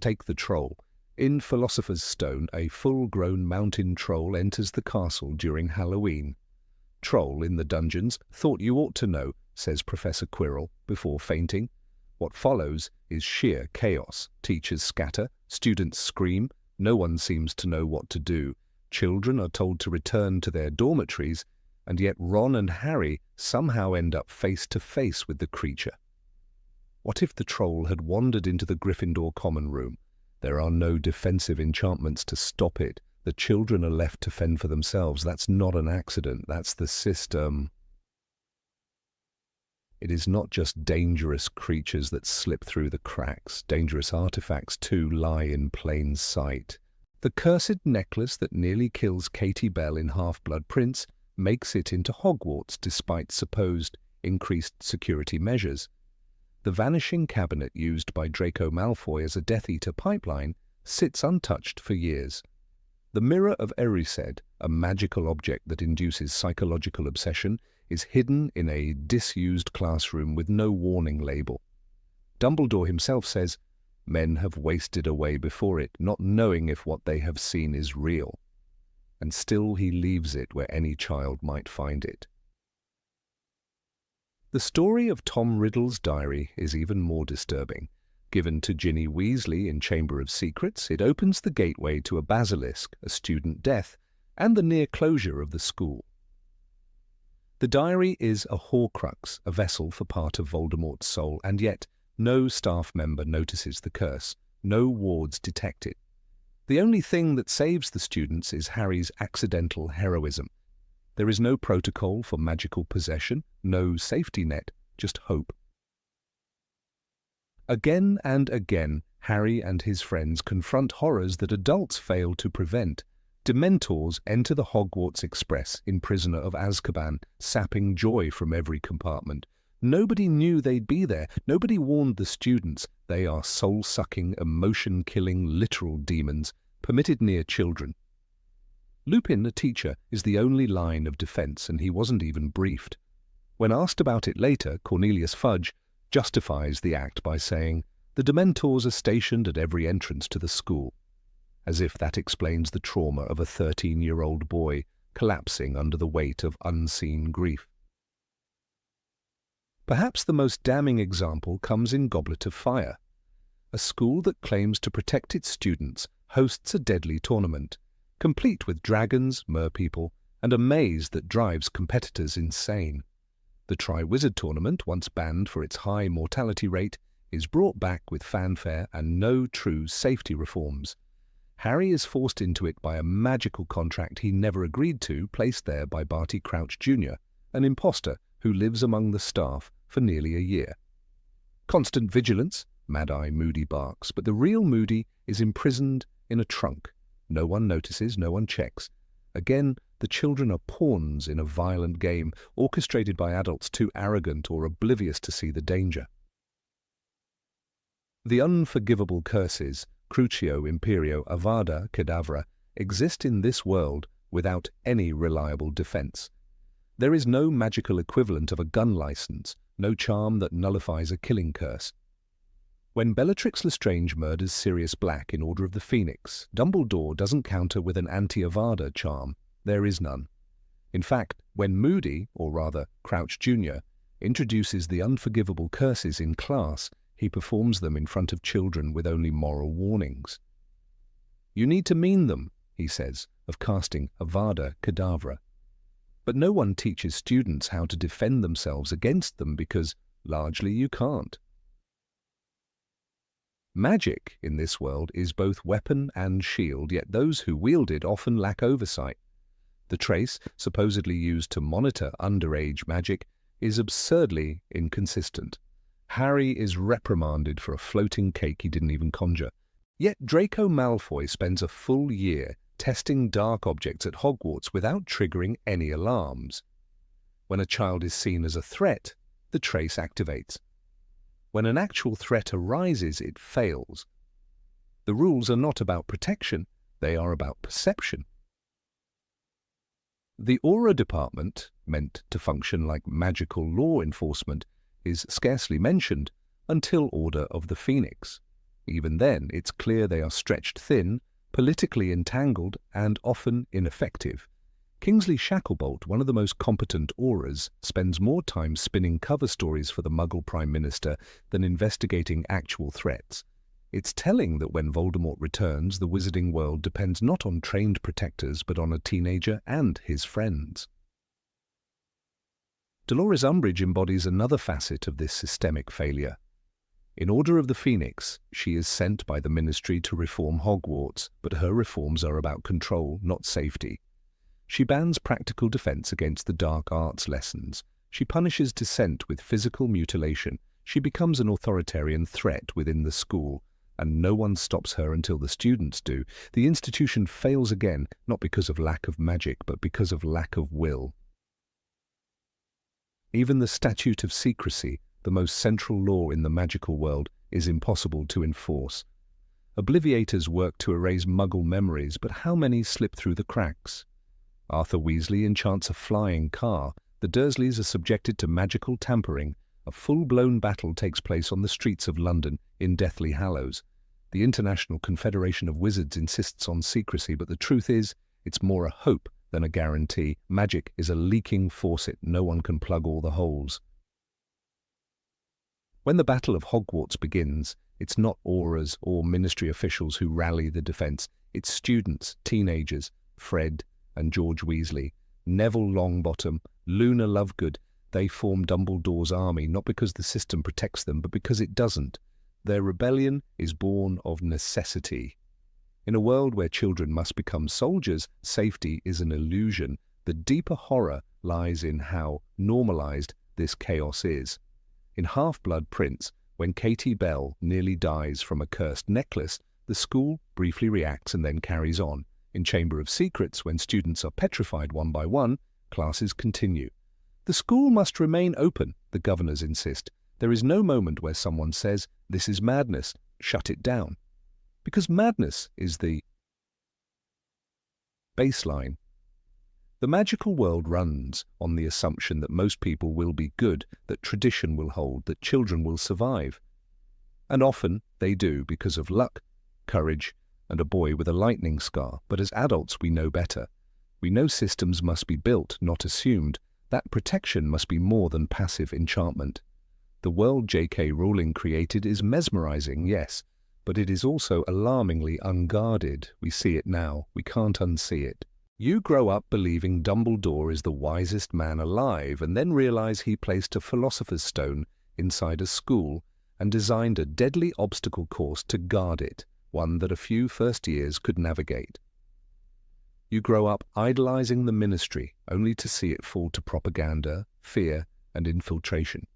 Take the troll. In Philosopher's Stone, a full-grown mountain troll enters the castle during Halloween. "Troll in the dungeons, thought you ought to know," says Professor Quirrell before fainting. What follows is sheer chaos. Teachers scatter, students scream, no one seems to know what to do. Children are told to return to their dormitories, and yet Ron and Harry somehow end up face to face with the creature. What if the troll had wandered into the Gryffindor common room? There are no defensive enchantments to stop it. The children are left to fend for themselves. That's not an accident. That's the system. It is not just dangerous creatures that slip through the cracks. Dangerous artifacts, too, lie in plain sight. The cursed necklace that nearly kills Katie Bell in Half-Blood Prince makes it into Hogwarts despite supposed increased security measures. The vanishing cabinet used by Draco Malfoy as a Death Eater pipeline sits untouched for years. The mirror of Erosion, a magical object that induces psychological obsession, is hidden in a disused classroom with no warning label. Dumbledore himself says, "Men have wasted away before it, not knowing if what they have seen is real." And still he leaves it where any child might find it. The story of Tom Riddle's diary is even more disturbing. Given to Ginny Weasley in Chamber of Secrets, it opens the gateway to a basilisk, a student death, and the near closure of the school. The diary is a Horcrux, a vessel for part of Voldemort's soul, and yet no staff member notices the curse, no wards detect it. The only thing that saves the students is Harry's accidental heroism. There is no protocol for magical possession, no safety net, just hope. Again and again, Harry and his friends confront horrors that adults fail to prevent. Dementors enter the Hogwarts Express in Prisoner of Azkaban, sapping joy from every compartment. Nobody knew they'd be there. Nobody warned the students. They are soul-sucking, emotion-killing, literal demons, permitted near children. Lupin, a teacher, is the only line of defense, and he wasn't even briefed. When asked about it later, Cornelius Fudge justifies the act by saying, "The Dementors are stationed at every entrance to the school," as if that explains the trauma of a 13-year-old boy collapsing under the weight of unseen grief. Perhaps the most damning example comes in Goblet of Fire. A school that claims to protect its students hosts a deadly tournament, complete with dragons, merpeople, and a maze that drives competitors insane. The Triwizard Tournament, once banned for its high mortality rate, is brought back with fanfare and no true safety reforms. Harry is forced into it by a magical contract he never agreed to, placed there by Barty Crouch Jr., an imposter who lives among the staff for nearly a year. Constant vigilance, Mad-Eye Moody barks, but the real Moody is imprisoned in a trunk. No one notices, no one checks. Again, the children are pawns in a violent game, orchestrated by adults too arrogant or oblivious to see the danger. The unforgivable curses, Crucio, Imperio, Avada, Kedavra, exist in this world without any reliable defense. There is no magical equivalent of a gun license, no charm that nullifies a killing curse. When Bellatrix Lestrange murders Sirius Black in Order of the Phoenix, Dumbledore doesn't counter with an anti-Avada charm. There is none. In fact, when Moody, or rather Crouch Jr., introduces the unforgivable curses in class, he performs them in front of children with only moral warnings. "You need to mean them," he says, of casting Avada Kedavra. But no one teaches students how to defend themselves against them because, largely, you can't. Magic in this world is both weapon and shield, yet those who wield it often lack oversight. The trace, supposedly used to monitor underage magic, is absurdly inconsistent. Harry is reprimanded for a floating cake he didn't even conjure. Yet Draco Malfoy spends a full year testing dark objects at Hogwarts without triggering any alarms. When a child is seen as a threat, the trace activates. When an actual threat arises, it fails. The rules are not about protection, they are about perception. The Aura Department, meant to function like magical law enforcement, is scarcely mentioned until Order of the Phoenix. Even then, it's clear they are stretched thin, politically entangled, and often ineffective. Kingsley Shacklebolt, one of the most competent auras, spends more time spinning cover stories for the Muggle Prime Minister than investigating actual threats. It's telling that when Voldemort returns, the wizarding world depends not on trained protectors but on a teenager and his friends. Dolores Umbridge embodies another facet of this systemic failure. In Order of the Phoenix, she is sent by the Ministry to reform Hogwarts, but her reforms are about control, not safety. She bans practical defense against the dark arts lessons. She punishes dissent with physical mutilation. She becomes an authoritarian threat within the school, and no one stops her until the students do. The institution fails again, not because of lack of magic, but because of lack of will. Even the Statute of Secrecy, the most central law in the magical world, is impossible to enforce. Obliviators work to erase muggle memories, but how many slip through the cracks? Arthur Weasley enchants a flying car. The Dursleys are subjected to magical tampering. A full-blown battle takes place on the streets of London in Deathly Hallows. The International Confederation of Wizards insists on secrecy, but the truth is, it's more a hope than a guarantee. Magic is a leaking faucet. No one can plug all the holes. When the Battle of Hogwarts begins, it's not auras or ministry officials who rally the defense. It's students, teenagers, Fred and George Weasley, Neville Longbottom, Luna Lovegood. They form Dumbledore's army, not because the system protects them, but because it doesn't. Their rebellion is born of necessity. In a world where children must become soldiers, safety is an illusion. The deeper horror lies in how normalized this chaos is. In Half-Blood Prince, when Katie Bell nearly dies from a cursed necklace, the school briefly reacts and then carries on. In Chamber of Secrets, when students are petrified one by one, classes continue. The school must remain open, the governors insist. There is no moment where someone says, "This is madness, shut it down." Because madness is the baseline. The magical world runs on the assumption that most people will be good, that tradition will hold, that children will survive. And often they do because of luck, courage, and a boy with a lightning scar. But as adults we know better. We know systems must be built, not assumed. That protection must be more than passive enchantment. The world J.K. Rowling created is mesmerizing, yes, but it is also alarmingly unguarded. We see it now. We can't unsee it. You grow up believing Dumbledore is the wisest man alive, and then realize he placed a philosopher's stone inside a school and designed a deadly obstacle course to guard it, one that a few first years could navigate. You grow up idolizing the ministry, only to see it fall to propaganda, fear, and infiltration.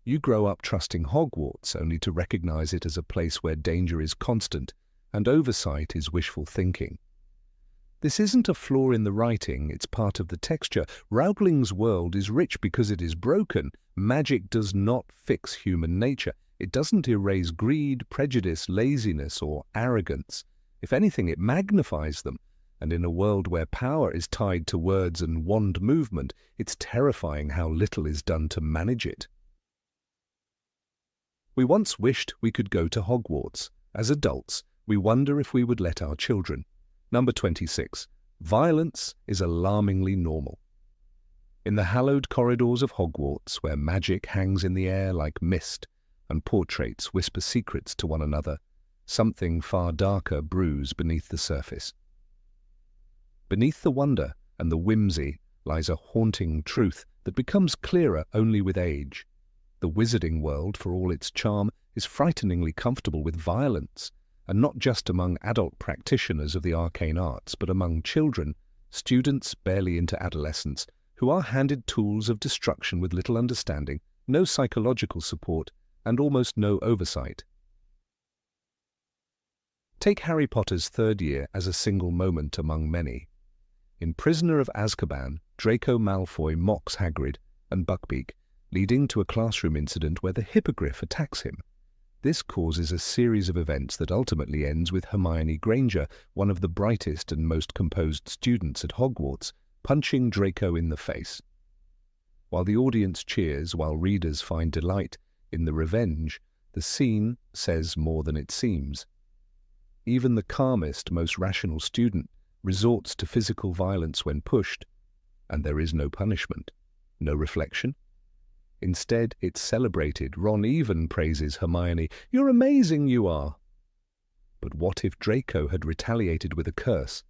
You grow up trusting Hogwarts, only to recognize it as a place where danger is constant and oversight is wishful thinking. This isn't a flaw in the writing, it's part of the texture. Rowling's world is rich because it is broken. Magic does not fix human nature. It doesn't erase greed, prejudice, laziness, or arrogance. If anything, it magnifies them. And in a world where power is tied to words and wand movement, it's terrifying how little is done to manage it. We once wished we could go to Hogwarts. As adults, we wonder if we would let our children. Number 26. Violence is alarmingly normal. In the hallowed corridors of Hogwarts, where magic hangs in the air like mist and portraits whisper secrets to one another, something far darker brews beneath the surface. Beneath the wonder and the whimsy lies a haunting truth that becomes clearer only with age. The wizarding world, for all its charm, is frighteningly comfortable with violence, and not just among adult practitioners of the arcane arts, but among children, students barely into adolescence, who are handed tools of destruction with little understanding, no psychological support, and almost no oversight. Take Harry Potter's third year as a single moment among many. In Prisoner of Azkaban, Draco Malfoy mocks Hagrid and Buckbeak, leading to a classroom incident where the Hippogriff attacks him. This causes a series of events that ultimately ends with Hermione Granger, one of the brightest and most composed students at Hogwarts, punching Draco in the face. While the audience cheers, while readers find delight in the revenge, the scene says more than it seems. Even the calmest, most rational student resorts to physical violence when pushed, and there is no punishment, no reflection. Instead, it's celebrated. Ron even praises Hermione. "You're amazing, you are." But what if Draco had retaliated with a curse?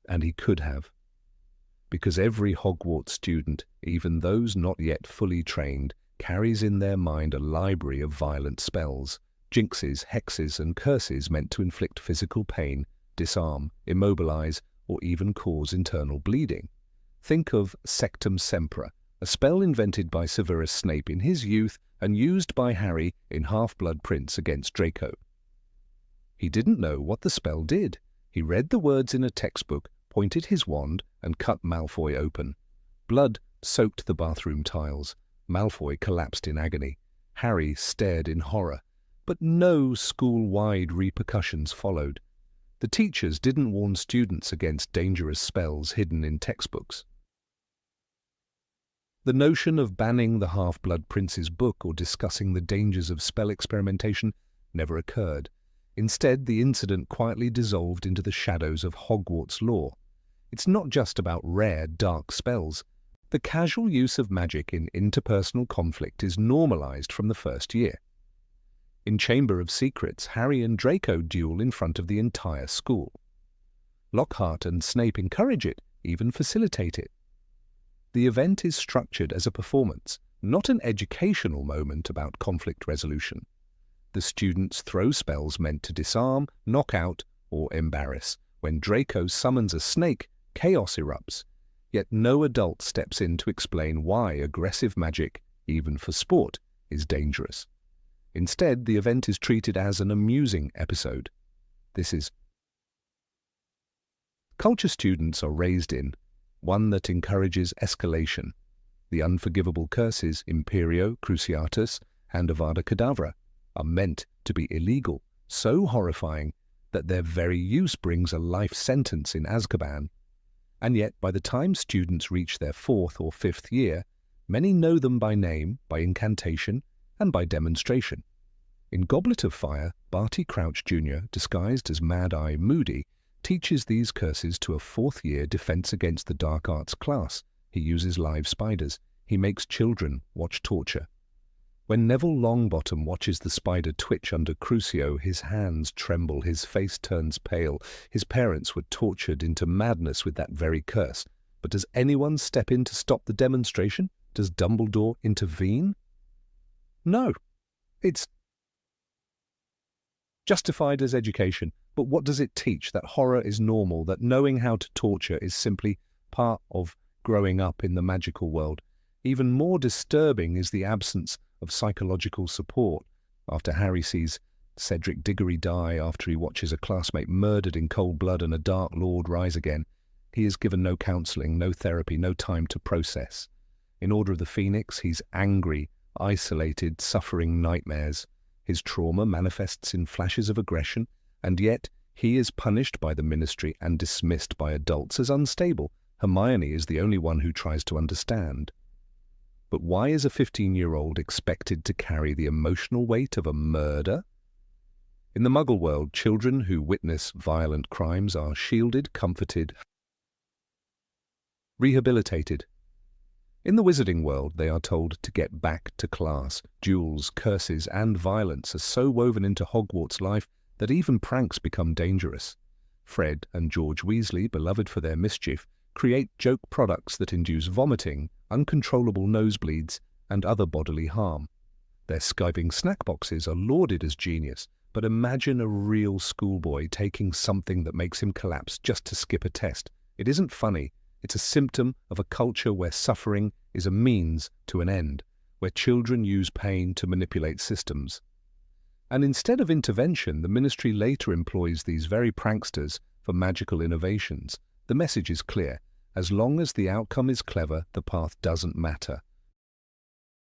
And he could have. Because every Hogwarts student, even those not yet fully trained, carries in their mind a library of violent spells, jinxes, hexes, and curses meant to inflict physical pain, disarm, immobilize, or even cause internal bleeding. Think of Sectum Sempra, a spell invented by Severus Snape in his youth and used by Harry in Half-Blood Prince against Draco. He didn't know what the spell did. He read the words in a textbook, pointed his wand, and cut Malfoy open. Blood soaked the bathroom tiles. Malfoy collapsed in agony. Harry stared in horror. But no school-wide repercussions followed. The teachers didn't warn students against dangerous spells hidden in textbooks. The notion of banning the Half-Blood Prince's book or discussing the dangers of spell experimentation never occurred. Instead, the incident quietly dissolved into the shadows of Hogwarts lore. It's not just about rare, dark spells. The casual use of magic in interpersonal conflict is normalized from the first year. In Chamber of Secrets, Harry and Draco duel in front of the entire school. Lockhart and Snape encourage it, even facilitate it. The event is structured as a performance, not an educational moment about conflict resolution. The students throw spells meant to disarm, knock out, or embarrass. When Draco summons a snake, chaos erupts. Yet no adult steps in to explain why aggressive magic, even for sport, is dangerous. Instead, the event is treated as an amusing episode. This is culture students are raised in, one that encourages escalation. The unforgivable curses Imperio, Cruciatus, and Avada Kedavra are meant to be illegal, so horrifying that their very use brings a life sentence in Azkaban. And yet, by the time students reach their 4th or 5th year, many know them by name, by incantation, and by demonstration. In Goblet of Fire, Barty Crouch Jr., disguised as Mad-Eye Moody, teaches these curses to a 4th-year Defense Against the Dark Arts class. He uses live spiders. He makes children watch torture. When Neville Longbottom watches the spider twitch under Crucio, his hands tremble, his face turns pale. His parents were tortured into madness with that very curse. But does anyone step in to stop the demonstration? Does Dumbledore intervene? No. It's justified as education. But what does it teach? That horror is normal, that knowing how to torture is simply part of growing up in the magical world. Even more disturbing is the absence of psychological support. After Harry sees Cedric Diggory die, after he watches a classmate murdered in cold blood and a Dark Lord rise again, he is given no counselling, no therapy, no time to process. In Order of the Phoenix, he's angry, isolated, suffering nightmares. His trauma manifests in flashes of aggression, and yet he is punished by the Ministry and dismissed by adults as unstable. Hermione is the only one who tries to understand. But why is a 15-year-old expected to carry the emotional weight of a murder? In the Muggle world, children who witness violent crimes are shielded, comforted, rehabilitated. In the Wizarding world, they are told to get back to class. Duels, curses, and violence are so woven into Hogwarts life that even pranks become dangerous. Fred and George Weasley, beloved for their mischief, create joke products that induce vomiting, uncontrollable nosebleeds, and other bodily harm. Their skiving snack boxes are lauded as genius, but imagine a real schoolboy taking something that makes him collapse just to skip a test. It isn't funny. It's a symptom of a culture where suffering is a means to an end, where children use pain to manipulate systems. And instead of intervention, the Ministry later employs these very pranksters for magical innovations. The message is clear. As long as the outcome is clever, the path doesn't matter.